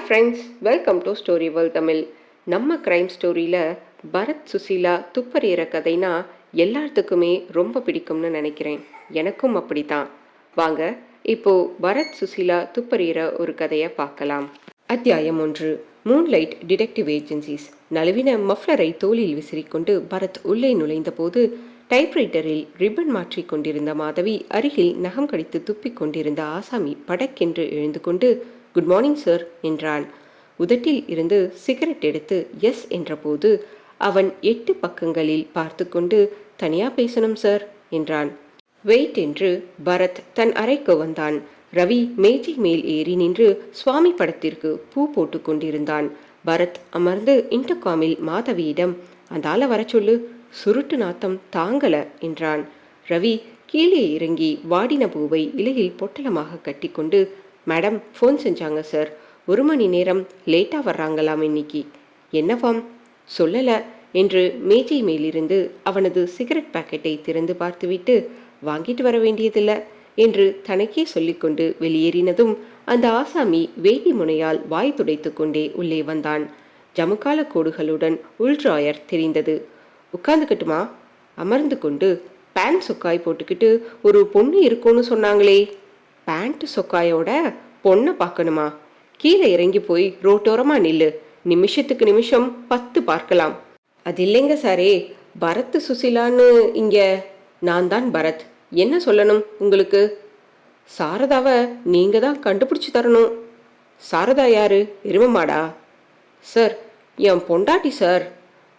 Friends, welcome to story world Tamil. நம்ம crime ஸ்டோரியில் பரத் சுசீலா துப்பறிகிற கதைனா எல்லாத்துக்குமே ரொம்ப பிடிக்கும்னு நினைக்கிறேன். எனக்கும் அப்படித்தான். வாங்க இப்போ பரத் சுசீலா துப்பறிகிற ஒரு கதையை பார்க்கலாம். அத்தியாயம் 1. Moonlight detective agencies. நழுவின மஃப்ளரை தோளில் விசிறிக்கொண்டு பரத் உள்ளே நுழைந்த போது டைப்ரைட்டரில் ரிப்பன் மாற்றிக் கொண்டிருந்த மாதவி அருகில் நகம் கடித்து துப்பிக் கொண்டிருந்த ஆசாமி படக்கென்று எழுந்து கொண்டு குட் மார்னிங் சார் என்றான். உதட்டில் இருந்து சிகரெட் எடுத்து எஸ் என்றபோது அவன் 8 பக்கங்களில் பார்த்து கொண்டு தனியா பேசணும் சார் என்றான். வெயிட் என்று பரத் தன் அறைக்கு வந்தான். ரவி மேஜை மேல் ஏறி நின்று சுவாமி படத்திற்கு பூ போட்டு கொண்டிருந்தான். பரத் அமர்ந்து இன்டர்காமில் மாதவியிடம் அந்தால வர சொல்லு, சுருட்டு நாத்தம் தாங்கல என்றான். ரவி கீழே இறங்கி வாடின பூவை இலையில் பொட்டலமாக கட்டிக்கொண்டு மேடம் ஃபோன் செஞ்சாங்க சார், 1 மணி நேரம் லேட்டாக வர்றாங்களாம் இன்னைக்கு. என்னவாம்? சொல்லலை என்று மேஜை மேலிருந்து அவனது சிகரெட் பாக்கெட்டை திறந்து பார்த்துவிட்டு வாங்கிட்டு வர வேண்டியதில்லை என்று தனக்கே சொல்லிக்கொண்டு வெளியேறினதும் அந்த ஆசாமி வேலி முனையால் வாய் துடைத்து கொண்டே உள்ளே வந்தான். ஜமுக்கால கோடுகளுடன் உள்ட்ராயர் தெரிந்தது. உட்கார்ந்துக்கட்டுமா? அமர்ந்து கொண்டு பேண்ட் சொக்காய் போட்டுக்கிட்டு ஒரு பொண்ணு இருக்கும்னு சொன்னாங்களே, பேண்ட் சொக்காயோட பொண்ணை பார்க்கணுமா? கீழே இறங்கி போய் ரோட்டோரமாக நில்லு, நிமிஷத்துக்கு நிமிஷம் 10 பார்க்கலாம். அது இல்லைங்க சாரே, பரத் சுசிலான்னு இங்கே. நான் தான் பரத், என்ன சொல்லணும் உங்களுக்கு? சாரதாவை நீங்கள் தான் கண்டுபிடிச்சி தரணும். சாரதா யாரு? எருமமாடா? சார், என் பொண்டாட்டி சார்.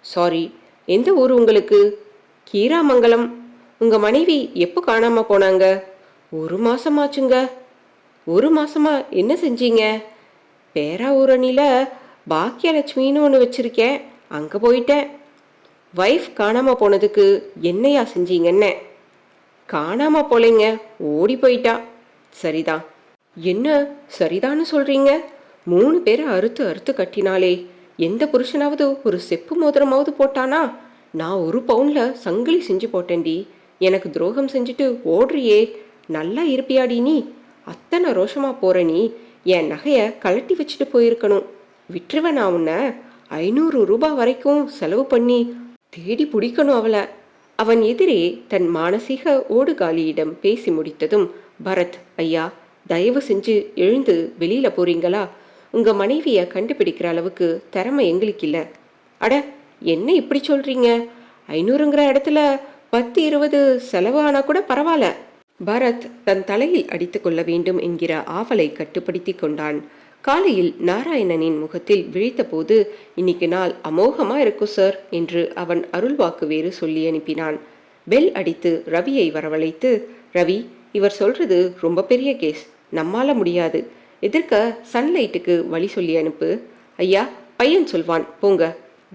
சாரி, எந்த ஊர் உங்களுக்கு? கீராமங்கலம். உங்கள் மனைவி எப்போ காணாமல் போனாங்க? 1 மாசமாச்சுங்க. 1 மாசமா என்ன செஞ்சீங்க? பேராவூரணியில் பாக்கியலட்சுமின்னு ஒன்று வச்சுருக்கேன், அங்கே போயிட்டேன். வைஃப் காணாமல் போனதுக்கு என்னையா செஞ்சீங்கன்னு? காணாமல் போலைங்க, ஓடி போயிட்டா. சரிதான். என்ன சரிதான்னு சொல்கிறீங்க? 3 பேரை அறுத்து அறுத்து கட்டினாலே, எந்த புருஷனாவது ஒரு செப்பு மோதிரமாவது போட்டானா? நான் 1 பவுனில் சங்கிலி செஞ்சு போட்டேன்டி. எனக்கு துரோகம் செஞ்சுட்டு ஓடுறியே, நல்லா இருப்பியாடி நீ? அத்தனை ரோஷமாக போகிற நீ என் நகையை கலட்டி வச்சுட்டு போயிருக்கணும். விட்டுருவேன் நான் உன்னை. 500 ரூபாய் வரைக்கும் செலவு பண்ணி தேடி பிடிக்கணும் அவளை. அவன் எதிரே தன் மானசீக ஓடுகாலியிடம் பேசி முடித்ததும் பரத், ஐயா தயவு செஞ்சு எழுந்து வெளியில் போறீங்களா? உங்கள் மனைவியை கண்டுபிடிக்கிற அளவுக்கு திறமை எங்களுக்கு இல்லை. அட என்ன இப்படி சொல்கிறீங்க? 500ங்கிற இடத்துல 10-20 செலவு ஆனால் கூட பரவாயில்ல. பரத் தன் தலையில் அடித்து கொள்ள வேண்டும் என்கிற ஆவலை கட்டுப்படுத்தி கொண்டான். காலையில் நாராயணனின் முகத்தில் விழித்த போது இன்னைக்கு நாள் அமோகமா இருக்கும் சார் என்று அவன் அருள்வாக்கு வேறு சொல்லி அனுப்பினான். பெல் அடித்து ரவியை வரவழைத்து, ரவி, இவர் சொல்றது ரொம்ப பெரிய கேஸ், நம்மால முடியாது. எதிர்க்க சன்லைட்டுக்கு வழி சொல்லி அனுப்பு. ஐயா, பையன் சொல்வான், போங்க.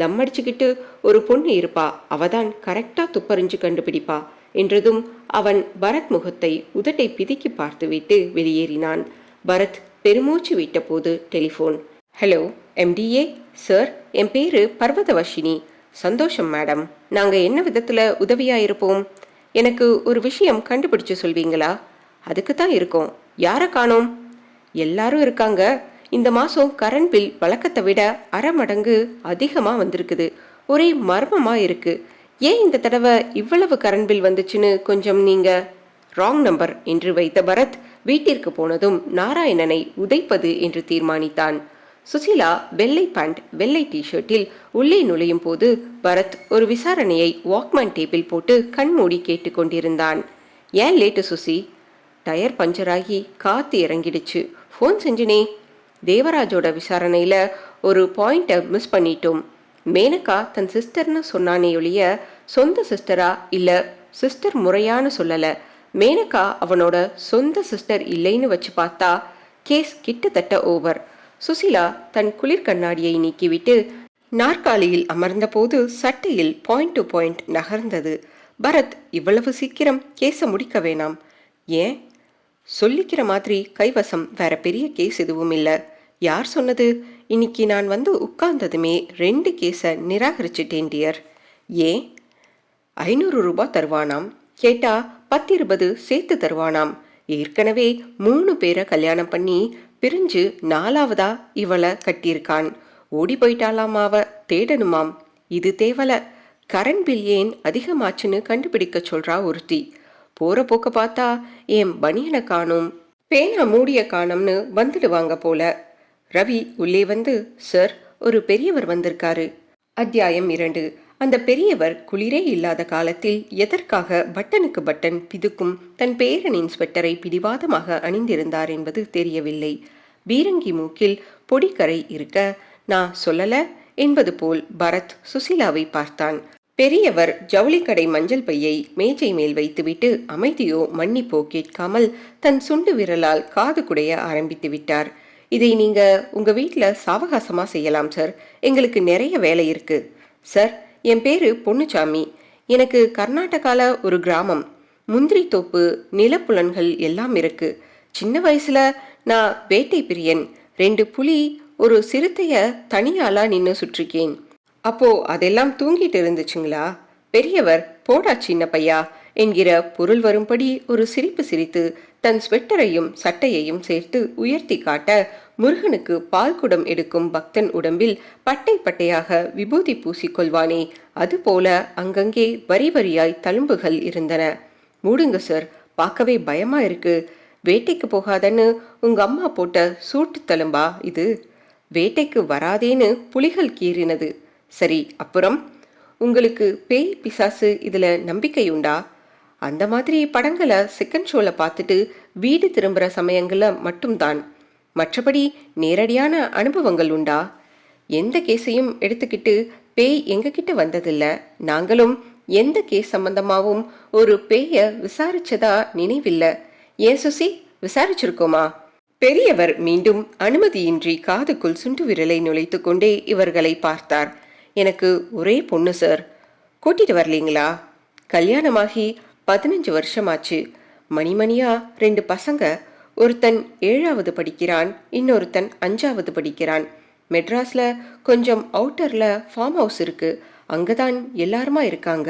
தம் அடிச்சுக்கிட்டு ஒரு பொண்ணு இருப்பா, அவதான் கரெக்டா துப்பறிஞ்சு கண்டுபிடிப்பா என்றதும் அவன் பரத் முகத்தை உதட்டை பிதுக்கி பார்த்துவிட்டு வெளியேறினான். பரத் பெருமூச்சு விட்ட போது டெலிஃபோன். ஹலோ எம்டிஏ சார், என் பேரு பர்வதவர்ஷினி. சந்தோஷம் மேடம், நாங்கள் என்ன விதத்தில் உதவியாக இருப்போம்? எனக்கு ஒரு விஷயம் கண்டுபிடிச்சு சொல்வீங்களா? அதுக்கு தான் இருக்கோம். யாரை காணோம்? எல்லாரும் இருக்காங்க. இந்த மாதம் கரண்ட் பில் வழக்கத்தை விட 1/2 மடங்கு அதிகமாக வந்திருக்குது. ஒரே மர்மமாக இருக்குது. ஏன் இந்த தடவை இவ்வளவு கரண்ட் பில் வந்துச்சுன்னு கொஞ்சம் நீங்கள். ராங் நம்பர் என்று வைத்த பரத் வீட்டிற்கு போனதும் நாராயணனை உதைப்பது என்று தீர்மானித்தான். சுசீலா வெள்ளை பேண்ட் வெள்ளை டிஷர்ட்டில் உள்ளே நுழையும் போது பரத் ஒரு விசாரணையை வாக்மேன் டேபிள் போட்டு கண்மூடி கேட்டுக்கொண்டிருந்தான். ஏன் லேட்டு சுசி? டயர் பஞ்சராகி காத்து இறங்கிடுச்சு. ஃபோன் செஞ்சினே. தேவராஜோட விசாரணையில் ஒரு பாயிண்ட்டை மிஸ் பண்ணிட்டோம். மேனகா தன் சிஸ்டர்னு சொன்னானே ஒழிய சொந்த சிஸ்டரா இல்லை சிஸ்டர் முறையான்னு சொல்லலை. மேனகா அவனோட சொந்த சிஸ்டர் இல்லைன்னு வச்சு பார்த்தா கேஸ் கிட்டத்தட்ட ஓவர். சுசீலா தன் குளிர் கண்ணாடியை நீக்கிவிட்டு நாற்காலியில் அமர்ந்தபோது சட்டையில் பாயிண்ட் டு பாயிண்ட் நகர்ந்தது. பரத், இவ்வளவு சீக்கிரம் கேஸ முடிக்க வேணாம். ஏன்? சொல்லிக்கிற மாதிரி கைவசம் வேற பெரிய கேஸ் எதுவும் இல்லை. யார் சொன்னது? இன்னைக்கு நான் வந்து உட்கார்ந்ததுமே 2 கேஸை நிராகரிச்சிட்டேன் டியர். ஏன்? 500 ரூபாய் தருவானாம். கேட்டா 10-20 சேர்த்து தருவானாம். ஏற்கனவே 3 பேரை கல்யாணம் பண்ணி பிரிஞ்சு 4வதா இவளை கட்டியிருக்கான். ஓடி போயிட்டாலாம், அவ தேடணுமாம். இது தேவல. கரண்ட் பில் ஏன் அதிகமாச்சுன்னு கண்டுபிடிக்க சொல்றா ஒருத்தி. போற போக்க பார்த்தா என் பனியனை காணும், பேனா மூடிய காணும்னு வந்துடுவாங்க போல. ரவி உள்ளே வந்து, சார், ஒரு பெரியவர் வந்திருக்காரு. அத்தியாயம் 2. அந்த பெரியவர் குளிரே இல்லாத காலத்தில் எதற்காக பட்டனுக்கு பட்டன் பிதுக்கும் தன் பேரனின் ஸ்வெட்டரை பிடிவாதமாக அணிந்திருந்தார் என்பது தெரியவில்லை. பீரங்கி மூக்கில் பொடிக்கரை இருக்க, நான் சொல்லல என்பது போல் பரத் சுசீலாவை பார்த்தான். பெரியவர் ஜவுளிக்கடை மஞ்சள் பையை மேஜை மேல் வைத்துவிட்டு அமைதியோ மன்னிப்போ கேட்காமல் தன் சுண்டு விரலால் காது குடைய ஆரம்பித்து விட்டார். இதை நீங்க உங்க வீட்டில் சாவகாசமா செய்யலாம் சார். எங்களுக்கு நிறைய வேலை இருக்கு. சார், என் பேரு பொன்னுச்சாமி. எனக்கு கர்நாடகால ஒரு கிராமம், முந்திரி தோப்பு, நிலப்புலன்கள் எல்லாம் இருக்கு. சின்ன வயசுல நான் வேட்டை பிரியன். 2 புலி, ஒரு சிறுத்தைய தனியாளா நின்று சுற்றிக்கேன். அப்போ அதெல்லாம் தூங்கிட்டு இருந்துச்சுங்களா? பெரியவர், போடா சின்ன பையா என்கிற பொருள் வரும்படி ஒரு சிரிப்பு சிரித்து தன் ஸ்வெட்டரையும் சட்டையையும் சேர்த்து உயர்த்தி காட்ட, முருகனுக்கு பால் குடம் எடுக்கும் பக்தன் உடம்பில் பட்டை பட்டையாக விபூதி பூசிக்கொள்வானே, அதுபோல அங்கங்கே வரி வரியாய் தழும்புகள் இருந்தன. மூடுங்க சார், பார்க்கவே பயமா இருக்கு. வேட்டைக்கு போகாதன்னு உங்க அம்மா போட்ட சூட்டு தழும்பா இது? வேட்டைக்கு வராதேன்னு புலிகள் கீறினது. சரி, அப்புறம் உங்களுக்கு பேய் பிசாசு இதுல நம்பிக்கை உண்டா? அந்த மாதிரி படங்களை செகண்ட் ஷோல பார்த்துட்டு வீடு திரும்புற சமயங்கள்ல மட்டும்தான். மற்றபடி நேரடியான அனுபவங்கள் உண்டா? எந்த கேஸையும் எடுத்துக்கிட்டு பேய் எங்ககிட்ட வந்ததில்ல. நாங்களும் எந்த கேஸ் சம்பந்தமாவும் ஒரு பேய விசாரிச்சதா நினைவில்லை. ஏன் சுசி, விசாரிச்சிருக்கோமா? பெரியவர் மீண்டும் அனுமதியின்றி காதுக்குள் சுண்டு விரலை நுழைத்து கொண்டே இவர்களை பார்த்தார். எனக்கு ஒரே பொண்ணு சார். கூட்டிட்டு வரலீங்களா? கல்யாணமாகி 15 வருஷமாச்சு. மணிமணியா 2 பசங்க. ஒருத்தன் 7வது படிக்கிறான், இன்னொருத்தன் 5வது படிக்கிறான். மெட்ராஸ்ல கொஞ்சம் அவுட்டர்ல ஃபார்ம் ஹவுஸ் இருக்கு, அங்கதான் எல்லாருமா இருக்காங்க.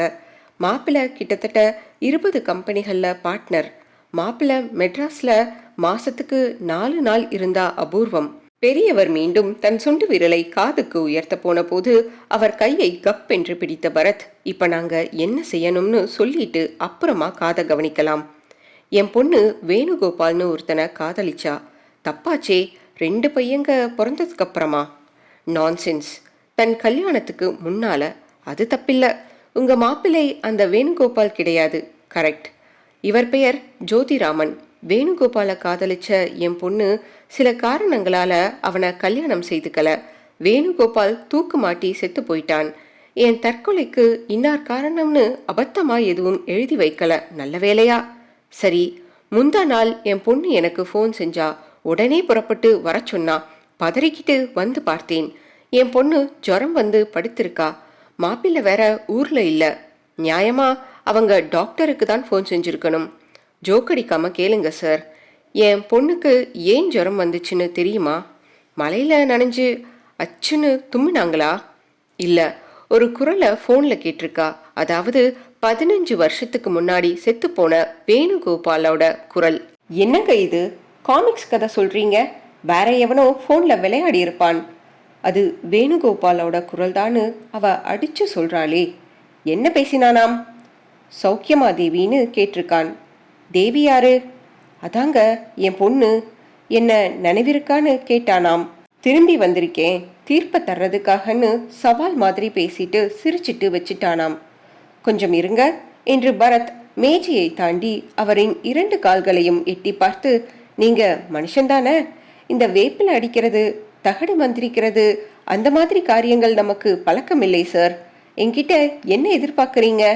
மாப்பிள்ளை கிட்டத்தட்ட 20 கம்பெனிகள்ல பார்ட்னர். மாப்பிள்ளை மெட்ராஸ்ல மாசத்துக்கு 4 நாள் இருந்தா அபூர்வம். பெரியவர் மீண்டும் தன் சுண்டு விரலை காதுக்கு உயர்த்த போன போது அவர் கையை கப் என்று பிடித்த பரத், இப்ப நாங்க என்ன செய்யணும்னு சொல்லிட்டு அப்புறமா காதை கவனிக்கலாம். என் பொண்ணு வேணுகோபால்னு ஒருத்தனை காதலிச்சா. தப்பாச்சே, 2 பையங்க பிறந்ததுக்கு அப்புறமா? நான்சென்ஸ். தன் கல்யாணத்துக்கு முன்னால. அது தப்பில்ல. உங்க மாப்பிள்ளை அந்த வேணுகோபால் கிடையாது. கரெக்ட். இவர் பெயர் ஜோதிராமன். வேணுகோபாலை காதலிச்ச என் பொண்ணு சில காரணங்களால அவனை கல்யாணம் செய்துக்கல. வேணுகோபால் தூக்கு மாட்டி செத்து போயிட்டான். என் தற்கொலைக்கு இன்னார் காரணம்னு அபத்தமா எதுவும் எழுதி வைக்கல. நல்ல வேலையா? சரி, முந்தா நாள் என் பொண்ணு எனக்கு ஃபோன் செஞ்சா. உடனே புறப்பட்டு வர சொன்னா. பதறிக்கிட்டு வந்து பார்த்தேன். என் பொண்ணு ஜுரம் வந்து படுத்திருக்கா. மாப்பிள்ளை வேற ஊர்ல இல்ல. நியாயமா அவங்க டாக்டருக்கு தான் ஃபோன் செஞ்சிருக்கணும். ஜோக்கடிக்காம கேளுங்க சார். என் பொண்ணுக்கு ஏன் ஜுரம் வந்துச்சுன்னு தெரியுமா? மலையில நனைஞ்சு அச்சுன்னு தும்மினாங்களா? இல்ல, ஒரு குரலை ஃபோன்ல கேட்டிருக்கா. அதாவது 15 வருஷத்துக்கு முன்னாடி செத்து போன வேணுகோபாலோட குரல். என்னங்க இது, காமிக்ஸ் கதை சொல்றீங்க? வேற எவனோ ஃபோன்ல விளையாடி இருப்பான். அது வேணுகோபாலோட குரல் தான்னு அவ அடிச்சு சொல்றாளே. என்ன பேசினானாம்? சௌக்கியமா தேவின்னு கேட்டிருக்கான். தேவி யாரு? அதாங்க என் பொண்ணு. என்ன நினைவிருக்கான்னு கேட்டானாம். திரும்பி வந்திருக்கேன் தீர்ப்பை தர்றதுக்காகன்னு சவால் மாதிரி பேசிட்டு சிரிச்சிட்டு வச்சிட்டானாம். கொஞ்சம் இருங்க என்று பரத் மேஜையை தாண்டி அவரின் 2 கால்களையும் எட்டி பார்த்து, நீங்க மனுஷன்தானே? இந்த வேப்பில் அடிக்கிறது, தகடு மந்திரிக்கிறது, அந்த மாதிரி காரியங்கள் நமக்கு பழக்கமில்லை சார். என்கிட்ட என்ன எதிர்பார்க்குறீங்க?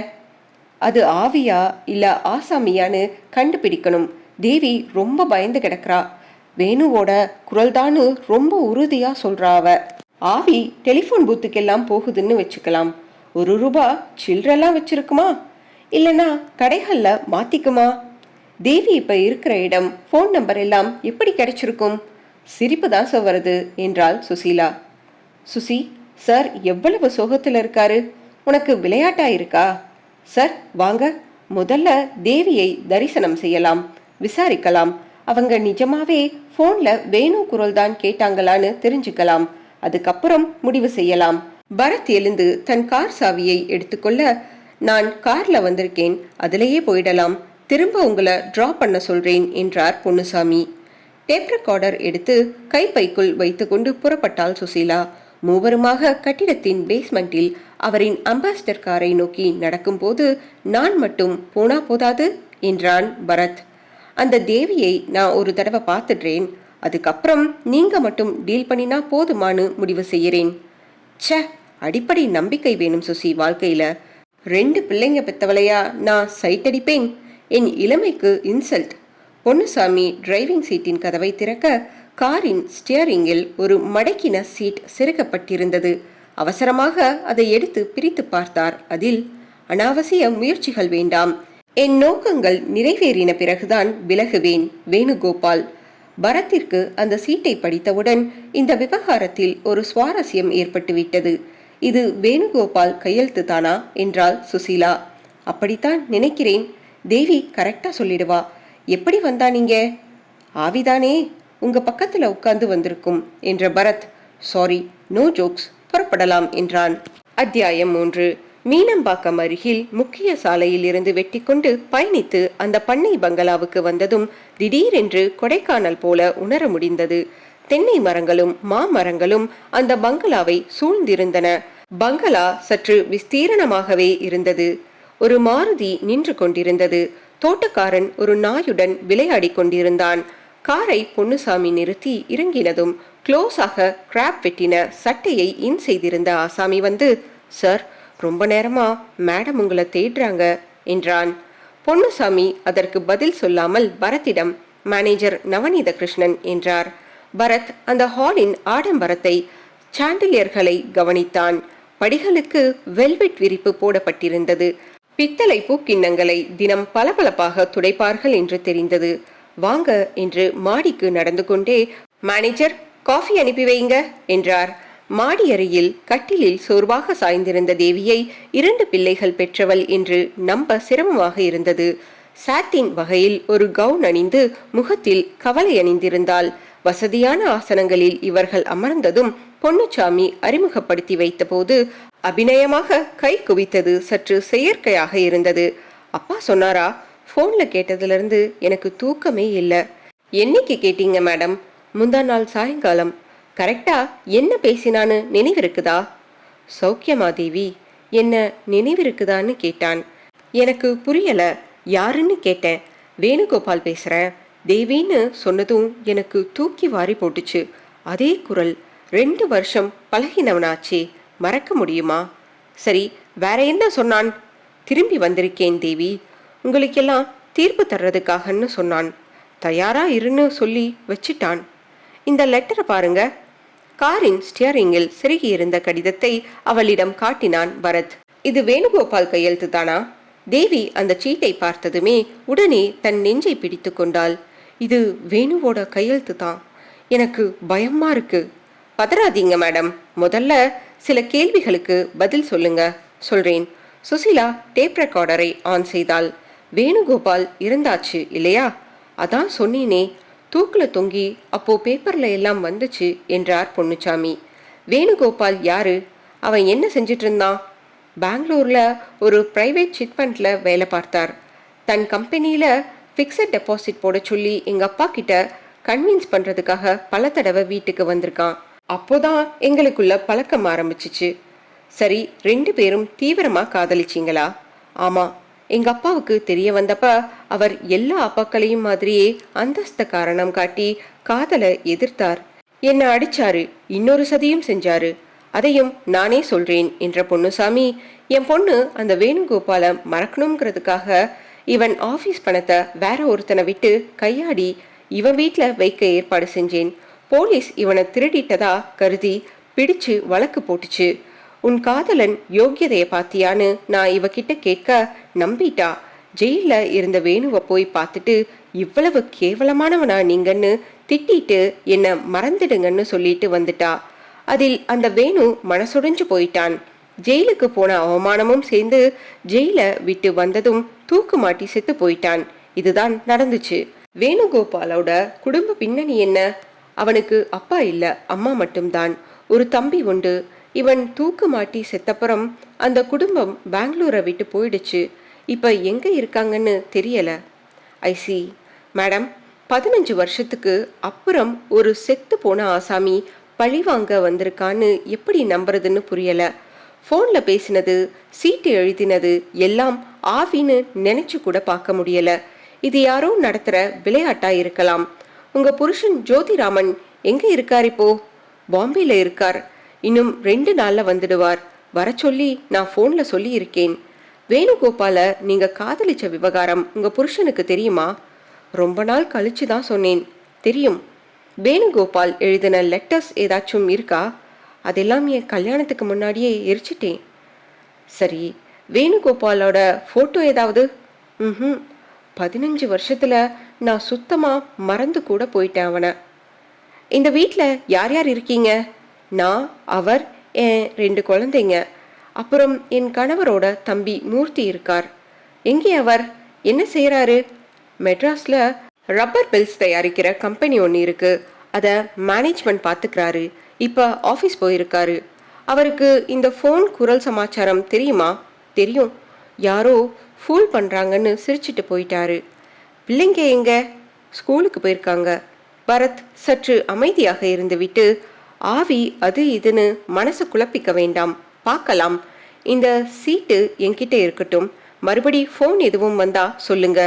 அது ஆவியா இல்ல ஆசாமியான்னு கண்டுபிடிக்கணும். தேவி ரொம்ப பயந்து கிடக்குறா. வேணுவோட குரல்தான்னு ரொம்ப உறுதியா சொல்றா அவ. ஆவி டெலிஃபோன் பூத்துக்கெல்லாம் போகுதுன்னு வச்சுக்கலாம். 1 ரூபா சில்லறெல்லாம் வச்சிருக்குமா? இல்லைன்னா கடைகள்ல மாத்திக்குமா? தேவி இப்ப இருக்கிற இடம், ஃபோன் நம்பர் எல்லாம் எப்படி கிடைச்சிருக்கும்? சிரிப்பு தான் வருது என்றாள் சுசீலா. சுசி, சார் எவ்வளவு சோகத்தில் இருக்காரு. உனக்கு விளையாட்டா இருக்கா? சார் வாங்க, முதல்ல தேவியை தரிசனம் செய்யலாம், விசாரிக்கலாம். அவங்க நிஜமாவே போன்ல வேணு குரல் தான் கேட்டாங்களான்னு தெரிஞ்சுக்கலாம். அதுக்கப்புறம் முடிவு செய்யலாம். பரத் எழுந்து தன் கார் சாவியை எடுத்துக்கொள்ள, நான் கார்ல வந்திருக்கேன், அதிலேயே போயிடலாம், திரும்ப உங்களை டிராப் பண்ண சொல்றேன் என்றார் பொன்னுசாமி. டேப் ரெக்கார்டர் எடுத்து கைப்பைக்குள் வைத்துக்கொண்டு புறப்பட்டாள் சுசீலா. மூவருமாக கட்டிடத்தின் பேஸ்மெண்டில் அவரின் அம்பாசிடர் காரை நோக்கி நடக்கும்போது, நான் மட்டும் போனா போதாது என்றான் பரத். அந்த தேவியை நான் ஒரு தடவை பார்த்துடுறேன், அதுக்கப்புறம் நீங்க மட்டும் டீல் பண்ணினா போதுமானு முடிவு செய்யறேன். ச்சே, அடிப்படை நம்பிக்கை வேணும் சுசி வாழ்க்கையில. 2 பிள்ளைங்க பெத்தவளையா நான் சைட் அடிப்பேன்? என் இளமைக்கு இன்சல்ட். பொன்னுசாமி டிரைவிங் சீட்டின் கதவை திறக்க, காரின் ஸ்டியரிங்கில் ஒரு மடக்கின சீட் செருகப்பட்டிருந்தது. அவசரமாக அதை எடுத்து பிரித்து பார்த்தார். அதில், அனாவசிய முயற்சிகள் வேண்டாம், என் நோக்கங்கள் நிறைவேறின பிறகுதான் விலகுவேன், வேணுகோபால். பரத்திற்கு அந்த சீட்டை படித்தவுடன் இந்த விவகாரத்தில் ஒரு சுவாரஸ்யம் ஏற்பட்டுவிட்டது. இது வேணுகோபால் கையெழுத்து தானா என்றாள் சுசீலா. அப்படித்தான் நினைக்கிறேன், தேவி கரெக்டா சொல்லிடுவா. எப்படி வந்தா நீங்க? ஆவிதானே உங்க பக்கத்துல உட்கார்ந்து வந்திருக்கும் என்ற பரத், சாரி, நோ ஜோக்ஸ், புறப்படலாம் என்றான். அத்தியாயம் 3. மீனம்பாக்கம் அருகில் முக்கிய சாலையில் இருந்து வெட்டி கொண்டு பயணித்து அந்த பண்ணை பங்களாவுக்கு வந்ததும் திடீரென்று கொடைக்கானல் போல உணர முடிந்தது. தென்னை மரங்களும் மாமரங்களும் அந்த பங்களாவை சூழ்ந்திருந்தன. பங்களா சற்று விஸ்தீரணமாகவே இருந்தது. ஒரு மாருதி நின்று கொண்டிருந்தது. தோட்டக்காரன் ஒரு நாயுடன் விளையாடி கொண்டிருந்தான். காரை பொன்னுசாமி நிறுத்தி இறங்கினதும் க்ளோஸாக கிராப் வெட்டின சட்டையை இன் செய்திருந்த ஆசாமி வந்து, சார், ரொம்ப நேரமா மேடம் உங்களை தேடுறாங்க என்றான். பொன்னுசாமி அதற்கு பதில் சொல்லாமல் பரத்திடம், மேனேஜர் நவநீத கிருஷ்ணன் என்றார். பரத் அந்த ஹாலின் ஆடம்பரத்தை, சாண்டிலியர்களை கவனித்தான். படிகளுக்கு வெல்வெட் விரிப்பு போடப்பட்டிருந்தது. பித்தளை பூக்கிண்ணங்களை தினம் பளபளப்பாக துடைப்பார்கள் என்று தெரிந்தது. வாங்க என்று மாடிக்கு நடந்து கொண்டே, மேனேஜர் காஃபி அனுப்பி வைங்க என்றார். மாடி அறையில் கட்டிலில் சோர்வாக சாய்ந்திருந்த தேவியை 2 பிள்ளைகள் பெற்றவள் என்று நம்ப சிரமமாக இருந்தது. சாத்தின் வகையில் ஒரு கவுன் அணிந்து முகத்தில் கவலை அணிந்திருந்தாள். வசதியான ஆசனங்களில் இவர்கள் அமர்ந்ததும் பொன்னுசாமி அறிமுகப்படுத்தி வைத்த போது அபிநயமாக கை குவித்தது சற்று செயற்கையாக இருந்தது. அப்பா சொன்னாரா? போன்ல கேட்டதிலிருந்து எனக்கு தூக்கமே இல்லை. என்னைக்கு கேட்டீங்க மேடம்? முந்தா நாள் சாயங்காலம். கரெக்டா என்ன பேசினான்னு நினைவிருக்குதா? சௌக்கியமா தேவி? என்ன நினைவிருக்குதான்னு கேட்டான். எனக்கு புரியல, யாருன்னு கேட்டேன். வேணுகோபால் பேசுறேன், தேவின்னு சொன்னதும் எனக்கு தூக்கி வாரி போட்டுச்சு. அதே குரல். 2 வருஷம் பழகினவனாச்சே, மறக்க முடியுமா? சரி, வேற என்ன சொன்னான்? திரும்பி வந்திருக்கேன் தேவி, உங்களுக்கெல்லாம் தீர்ப்பு தர்றதுக்காகன்னு சொன்னான். தயாரா இருன்னு சொல்லி வச்சிட்டான். இந்த லெட்டரை பாருங்க. காரின் ஸ்டியரிங்கில் செருகியிருந்த கடிதத்தை அவளிடம் காட்டினான் பரத். இது வேணுகோபால் கையெழுத்து தானா? தேவி அந்த சீட்டை பார்த்ததுமே உடனே தன் நெஞ்சை பிடித்து கொண்டாள். இது வேணுவோட கையெழுத்து தான். எனக்கு பயமா இருக்கு. பதறாதீங்க மேடம், முதல்ல சில கேள்விகளுக்கு பதில் சொல்லுங்க. சொல்றேன். சுசீலா டேப் ரெக்கார்டரை ஆன் செய்தாள். வேணுகோபால் இருந்தாச்சு இல்லையா? அதான் சொன்னீனே, தூக்குல தொங்கி அப்போ பேப்பர்ல எல்லாம் வந்துச்சு என்றார் பொன்னுசாமி. வேணுகோபால் யாரு? அவன் என்ன செஞ்சிட்டு இருந்தான்? பெங்களூர்ல ஒரு பிரைவேட் சிட் ஃபண்ட்ல வேலை பார்த்தார். தன் கம்பெனியில ஃபிக்ஸட் டெபாசிட் போட சொல்லி எங்க அப்பா கிட்ட கன்வின்ஸ் பண்றதுக்காக பல தடவை வீட்டுக்கு வந்திருக்கான். அப்போதான் எங்களுக்குள்ள பழக்கம் ஆரம்பிச்சிச்சு. சரி, 2 பேரும் தீவிரமா காதலிச்சிங்களா? ஆமா. எங்க அப்பாவுக்கு தெரிய வந்தப்ப அவர் எல்லா அப்பாக்களையும் மாதிரியே அந்தஸ்த காரணம் காட்டி காதலை எதிர்த்தார். என்ன அடிச்சாரு, இன்னொரு சதியும் செஞ்சாரு. அதையும் நானே சொல்றேன் என்ற பொன்னுசாமி, என் பொண்ணு அந்த வேணுகோபால மறக்கணுங்கிறதுக்காக இவன் ஆபீஸ் பணத்தை வேற ஒருத்தனை விட்டு கையாடி இவன் வீட்டுல வைக்க ஏற்பாடு செஞ்சேன். போலீஸ் இவனை திருடிட்டதா கருதி பிடிச்சு வழக்கு போட்டுச்சு. உன் காதலன் யோக்கியதைய பாத்தியான்னு நான் இவகிட்ட கேட்க நம்பிட்டா. ஜெயில இருந்த வேணுவை போய் பார்த்துட்டு, இவ்வளவு கேவலமானவனா நீங்கன்னு திட்டிட்டு என்ன மறந்துடுங்கன்னு சொல்லிட்டு வந்துட்டா. அதில் அந்த வேணு மனசுடைஞ்சு போயிட்டான். ஜெயிலுக்கு போன அவமானமும் சேர்ந்து ஜெயில விட்டு வந்ததும் தூக்கு மாட்டி செத்து போயிட்டான். இதுதான் நடந்துச்சு. வேணுகோபாலோட குடும்ப பின்னணி என்ன? அவனுக்கு அப்பா இல்ல, அம்மா மட்டும்தான். ஒரு தம்பி உண்டு. இவன் தூக்கு மாட்டி செத்தப்புறம் அந்த குடும்பம் பெங்களூரை விட்டு போயிடுச்சு. இப்ப எங்க இருக்காங்கன்னு தெரியல. ஐசி மேடம், 15 வருஷத்துக்கு அப்புறம் ஒரு செத்து போன ஆசாமி பழிவாங்க வந்திருக்கான்னு எப்படி நம்புறதுன்னு புரியல. ஃபோன்ல பேசினது, சீட்டு எழுதினது எல்லாம் ஆவின்னு நினைச்சு கூட பார்க்க முடியல. இது யாரோ நடத்துற விளையாட்டா இருக்கலாம். உங்க புருஷன் ஜோதிராமன் எங்க இருக்கார் இப்போ? பாம்பேல இருக்கார். இன்னும் 2 நாள்ல வந்துடுவார். வர சொல்லி நான் ஃபோன்ல சொல்லி இருக்கேன். வேணுகோபால நீங்க காதலிச்ச விவகாரம் உங்க புருஷனுக்கு தெரியுமா? ரொம்ப நாள் கழிச்சு தான் சொன்னேன். தெரியும். வேணுகோபால் எழுதின லெட்டர்ஸ் ஏதாச்சும் இருக்கா? அதெல்லாம் என் கல்யாணத்துக்கு முன்னாடியே எரிச்சிட்டேன். சரி, வேணுகோபாலோட ஃபோட்டோ ஏதாவது? ம் 15 வருஷத்துல நான் சுத்தமா மறந்து கூட போயிட்டேன் அவனை. இந்த வீட்டில் யார் யார் இருக்கீங்க? நான், அவர், என் 2 குழந்தைங்க, அப்புறம் என் கணவரோட தம்பி மூர்த்தி இருக்கார். எங்கே அவர்? என்ன செய்கிறாரு? மெட்ராஸில் ரப்பர் பெல்ஸ் தயாரிக்கிற கம்பெனி ஒன்று இருக்கு. அதை மேனேஜ்மெண்ட் பார்த்துக்கிறாரு. இப்போ ஆஃபீஸ் போயிருக்காரு. அவருக்கு இந்த ஃபோன் குரல் சமாச்சாரம் தெரியுமா? தெரியும். யாரோ ஃபூல் பண்ணுறாங்கன்னு சிரிச்சிட்டு போயிட்டாரு. பிள்ளைங்க எங்க? ஸ்கூலுக்கு போயிருக்காங்க. பரத் சற்று அமைதியாக இருந்துவிட்டு, ஆவி அது இதுன்னு மனசு குழப்பிக்க வேண்டாம், பார்க்கலாம். இந்த சீட்டு என்கிட்ட இருக்கட்டும். மறுபடி ஃபோன் எதுவும் வந்தா சொல்லுங்க.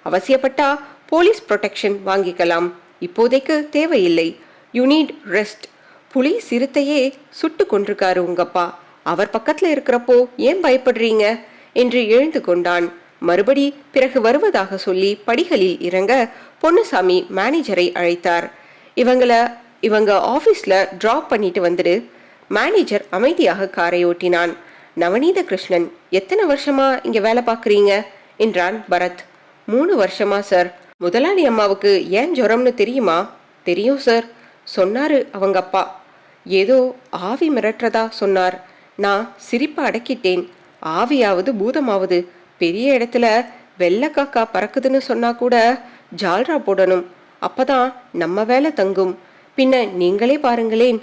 அவசியப்பட்டா போலீஸ் ப்ரொடெக்ஷன் வாங்கிக்கலாம். இப்போதைக்கு தேவையில்லை. You need rest. புலி சிறுத்தையே சுட்டு கொண்டிருக்காரு உங்கப்பா. அவர் பக்கத்துல இருக்கிறப்போ ஏன் பயப்படுறீங்க என்று எழுந்து கொண்டான். மறுபடி பிறகு வருவதாக சொல்லி படிகளில் இறங்க பொன்னுசாமி மேனேஜரை அழைத்தார். இவங்க ஆஃபீஸில் ட்ராப் பண்ணிட்டு வந்துடு. மேனேஜர் அமைதியாக காரை ஓட்டினான். நவநீத கிருஷ்ணன், எத்தனை வருஷமா இங்கே வேலை பார்க்குறீங்க என்றான் பரத். 3 வருஷமா சார். முதலாளி அம்மாவுக்கு ஏன் ஜுரம்னு தெரியுமா? தெரியும் சார், சொன்னாரு அவங்க அப்பா. ஏதோ ஆவி மிரட்டுறதா சொன்னார். நான் சிரிப்பை அடக்கிட்டேன். ஆவியாவது பூதமாவது பெரிய இடத்துல வெள்ளக்காக்கா பறக்குதுன்னு சொன்னா கூட ஜால்ரா போடணும். அப்பதான் நம்ம வேலை தங்கும். பின்ன நீங்களே பாருங்களேன்,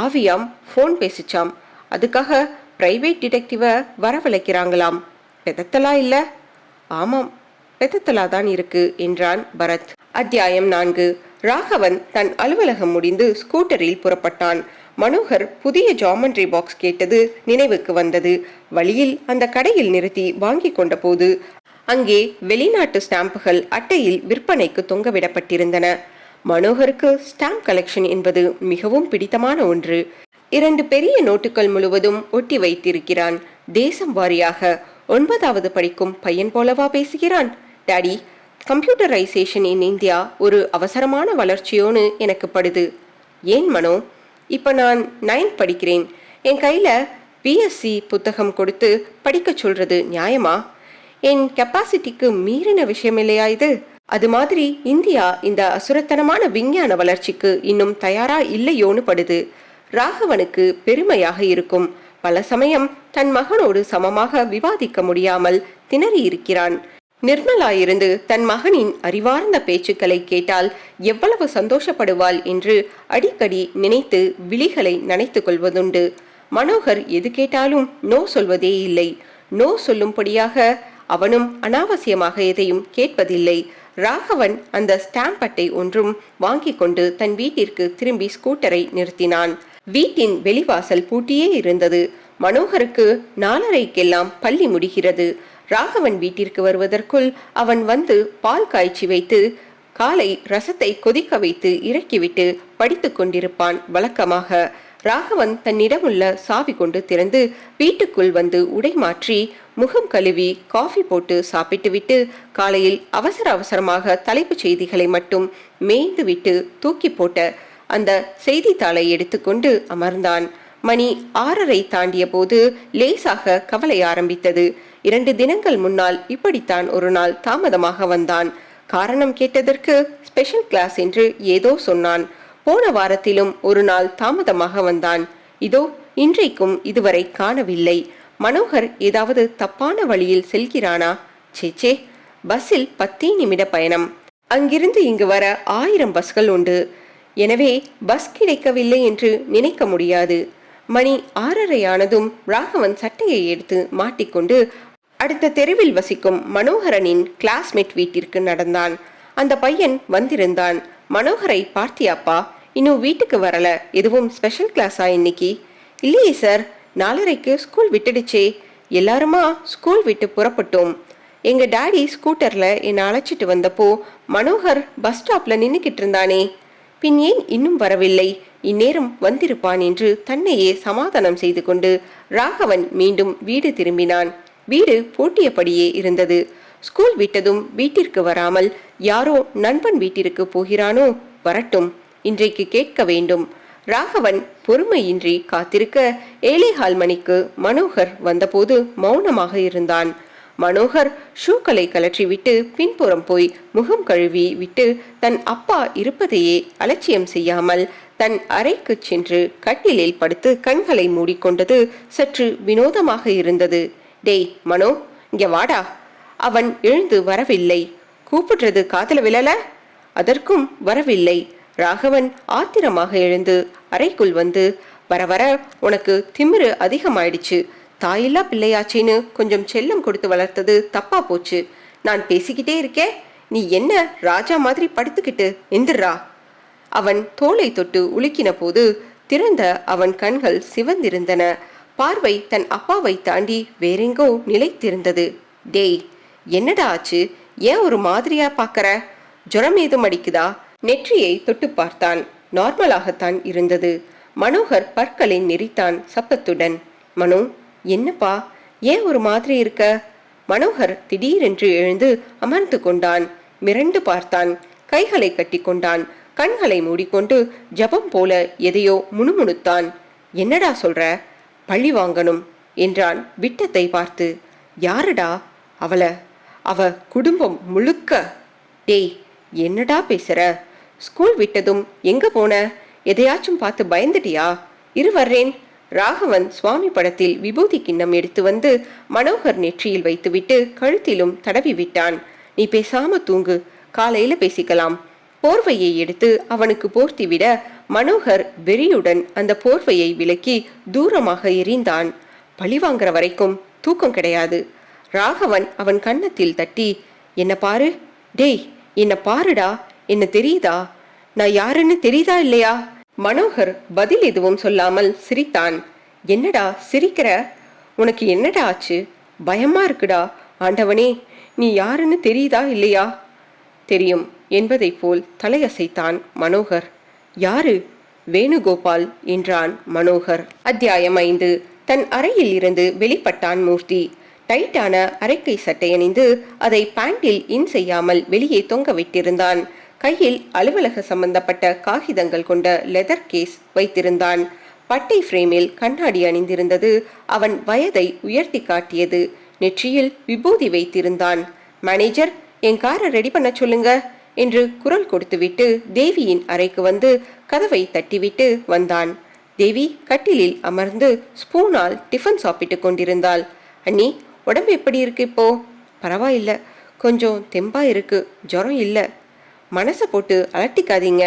ஆவியாம் ஃபோன் பேசிச்சாம். அதுக்காக பிரைவேட் டிடெக்டிவை வரவழைக்கிறாங்களாம். பெதத்தலா இல்ல? ஆமாம், பெதத்தலா தான் இருக்கு என்றான் பரத். அத்தியாயம் 4. ராகவன் தன் அலுவலகம் முடிந்து ஸ்கூட்டரில் புறப்பட்டான். மனோகர் புதிய ஜாமெண்ட்ரி பாக்ஸ் கேட்டது நினைவுக்கு வந்தது. வழியில் அந்த கடையில் நிறுத்தி வாங்கி கொண்ட போது அங்கே வெளிநாட்டு ஸ்டாம்புகள் அட்டையில் விற்பனைக்கு தொங்கவிடப்பட்டிருந்தன. மனோகருக்கு ஸ்டாம்ப் கலெக்ஷன் என்பது மிகவும் பிடித்தமான ஒன்று. 2 பெரிய நோட்டுகள் முழுவதும் ஒட்டி வைத்திருக்கிறான். தேசம் வாரியாக 9வது படிக்கும் பையன் போலவா பேசுகிறான்? டாடி, கம்ப்யூட்டரைசேஷன் இன் இந்தியா ஒரு அவசரமான வளர்ச்சியோன்னு எனக்கு படுது. ஏன் மனோ? இப்போ நான் 9th படிக்கிறேன். என் கையில் பிஎஸ்சி புத்தகம் கொடுத்து படிக்க சொல்றது நியாயமா? என் கெப்பாசிட்டிக்கு மீறின விஷயம் இல்லையா இது? அது மாதிரி இந்தியா இந்த அசுரத்தனமான விஞ்ஞான வளர்ச்சிக்கு இன்னும் தயாரா இல்லையோன்னு படுது. ராகவனுக்கு பெருமையாக இருக்கும். பல சமயம் தன் மகனோடு சமமாக விவாதிக்க முடியாமல் திணறி இருக்கிறான். நிர்மலாயிருந்து தன் மகனின் அறிவார்ந்த பேச்சுக்களை கேட்டால் எவ்வளவு சந்தோஷப்படுவாள் என்று அடிக்கடி நினைத்து விழிகளை நனைத்து கொள்வதுண்டு. மனோகர் எது கேட்டாலும் நோ சொல்வதே இல்லை. நோ சொல்லும்படியாக அவனும் அனாவசியமாக எதையும் கேட்பதில்லை. ராகவன் அந்த ஸ்டாம்ப் அட்டை ஒன்றும் வாங்கி கொண்டு தன் வீட்டிற்கு திரும்பி ஸ்கூட்டரை நிறுத்தினான். வீட்டின் வெளிவாசல் பூட்டியே இருந்தது. மனோகருக்கு 4:30க்கெல்லாம் பள்ளி முடிகிறது. ராகவன் வீட்டிற்கு வருவதற்குள் அவன் வந்து பால் காய்ச்சி வைத்து காலை ரசத்தை கொதிக்க வைத்து இறக்கிவிட்டு படித்து கொண்டிருப்பான் வழக்கமாக. ராகவன் தன்னிடமுள்ள சாவி கொண்டு திறந்து வீட்டுக்குள் வந்து உடை மாற்றி முகம் கழுவி காஃபி போட்டு சாப்பிட்டுவிட்டு காலையில் அவசர அவசரமாக தலைப்புச் செய்திகளை மட்டும் மேய்ந்து விட்டு தூக்கி போட்ட அந்த செய்தித்தாளை எடுத்துக்கொண்டு அமர்ந்தான். மணி 6:30 தாண்டிய போது லேசாக கவலை ஆரம்பித்தது. 2 தினங்கள் முன்னால் இப்படித்தான் ஒரு நாள் தாமதமாக வந்தான். காரணம் கேட்டதற்கு ஸ்பெஷல் கிளாஸ் என்று ஏதோ சொன்னான். போன வாரத்திலும் ஒரு நாள் தாமதமாக வந்தான். இதோ இன்றைக்கும் இதுவரை காணவில்லை. மனோகர் ஏதாவது தப்பான வழியில் செல்கிறானா? சேச்சே, பஸ்ஸில் 10 நிமிட பயணம். அங்கிருந்து இங்கு வர 1000 பஸ்கள் உண்டு. எனவே பஸ் கிடைக்கவில்லை என்று நினைக்க முடியாது. மணி 6:30 ஆனதும் ராகவன் சட்டையை எடுத்து மாட்டிக்கொண்டு அடுத்த தெருவில் வசிக்கும் மனோகரனின் கிளாஸ்மேட் வீட்டிற்கு நடந்தான். அந்த பையன் வந்திருந்தான். மனோகரை பார்த்தியாப்பா? இன்னும் வீட்டுக்கு வரல. எதுவும் ஸ்பெஷல் கிளாஸா இன்னைக்கு? இல்லையே சார், 4:30க்கு ஸ்கூல் விட்டுடுச்சே. எல்லாருமா ஸ்கூல் விட்டு புறப்பட்டோம். எங்க டாடி ஸ்கூட்டர்ல என்னை அழைச்சிட்டு வந்தப்போ மனோகர் பஸ் ஸ்டாப்ல நின்னுக்கிட்டு இருந்தானே, பின் ஏன் இன்னும் வரவில்லை? இந்நேரம் வந்திருப்பான் என்று தன்னையே சமாதானம் செய்து கொண்டு ராகவன் மீண்டும் வீடு திரும்பினான். வீடு பூட்டியபடியே இருந்தது. ஸ்கூல் விட்டதும் வீட்டிற்கு வராமல் யாரோ நண்பன் வீட்டிற்கு போகிறானோ? வரட்டும், இன்றைக்கு கேட்க வேண்டும். ராகவன் பொறுமையின்றி காத்திருக்க 7:15 மணிக்கு மனோகர் வந்தபோது மௌனமாக இருந்தான். மனோகர் ஷூக்களை கலற்றிவிட்டு பின்புறம் போய் முகம் கழுவி விட்டு தன் அப்பா இருப்பதையே அலட்சியம் செய்யாமல் தன் அறைக்கு சென்று கட்டிலில் படுத்து கண்களை மூடிக்கொண்டது சற்று வினோதமாக இருந்தது. டேய் மனோ, இங்க வாடா. அவன் எழுந்து வரவில்லை. கூப்பிடுறது காதல விழல? அதற்கும் வரவில்லை. ராகவன் ஆத்திரமாக எழுந்து அறைக்குள் வந்து, வர வர உனக்கு திமிரு அதிகமாயிடுச்சு. தாயில்லா பிள்ளையாச்சின்னு கொஞ்சம் செல்லம் கொடுத்து வளர்த்தது தப்பா போச்சு. நான் பேசிக்கிட்டே இருக்கேன், நீ என்ன ராஜா மாதிரி படுத்துக்கிட்டு எந்திரா. அவன் தோளை தொட்டு உலுக்கின போது திறந்த அவன் கண்கள் சிவந்திருந்தன. பார்வை தன் அப்பாவை தாண்டி வேறெங்கோ நிலைத்திருந்தது. டேய், என்னடா ஆச்சு? ஏன் ஒரு மாதிரியா பாக்கற? ஜுரம் ஏதும் அடிக்குதா? நெற்றியை தொட்டு பார்த்தான். நார்மலாகத்தான் இருந்தது. மனோகர் பற்களை நெறித்தான் சப்பத்துடன். மனோ, என்னப்பா, ஏன் ஒரு மாதிரி இருக்க? மனோகர் திடீரென்று எழுந்து அமர்ந்து கொண்டான். மிரண்டு பார்த்தான். கைகளை கட்டி கொண்டான். கண்களை மூடிக்கொண்டு ஜபம் போல எதையோ முணுமுணுத்தான். என்னடா சொல்ற? பழி வாங்கணும் என்றான் விட்டத்தை பார்த்து. யாருடா? அவ குடும்பம் முழுக்க. டேய், என்னடா பேசுற? ஸ்கூல் விட்டதும் எங்க போன? எதையாச்சும் பார்த்து பயந்துட்டியா? இரு வர்றேன். ராகவன் சுவாமி படத்தில் விபூதி கிண்ணம் எடுத்து வந்து மனோகர் நெற்றியில் வைத்துவிட்டு கழுத்திலும் தடவி விட்டான். நீ பேசாம தூங்கு, காலையில பேசிக்கலாம். போர்வையை எடுத்து அவனுக்கு போர்த்திவிட மனோகர் வெறியுடன் அந்த போர்வையை விலக்கி தூரமாக எறிந்தான். பழிவாங்கிற வரைக்கும் தூக்கம் கிடையாது. ராகவன் அவன் கன்னத்தில் தட்டி, என்ன பாரு. டேய், என்ன பாருடா. என்ன தெரியுதா? நான் யாருன்னு தெரியுதா இல்லையா? மனோகர் பதில் எதுவும் சொல்லாமல் சிரித்தான். என்னடா சிரிக்கிற? உனக்கு என்னடா ஆச்சு? பயமா இருக்குடா. ஆண்டவனே, நீ யாருன்னு தெரியுதா இல்லையா? தெரியும் என்பதை போல் தலையசைத்தான் மனோகர். யாரு? வேணுகோபால் என்றான் மனோகர். அத்தியாயம் 5. தன் அறையில் இருந்து வெளிப்பட்டான் மூர்த்தி. டைட்டான அரைக்கை சட்டை அணிந்து அதை பேண்டில் இன் செய்யாமல் வெளியே தொங்க விட்டிருந்தான். கையில் அலுவலக சம்பந்தப்பட்ட காகிதங்கள் கொண்ட லெதர் கேஸ் வைத்திருந்தான். பட்டை ஃப்ரேமில் கண்ணாடி அணிந்திருந்தது அவன் வயதை உயர்த்தி காட்டியது. நெற்றியில் விபூதி வைத்திருந்தான். மேனேஜர், என் காரை ரெடி பண்ண சொல்லுங்க என்று குரல் கொடுத்துவிட்டு தேவியின் அறைக்கு வந்து கதவை தட்டிவிட்டு வந்தான். தேவி கட்டிலில் அமர்ந்து ஸ்பூனால் டிஃபன் சாப்பிட்டு கொண்டிருந்தாள். அண்ணி, உடம்பு எப்படி இருக்கு இப்போ? பரவாயில்ல, கொஞ்சம் தெம்பா இருக்கு, ஜுரம் இல்லை. மனசை போட்டு அலட்டிக்காதீங்க.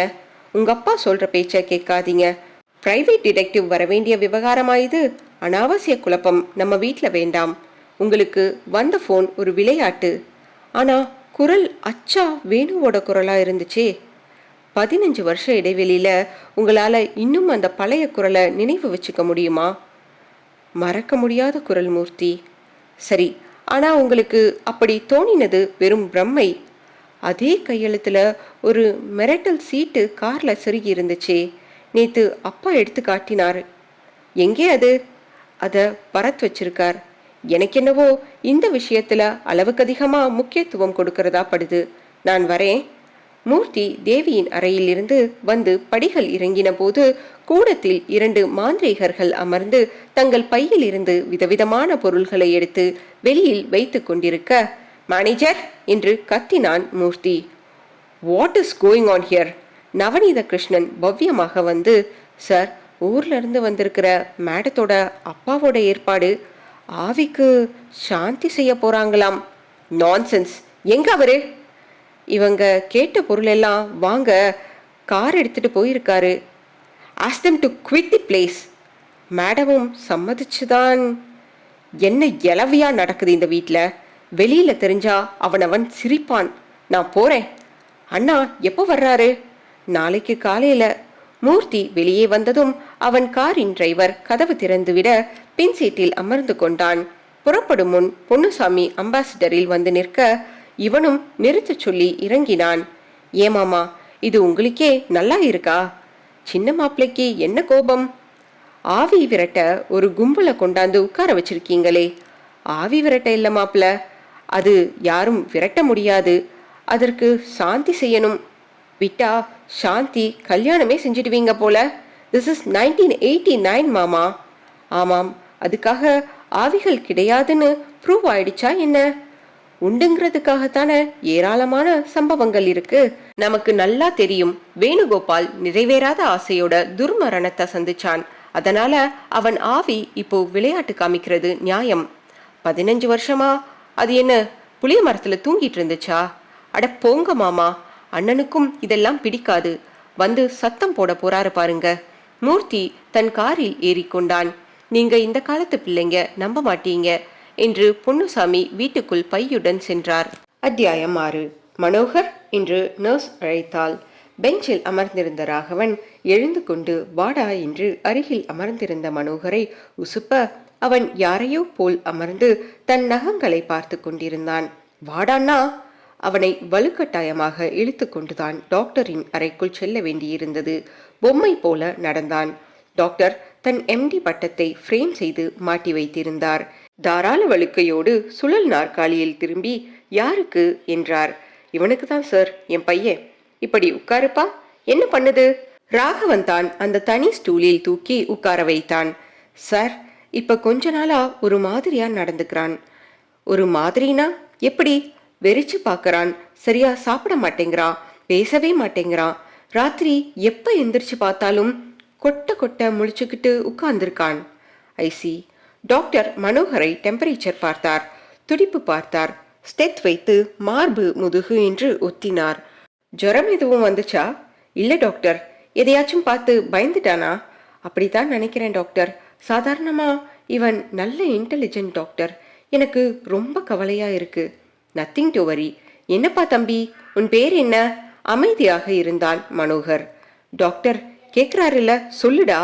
உங்க அப்பா சொல்ற பேச்சை கேட்காதீங்க. பிரைவேட் டிடெக்டிவ் வர வேண்டிய விவகாரமா இது? அனாவசிய குழப்பம் நம்ம வீட்டில் வேண்டாம். உங்களுக்கு வந்த ஃபோன் ஒரு விளையாட்டு. ஆனா குரல் அச்சா வேணுவோட குரலா இருந்துச்சே. 15 வருஷ இடைவெளியில உங்களால இன்னும் அந்த பழைய குரலை நினைவு வச்சுக்க முடியுமா? மறக்க முடியாத குரல் மூர்த்தி. சரி, ஆனா உங்களுக்கு அப்படி தோணினது வெறும் பிரம்மை. அதே கையெழுத்துல ஒரு மெரட்டல் சீட்டு கார்ல செருகி இருந்துச்சே, நேத்து அப்பா எடுத்து காட்டினாரு. எங்கே அது? அத பரத் வச்சிருக்கார். எனக்கு என்னவோ இந்த விஷயத்துல அளவுக்கு அதிகமா முக்கியத்துவம் கொடுக்கறதா படுது. நான் வரேன். மூர்த்தி தேவியின் அறையில் இருந்து வந்து படிகள் இறங்கின போது கூடத்தில் 2 மாந்திரீகர்கள் அமர்ந்து தங்கள் பையில் இருந்து விதவிதமான பொருள்களை எடுத்து வெளியில் வைத்து கொண்டிருக்க, மேனேஜர் என்று கத்தினான் Murthy. What is going on here? Navaneetha Krishnan பவ்யமாக வந்து, சார், ஊர்ல இருந்து வந்திருக்கிற மேடத்தோட அப்பாவோட ஏற்பாடு, ஆவிக்கு சாந்தி செய்ய போறாங்களாம். நான்சென்ஸ், எங்க அவரு? இவங்க கேட்ட பொருளெல்லாம் வாங்க கார் எடுத்துட்டு போயிருக்காரு. Ask them to quit the place. மேடமும் சம்மதிச்சுதான். என்ன இலவியா நடக்குது இந்த வீட்டில்? வெளியில தெரிஞ்சா அவனவன் சிரிப்பான். நான் போறேன். அண்ணா எப்போ வர்றாரு? நாளைக்கு காலையில. மூர்த்தி வெளியே வந்ததும் அவன் காரின் டிரைவர் கதவு திறந்துவிட பின் சீட்டில் அமர்ந்து கொண்டான். புறப்படும் முன் பொன்னுசாமி அம்பாசிடரில் வந்து நிற்க இவனும் நிறுத்த சொல்லி இறங்கினான். ஏமாமா, இது உங்களுக்கே நல்லா இருக்கா? சின்ன மாப்பிள்ளைக்கு என்ன கோபம்? ஆவி விரட்ட ஒரு கும்பலை கொண்டாந்து உட்கார வச்சிருக்கீங்களே. ஆவி விரட்ட இல்ல மாப்பிள்ள, அது யாரும் விரட்ட முடியாது. அதற்கு சாந்தி செய்யணும். விட்டா சாந்தி கல்யாணமே செஞ்சிடுவீங்க போல. திஸ் இஸ் 1989 மாமா. ஆமாம், அதுக்காக ஆவிகள் கிடையாதுன்னு ப்ரூவ் ஆயிடுச்சா என்ன? உண்டுங்கிறதுக்காகத்தானே ஏராளமான சம்பவங்கள் இருக்கு. நமக்கு நல்லா தெரியும், வேணுகோபால் நிறைவேறாத ஆசையோட துர்மரணத்தை சந்திச்சான். அதனால அவன் ஆவி இப்போ விளையாட்டு காமிக்கிறது நியாயம். 15 வருஷமா அது என்ன புளிய மரத்துல தூங்கிட்டு இருந்துச்சா? அட போங்க மாமா, அண்ணனுக்கும் இதெல்லாம் பிடிக்காது. வந்து சத்தம் போட போறாரு பாருங்க. மூர்த்தி தன் காரில் ஏறிக்கொண்டான். நீங்க இந்த காலத்து பிள்ளைங்க நம்ப மாட்டீங்க என்று பொன்னுசாமி வீட்டுக்குள் பையுடன் சென்றார். அத்தியாயம் 6. மனோகர் என்று நர்ஸ் அழைத்தாள். பெஞ்சில் அமர்ந்திருந்த ராகவன் எழுந்து கொண்டு வாடா என்று அருகில் அமர்ந்திருந்த மனோகரை உசுப்ப அவன் யாரையோ போல் அமர்ந்து தன் நகங்களை பார்த்து கொண்டிருந்தான். வாடான்னா அவனை வலுக்கட்டாயமாக இழுத்து கொண்டுதான் டாக்டரின் அறைக்குள் செல்ல வேண்டியிருந்தது. பொம்மை போல நடந்தான். டாக்டர் தன் எம்டி பட்டத்தை ஃப்ரேம் செய்து மாட்டி வைத்திருந்தார். தாராள வழுக்கையோடு சுழல் நாற்காலியில் திரும்பி யாருக்கு என்றார். இவனுக்கு தான் சார், என் பையன். இப்படி உட்காருப்பா. என்ன பண்ணுது? ராகவன் தான் அந்த தனி ஸ்டூலில் தூக்கி உட்கார வைத்தான். சார், இப்ப கொஞ்ச நாளா ஒரு மாதிரியா நடந்துக்கிறான். ஒரு மாதிரினா எப்படி? வெறிச்சு பார்க்கறான். சரியா சாப்பிட மாட்டேங்கிறான். பேசவே மாட்டேங்கிறான். ராத்திரி எப்ப எந்திரிச்சு பார்த்தாலும் கொட்ட கொட்ட முழிச்சுக்கிட்டு உட்கார்ந்திருக்கான். ஐசி. டாக்டர் மனோகரை டெம்பரேச்சர் பார்த்தார். துடிப்பு பார்த்தார். ஸ்டெத் வைத்து மார்பு முதுகு என்று ஒத்தினார். ஜுரம் எதுவும் வந்துச்சா? இல்ல டாக்டர். எதையாச்சும் பார்த்து பயந்துட்டானா? அப்படித்தான் நினைக்கிறேன் டாக்டர். சாதாரணமா இவன் நல்ல இன்டெலிஜென்ட் டாக்டர். எனக்கு ரொம்ப கவலையா இருக்கு. Nothing to worry. என்னப்பா தம்பி, உன் பேர் என்ன? அமைதியாக இருந்தான் மனோகர். டாக்டர் கேட்கிறாருல்ல, சொல்லுடா.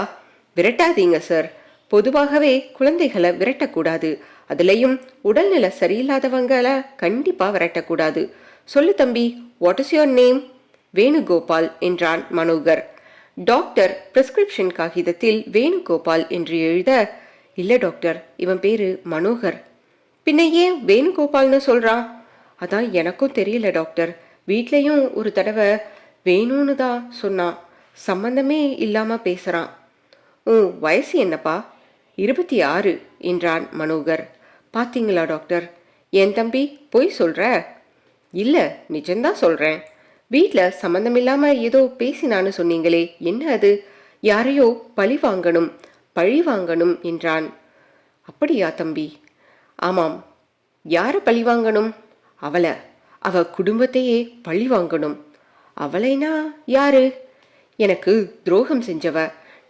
விரட்டாதீங்க சார். பொதுவாகவே குழந்தைகளை விரட்டக்கூடாது. அதுலயும் உடல்நிலை சரியில்லாதவங்களை கண்டிப்பா விரட்டக்கூடாது. சொல்லு தம்பி, what is your name? Venugopal என்றான் மனோகர். டாக்டர் பிரிஸ்கிரிப்ஷன் காகிதத்தில் வேணுகோபால் என்று எழுத, இல்ல டாக்டர், இவன் பேரு மனோகர். பின்ன ஏன் வேணுகோபால்னு சொல்றான்? அதான் எனக்கும் தெரியல டாக்டர். வீட்லயும் ஒரு தடவை வேணும்னு தான் சொன்னான். சம்பந்தமே இல்லாம பேசுறான். உன் வயசு என்னப்பா? 26 என்றான் மனோகர். பாத்தீங்களா டாக்டர், என் தம்பி பொய் சொல்ற? இல்ல, நிஜம்தான் சொல்றேன். வீட்டில் சம்பந்தமில்லாம ஏதோ பேசினான்னு சொன்னீங்களே, என்ன அது? யாரையோ பழி வாங்கணும் என்றான். அப்படியா தம்பி? ஆமாம். யார பழி வாங்கணும்? அவளை. அவ குடும்பத்தையே பழி வாங்கணும். அவளைனா யாரு? எனக்கு துரோகம் செஞ்சவ,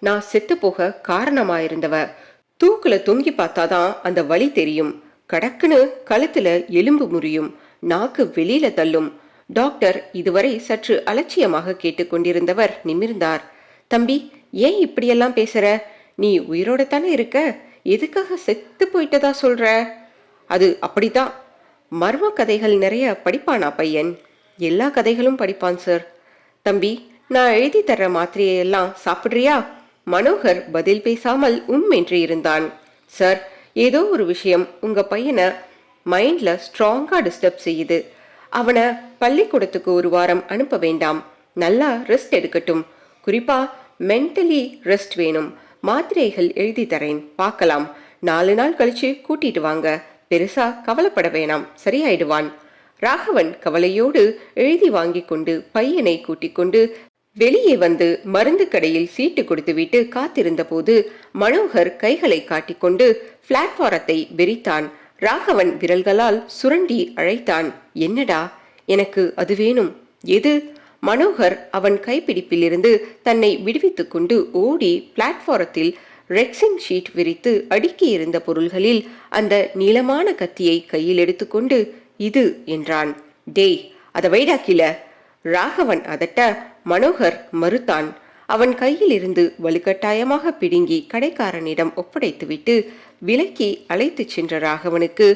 நான் செத்து போக காரணமாயிருந்தவ. தூக்குல தொங்கி பார்த்தாதான் அந்த வலி தெரியும். கடக்குன்னு கழுத்துல எலும்பு முறியும், நாக்கு வெளியில தள்ளும். டாக்டர் இதுவரை சற்று அலட்சியமாக கேட்டுக்கொண்டிருந்தவர் நிமிர்ந்தார். தம்பி, ஏன் இப்படியெல்லாம் பேசுற? நீ உயிரோட தானே இருக்க. எதுக்காக செத்து போயிட்டதா சொல்ற? அது அப்படித்தான். மர்ம கதைகள் நிறைய படிப்பானா பையன்? எல்லா கதைகளும் படிப்பான் சார். தம்பி, நான் எழுதி தர்ற மாத்திரையெல்லாம் சாப்பிட்றியா? மனோகர் பதில் பேசாமல் என்று இருந்தான். சார், ஏதோ ஒரு விஷயம் உங்க பையனை மைண்ட்ல ஸ்ட்ராங்கா டிஸ்டர்ப் செய்யுது. அவனை பள்ளிக்கூடத்துக்கு ஒரு வாரம் அனுப்ப வேண்டாம். நல்லா ரெஸ்ட் எடுக்கட்டும். குறிப்பா மென்டலி ரெஸ்ட் வேணும். மாத்திரைகள் எழுதி தரேன், பார்க்கலாம். 4 நாள் கழிச்சு கூட்டிட்டு வாங்க. பெருசா கவலைப்பட வேணாம், சரியாயிடுவான். ராகவன் கவலையோடு எழுதி வாங்கி கொண்டு பையனை கூட்டிக் கொண்டு வெளியே வந்து மருந்து கடையில் சீட்டு கொடுத்துவிட்டு காத்திருந்த போது மனோகர் கைகளை காட்டிக்கொண்டு பிளாட்பாரத்தை வெறித்தான். ராகவன் விரல்களால் சுரண்டி அழைத்தான். என்னடா எனக்கு அது வேணும். எது? மனோகர் அவன் கைப்பிடிப்பிலிருந்து தன்னை விடுவித்துக் கொண்டு ஓடி பிளாட்பாரத்தில் ரெக்ஸின் ஷீட் விரித்து அடுக்கியிருந்த பொருள்களில் அந்த நீளமான கத்தியை கையில் எடுத்துக்கொண்டு இது என்றான். டேய், அதை வைடா கீழ. ராகவன் அதட்ட மனோகர் மறுத்தான். அவன் கையில் இருந்து வலுக்கட்டாயமாக பிடுங்கி கடைக்காரனிடம் ஒப்படைத்துவிட்டு விலக்கி அழைத்துச் சென்ற ராகவனுக்கு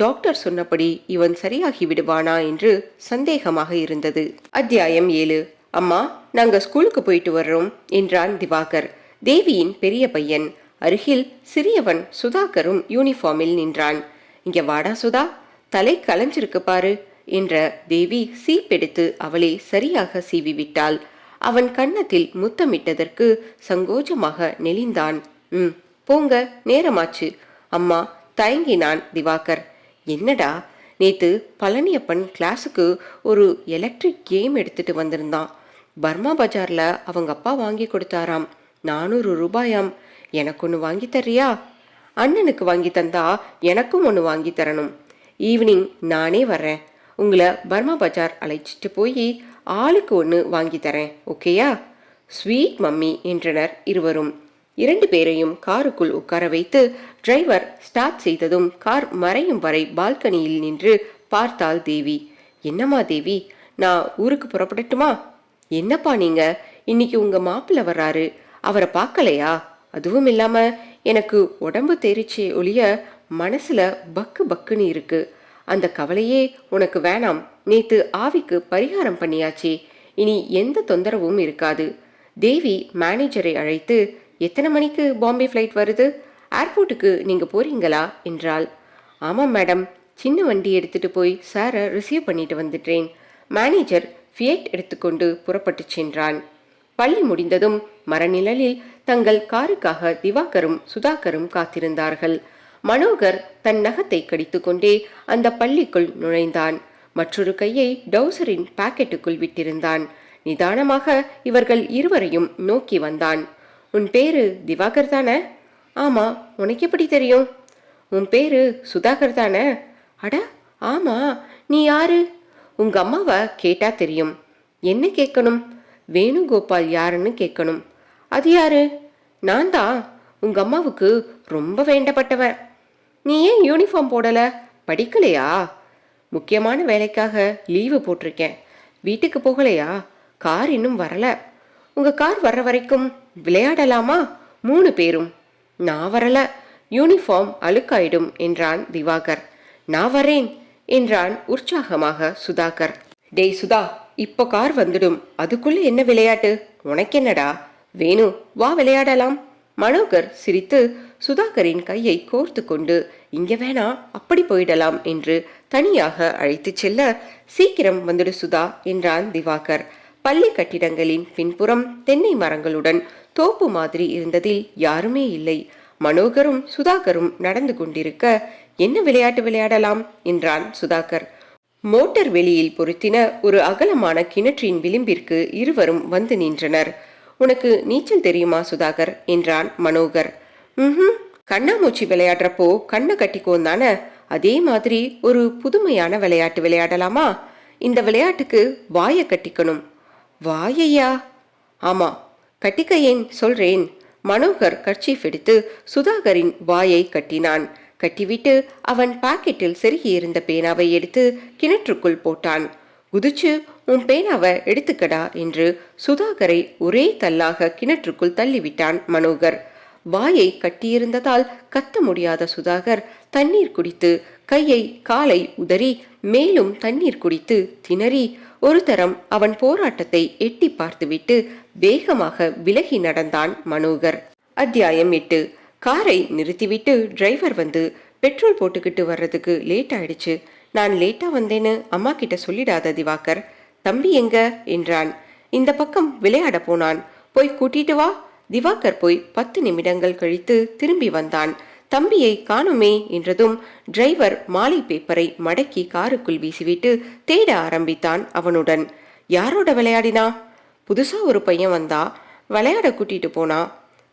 டாக்டர் சொன்னபடி இவன் சரியாகி விடுவானா என்று சந்தேகமாக இருந்தது. அத்தியாயம் 7. அம்மா, நாங்க ஸ்கூலுக்கு போயிட்டு வர்றோம் என்றான் திவாகர், தேவியின் பெரிய பையன். அருகில் சிறியவன் சுதாகரும் யூனிஃபார்மில் நின்றான். இங்க வாடா சுதா, தலை கலைஞ்சிருக்கு பாரு என்ற தேவி சீப்பெடுத்து அவளை சரியாக சீவி விட்டாள். அவன் கன்னத்தில் முத்தமிட்டதற்கு சங்கோஜமாக நெளிந்தான். போங்க, நேரமாச்சு. அம்மா, தயங்கினான் திவாகர். என்னடா, நேத்து பழனியப்பன் கிளாஸுக்கு ஒரு எலக்ட்ரிக் கேம் எடுத்துட்டு வந்திருந்தான். பர்மா பஜார்ல அவங்க அப்பா வாங்கி கொடுத்தாராம். 400 ரூபாயாம். எனக்கு ஒன்று வாங்கி தர்றியா? அண்ணனுக்கு வாங்கி தந்தா எனக்கும் ஒன்று வாங்கி தரணும். ஈவினிங் நானே வர்றேன். உங்களை பர்மா பஜார் அழைச்சிட்டு போய் ஆளுக்கு ஒன்று வாங்கி தரேன், ஓகேயா? ஸ்வீட் மம்மி என்றனர் இருவரும். 2 பேரையும் காருக்குள் உட்கார வைத்து டிரைவர் ஸ்டார்ட் செய்ததும் கார் மறையும் வரை பால்கனியில் நின்று பார்த்தாள் தேவி. என்னம்மா தேவி, நான் ஊருக்கு புறப்படட்டுமா? என்னப்பா நீங்க, இன்னைக்கு உங்க மாப்பிள்ள வர்றாரு, அவரை பார்க்கலையா? அதுவும் இல்லாம எனக்கு உடம்பு தெரிச்சே ஒழிய மனசுல பக்கு பக்குன்னு இருக்கு. அந்த கவலையே உனக்கு வேணாம். நேத்து ஆவிக்கு பரிகாரம் பண்ணியாச்சே, இனி எந்த தொந்தரவும் இருக்காது. தேவி மேனேஜரை அழைத்து, எத்தனை மணிக்கு பாம்பே ஃப்ளைட் வருது? ஏர்போர்ட்டுக்கு நீங்க போறீங்களா என்றாள். ஆமாம் மேடம், சின்ன வண்டி எடுத்துட்டு போய் சாரை ரிசீவ் பண்ணிட்டு வந்துட்டேன். மேனேஜர் ஃபியட் எடுத்துக்கொண்டு புறப்பட்டு சென்றான். பள்ளி முடிந்ததும் மரநிழலில் தங்கள் காருக்காக திவாகரும் சுதாகரும் காத்திருந்தார்கள். மனோகர் தன் நகத்தை கடித்துக்கொண்டே அந்த பள்ளிக்குள் நுழைந்தான். மற்றொரு கையை டவுசரின் பாக்கெட்டுக்குள் விட்டிருந்தான். நிதானமாக இவர்கள் இருவரையும் நோக்கி வந்தான். உன் பேரு திவாகர் தானே? ஆமா, உனக்கு எப்படி தெரியும்? உன் பேரு சுதாகர் தானே? அட ஆமா, நீ யாரு? உங்க அம்மாவை கேட்டா தெரியும். என்ன கேட்கணும்? வேணுகோபால் யாருன்னு கேட்கணும். அது யாரு? நான் தான், உங்க அம்மாவுக்கு ரொம்ப வேண்டப்பட்டவன். நீ ஏன் யூனிஃபார்ம் போடல? படிக்கலையா? முக்கியமான வேலைக்காக லீவு போட்டிருக்கேன். வீட்டுக்கு போகலையா? கார் இன்னும் வரல. உங்க கார் வர்ற வரைக்கும் விளையாடலாமா 3 பேரும்? நான் வரல, யூனிஃபார்ம் அழுக்காயிடும் என்றான் திவாகர். நான் வரேன் என்றான் உற்சாகமாக சுதாகர். டேய் சுதா, இப்போ கார் வந்துடும், அதுக்குள்ள என்ன விளையாட்டு? உனக்கென்னடா? வேணு, வா விளையாடலாம். மனோகர் சிரித்து சுதாகரின் கையை கோர்த்து கொண்டு, இங்க வேணா, அப்படி போயிடலாம் என்று தனியாக அழைத்து செல்ல, சீக்கிரம் வந்துடு சுதா என்றான் திவாகர். பள்ளி கட்டிடங்களின் பின்புறம் தென்னை மரங்களுடன் தோப்பு மாதிரி இருந்ததில் யாருமே இல்லை. மனோகரும் சுதாகரும் நடந்து கொண்டிருக்க, என்ன விளையாட்டு விளையாடலாம் என்றான் சுதாகர். மோட்டார் வெளியில் பொருத்தின ஒரு அகலமான கிணற்றின் விளிம்பிற்கு இருவரும் வந்து நின்றனர். உனக்கு நீச்சல் தெரியுமா சுதாகர் என்றான் மனோகர். கண்ணாமூச்சி விளையாடுறப்போ கண்ணை கட்டிக்கோந்தானே, அதே மாதிரி ஒரு புதுமையான விளையாட்டு விளையாடலாமா? இந்த விளையாட்டுக்கு வாயை கட்டிக்கணும். வாயையா? ஆமா, கட்டிக்க. ஏன் சொல்றேன். மனோகர் கர்ச்சீஃப் எடுத்து சுதாகரின் வாயை கட்டினான். கட்டிவிட்டு அவன் பாக்கெட்டில் செருகியிருந்த பேனாவை எடுத்து கிணற்றுக்குள் போட்டான். குதிச்சு உன் பேனாவை எடுத்துக்கடா என்று சுதாகரை ஒரே தள்ளாக கிணற்றுக்குள் தள்ளிவிட்டான் மனோகர். வாயை கட்டியிருந்ததால் கத்த முடியாத சுதாகர் தண்ணீர் குடித்து கையை காலை உதறி மேலும் தண்ணீர் குடித்து திணறி ஒரு தரம் அவன் போராட்டத்தை எட்டி பார்த்துவிட்டு வேகமாக விலகி நடந்தான் மனோகர். அத்தியாயம் 8. காரை நிறுத்திவிட்டு டிரைவர் வந்து, பெட்ரோல் போட்டுக்கிட்டு வர்றதுக்கு லேட் ஆயிடுச்சு, நான் லேட்டா வந்தேன்னு அம்மா கிட்ட சொல்லிடாத திவாகர். தம்பி எங்க என்றான். இந்த பக்கம் விளையாட போனான், போய் கூட்டிட்டு வா. திவாகர் போய் 10 நிமிடங்கள் கழித்து திரும்பி வந்தான். தம்பியை காணுமே என்றதும் டிரைவர் மாலை பேப்பரை மடக்கி காருக்குள் வீசிவிட்டு தேட ஆரம்பித்தான் அவனுடன். யாரோட விளையாடினா? புதுசா ஒரு பையன் வந்தா, விளையாட கூட்டிட்டு போனா.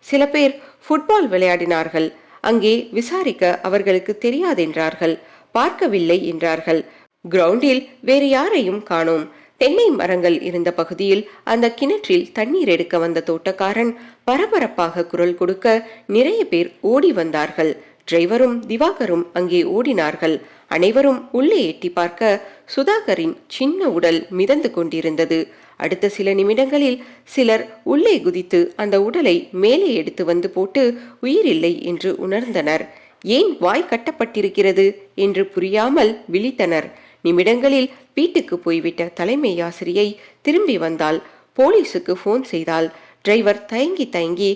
சில பேர் ஃபுட்பால் விளையாடினார்கள். அங்கே விசாரிக்க அவர்களுக்கு தெரியாதென்றார்கள், பார்க்கவில்லை என்றார்கள். கிரவுண்டில் வேறு யாரையும் காணோம். தென்னை மரங்கள் இருந்த பகுதியில் அந்த கிணற்றில் தண்ணீர் எடுக்க வந்த தோட்டக்காரன் பரபரப்பாக குரல் கொடுக்க நிறைய பேர் ஓடி வந்தார்கள். டிரைவரும் திவாகரும் அங்கே ஓடினார்கள். அனைவரும் உள்ளே எட்டி பார்க்க சுதாகரின் சின்ன உடல் மிதந்து கொண்டிருந்தது. அடுத்த சில நிமிடங்களில் சிலர் உள்ளே குதித்து அந்த உடலை மேலே எடுத்து வந்து போட்டு உயிரில்லை என்று உணர்ந்தனர். ஏன் வாய் கட்டப்பட்டிருக்கிறது என்று புரியாமல் விழித்தனர். நிமிடங்களில் வீட்டுக்கு போய்விட்ட தலைமை ஆசிரியை திரும்பி வந்தால் போலீஸுக்கு போன் செய்தால் டிரைவர் தயங்கி தயங்கி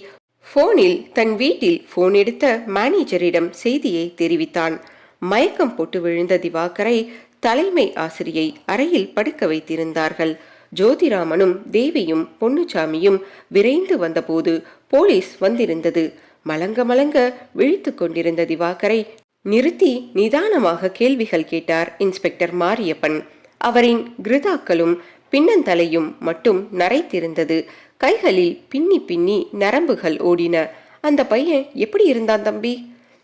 போனில் தன் வீட்டில் போன் எடுத்த மேனேஜரிடம் செய்தியை தெரிவித்தான். மயக்கம் போட்டு விழுந்த திவாகரை தலைமை ஆசிரியை அறையில் படுக்க வைத்திருந்தார்கள். ஜோதிராமனும் தேவியும் பொன்னுச்சாமியும் விரைந்து வந்தபோது போலீஸ் வந்திருந்தது. மலங்க மலங்க விழித்து கொண்டிருந்த திவாகரை நிறுத்தி நிதானமாக கேள்விகள் கேட்டார் இன்ஸ்பெக்டர் மாரியப்பன். அவரின் கிருதாக்களும் பின்னந்தலையும் மட்டும் நரைத்திருந்தது. கைகளில் பின்னி பின்னி நரம்புகள் ஓடின. அந்த பையன் எப்படி இருந்தான் தம்பி?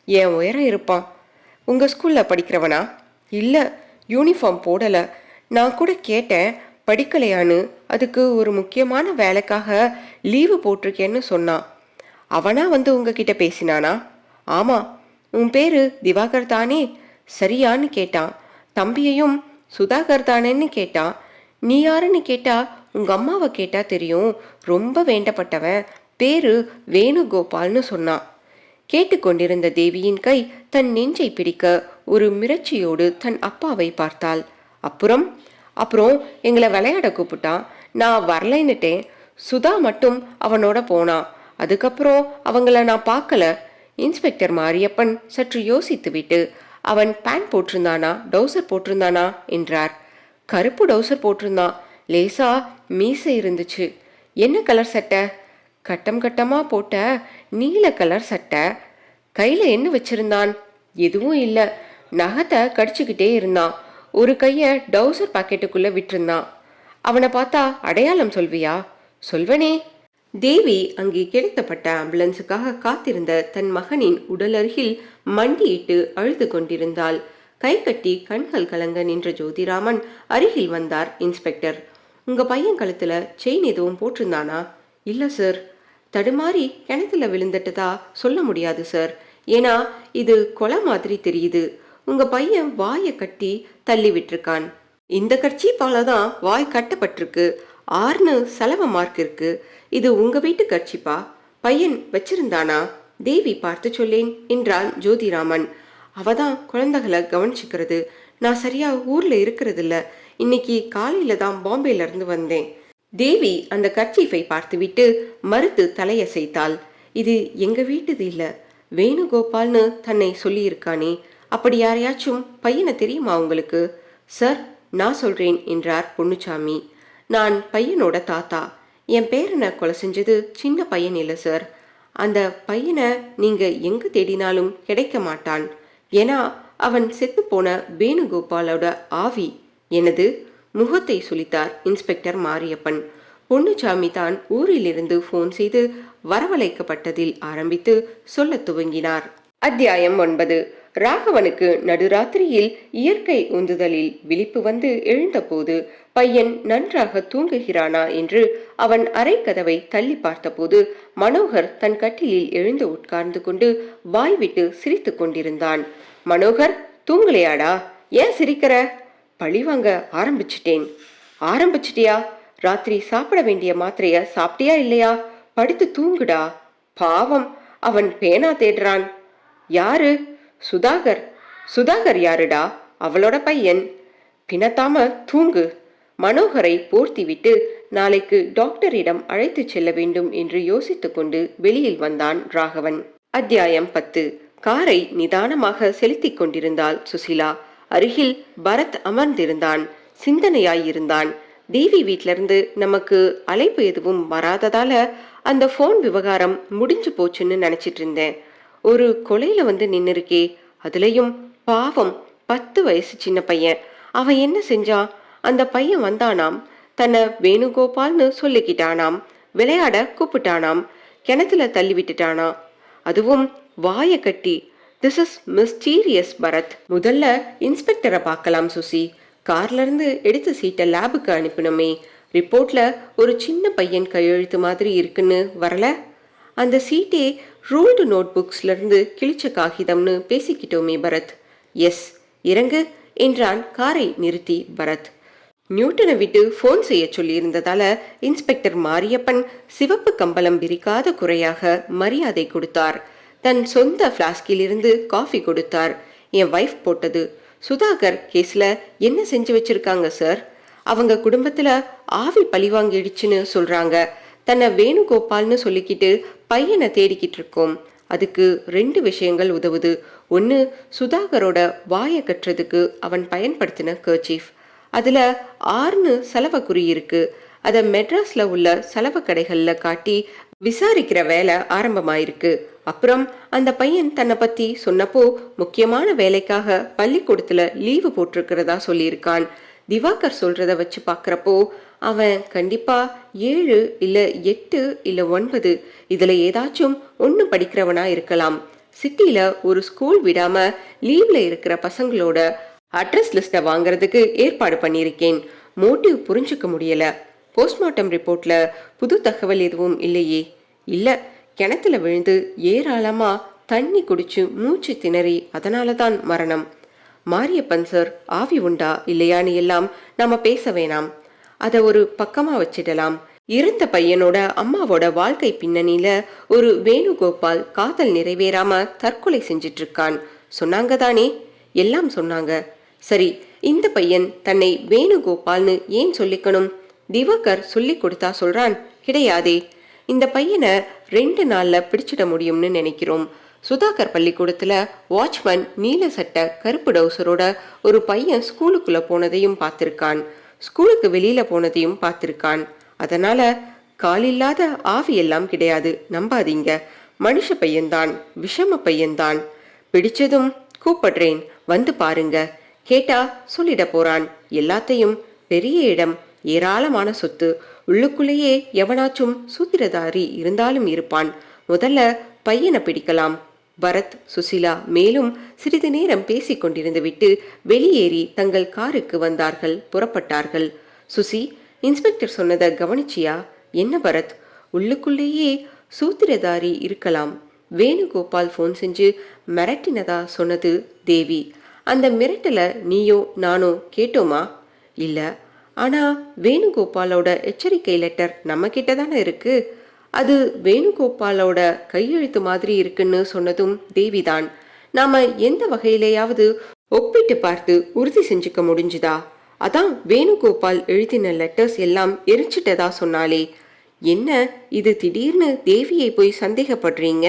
என் உயரம் இருப்பான். உங்க ஸ்கூல்ல படிக்கிறவனா? இல்ல, யூனிஃபார்ம் போடல. நான் கூட கேட்டேன் படிக்கலையான்னு. அதுக்கு ஒரு முக்கியமான வேலைக்காக லீவு போட்டிருக்கேன்னு சொன்னான். அவனா வந்து உங்ககிட்ட பேசினானா? ஆமா. உன் பேரு திவாகர் தானே? சரியான்னு கேட்டான். தம்பியையும் சுதாகர் தானேன்னு கேட்டான். நீ யாருன்னு கேட்டா உங்க அம்மாவை கேட்டா தெரியும், ரொம்ப வேண்டப்பட்டவன், பேரு வேணுகோபால்னு சொன்னான். கேட்டுக்கொண்டிருந்த தேவியின் கை தன் நெஞ்சை பிடிக்க ஒரு மிரட்சியோடு தன் அப்பாவை பார்த்தாள். அப்புறம் அப்புறம் எங்களை விளையாட கூப்பிட்டான். நான் வரலைன்னுட்டேன். சுதா மட்டும் அவனோட போனான். அதுக்கப்புறம் அவங்கள நான் பார்க்கல. இன்ஸ்பெக்டர் மாரியப்பன் சற்று யோசித்துவிட்டு, அவன் பேண்ட் போட்டிருந்தானா டவுசர் போட்டிருந்தானா என்றார். கருப்பு டவுசர் போட்டிருந்தான். லேசா மீசை இருந்துச்சு. என்ன கலர் சட்டை? கட்டம் கட்டமா போட்ட நீல கலர் சட்டை. கையில என்ன வச்சிருந்தான்? எதுவும் இல்லை. நகத்தை கடிச்சுக்கிட்டே இருந்தான். ஒரு கைய டவுசர் பாக்கெட்டுக்குள்ள விட்டிருந்தான். அவனை பார்த்தா அடையாளம் சொல்வியா? சொல்வனே. தேவி அங்கே கிடைக்கப்பட்ட ஆம்புலன்ஸுக்காக காத்திருந்த தன் மகனின் உடல் அருகில் மண்டியிட்டு அழுது கொண்டிருந்தாள். கை கட்டி கண்கள் கலங்க நின்ற ஜோதிராமன் அருகில் வந்தார் இன்ஸ்பெக்டர். உங்க பையன் கழுத்துல செயின் எதுவும் போட்டிருந்தானா? இல்ல சார். தடுமாறி கிணத்துல விழுந்துட்டதா சொல்ல முடியாது சார். ஏன்னா இது கொலை மாதிரி தெரியுது. உங்க பையன் வாயை கட்டி தள்ளி விட்டுருக்கான். இந்த கர்ச்சீப்பால தான் வாய் கட்டப்பட்டிருக்கு. 6 செலவ மார்க் இருக்கு. இது உங்க வீட்டு கர்ச்சிப்பா? பையன் வச்சிருந்தானா? தேவி பார்த்து சொல்லேன் என்றான் ஜோதிராமன். அவதான் குழந்தைகளை கவனிச்சுக்கிறது. நான் சரியா ஊர்ல இருக்கிறது இல்ல. இன்னைக்கு காலையில தான் பாம்பேல இருந்து வந்தேன். தேவி அந்த கர்ச்சீஃபை பார்த்துவிட்டு மறுத்து தலையசைத்தாள். இது எங்க வீட்டுது இல்ல, வேணுகோபால்னு தன்னை சொல்லியிருக்கானே, அப்படி யாரையாச்சும் பையனை தெரியுமா உங்களுக்கு? சார், நான் சொல்றேன் என்றார் பொன்னுச்சாமி. நான் பையனோட தாத்தா. என் பேரனை கொலை செஞ்சது சின்ன பையன் இல்லை சார். அந்த பையனை நீங்க எங்க தேடினாலும் கிடைக்க மாட்டான். ஏன்னா அவன் செத்து போன வேணுகோபாலோட ஆவி. எனது முகத்தை சுளித்தார் இன்ஸ்பெக்டர் மாரியப்பன். பொன்னுச்சாமி தான் ஊரிலிருந்து போன் செய்து வரவழைக்கப்பட்டதில் ஆரம்பித்து சொல்ல துவங்கினார். அத்தியாயம் 9. ராகவனுக்கு நடுராத்திரியில் இயற்கை உந்துதலில் விழிப்பு வந்து எழுந்தபோது பையன் நன்றாக தூங்குகிறானா என்று அவன் அறை கதவை தள்ளி பார்த்தபோது மனோகர் தன் கட்டிலில் எழுந்து உட்கார்ந்து கொண்டு வாய்விட்டு சிரித்து கொண்டிருந்தான். மனோகர், தூங்கலையாடா? ஏன் சிரிக்கிற? பழிவாங்க ஆரம்பிச்சிட்டேன். ஆரம்பிச்சிட்டியா? ராத்திரி சாப்பிட வேண்டிய மாத்திரைய சாப்பிட்டியா இல்லையா? படுத்து தூங்குடா. பாவம், அவன் பேனா தேடுறான். யாரு? சுதாகர். சுதாகர் யாருடா? அவளோட பையன். பிணத்தாம தூங்கு. மனோகரை போர்த்திவிட்டு நாளைக்கு டாக்டரிடம் அழைத்து செல்ல வேண்டும் என்று யோசித்துக் கொண்டு வெளியில் வந்தான் ராகவன். அத்தியாயம் 10. காரை நிதானமாக செலுத்திக் கொண்டிருந்தாள் சுசிலா. அருகில் பரத் அமர்ந்திருந்தான். சிந்தனையாயிருந்தான். தேவி வீட்டிலிருந்து நமக்கு அழைப்பு எதுவும் வராததால அந்த போன் விவகாரம் முடிஞ்சு போச்சுன்னு நினைச்சிட்டு இருந்தேன். ஒரு கொலையில வந்து நின்னுருக்கே, அதுலயும் பாவம் 10 வயசு சின்ன பையன். அவன் என்ன செஞ்சான்? அந்த பையன் வந்தானாம், தன்னை வேணுகோபால்னு சொல்லிக்கிட்டானாம், விளையாட கூப்பிட்டானாம், கிணத்துல தள்ளி விட்டுட்டானா, அதுவும் வாய கட்டி. This is mysterious Bharath. முதல்ல இன்ஸ்பெக்டரை பார்க்கலாம் சுசி. கார்ல இருந்து எடுத்த சீட்டை லேபுக்கு அனுப்பினோமே, ரிப்போர்ட்ல ஒரு சின்ன பையன் கையெழுத்து மாதிரி இருக்குன்னு வரல. அந்த சீட்டே ரூல்டு நோட் புக்ஸ்ல இருந்து கிழிச்ச காகிதம்னு பேசிக்கிட்டோமே பரத். எஸ், இறங்கு என்றான் காரை நிறுத்தி பரத். நியூட்டனை விட்டு ஃபோன் செய்ய சொல்லியிருந்ததால இன்ஸ்பெக்டர் மாரியப்பன் சிவப்பு கம்பளம் விரிக்காத குறையாக மரியாதை கொடுத்தார். தன் சொந்த ஃப்ளாஸ்கிலிருந்து காஃபி கொடுத்தார். என் வைஃப் போட்டது. சுதாகர் கேஸ்ல என்ன செஞ்சு வச்சிருக்காங்க சார்? அவங்க குடும்பத்துல ஆவி பழிவாங்கிடுச்சுன்னு சொல்றாங்க. தன்னை வேணுகோபால்னு சொல்லிக்கிட்டு பையனை தேடிக்கிட்டு இருக்கோம். அதுக்கு 2 விஷயங்கள் உதவுது. ஒன்று, சுதாகரோட வாயை கட்டுறதுக்கு அவன் பயன்படுத்தின கர்ச்சீஃப். அதில் 6ன்னு செலவு குறி இருக்கு. அதை மெட்ராஸ்ல உள்ள செலவு கடைகளில் காட்டி விசாரிக்கிற வேலை ஆரம்பமாயிருக்கு. அப்புறம் அந்த பையன் தன்னை பத்தி சொன்னப்போ முக்கியமான வேலைக்காக பள்ளிக்கூடத்துல லீவு போட்டிருக்கிறதா சொல்லியிருக்கான். திவாகர் சொல்றத வச்சு பார்க்குறப்போ அவன் கண்டிப்பா 7 இல்லை 8 இல்லை 9 இதுல ஏதாச்சும் ஒன்று படிக்கிறவனா இருக்கலாம். சிட்டியில ஒரு ஸ்கூல் விடாம லீவ்ல இருக்கிற பசங்களோட அட்ரஸ் லிஸ்ட்டை வாங்குறதுக்கு ஏற்பாடு பண்ணியிருக்கேன். மோட்டிவ் புரிஞ்சுக்க முடியல. போஸ்ட்மார்ட்டம் ரிப்போர்ட்ல புது தகவல் எதுவும் இல்லையே. இல்ல, கிணத்துல விழுந்து ஏராளமா தண்ணி குடிச்சு மூச்சு திணறி அதனால தான் மரணம். மாரியப்பன் சார் ஆவி உண்டா இல்லையான்னு எல்லாம் நாம பேச வேணாம். அதை ஒரு பக்கமா வச்சிடலாம். இறந்த பையனோட அம்மாவோட வாழ்க்கை பின்னணியில ஒரு வேணுகோபால் காதல் நிறைவேறாம தற்கொலை செஞ்சிட்டு இருக்கான் சொன்னாங்க தானே? எல்லாம் சொன்னாங்க. சரி, இந்த பையன் தன்னை வேணுகோபால்னு ஏன் சொல்லிக்கணும்? திவாகர் சொல்லி கொடுத்தா சொல்றான் கிடையாதே. இந்த பையனை 2 நாள்ல பிடிச்சிட முடியும்னு நினைக்கிறோம். சுதாகர் பள்ளிக்கூடத்துல வாட்ச்மேன் நீல சட்டை கருப்பு டவுசரோட ஒரு பையன் ஸ்கூலுக்குள்ள போனதையும் பார்த்திருக்கான். ஸ்கூலுக்கு வெளியில போனதையும் பார்த்திருக்கான். அதனால காலில்லாத ஆவி எல்லாம் கிடையாது, நம்பாதீங்க. மனுஷ பையன்தான், விஷம பையன்தான். பிடிச்சதும் கூப்பிடுறேன், வந்து பாருங்க. கேட்டா சொல்லிட போறான் எல்லாத்தையும். பெரிய இடம், ஏராளமான சொத்து, உள்ளுக்குள்ளேயே எவனாச்சும் சூத்திரதாரி இருந்தாலும் இருப்பான். முதல்ல பையனை பிடிக்கலாம். பரத், சுசிலா மேலும் சிறிது நேரம் பேசிக் கொண்டிருந்து விட்டு வெளியேறி தங்கள் காருக்கு வந்தார்கள், புறப்பட்டார்கள். சுசி, இன்ஸ்பெக்டர் சொன்னதை கவனிச்சியா? என்ன பரத்? உள்ளுக்குள்ளேயே சூத்திரதாரி இருக்கலாம். வேணுகோபால் ஃபோன் செஞ்சு மிரட்டினதா சொன்னது தேவி. அந்த மிரட்டலை நீயோ நானோ கேட்டோமா? இல்ல. ஆனா வேணுகோபாலோட எச்சரிக்கை லெட்டர் நம்ம கிட்ட தானே இருக்கு. அது வேணுகோபாலோட கையெழுத்து மாதிரி இருக்குன்னு சொன்னதும் தேவிதான். நாம எந்த வகையிலேயாவது ஒப்பிட்டு பார்த்து உறுதி செஞ்சுக்க முடிஞ்சுதா? அதான் வேணுகோபால் எழுதின லெட்டர்ஸ் எல்லாம் எரிச்சிட்டதா சொன்னாலே. என்ன இது திடீர்னு தேவியை போய் சந்தேகப்படுறீங்க?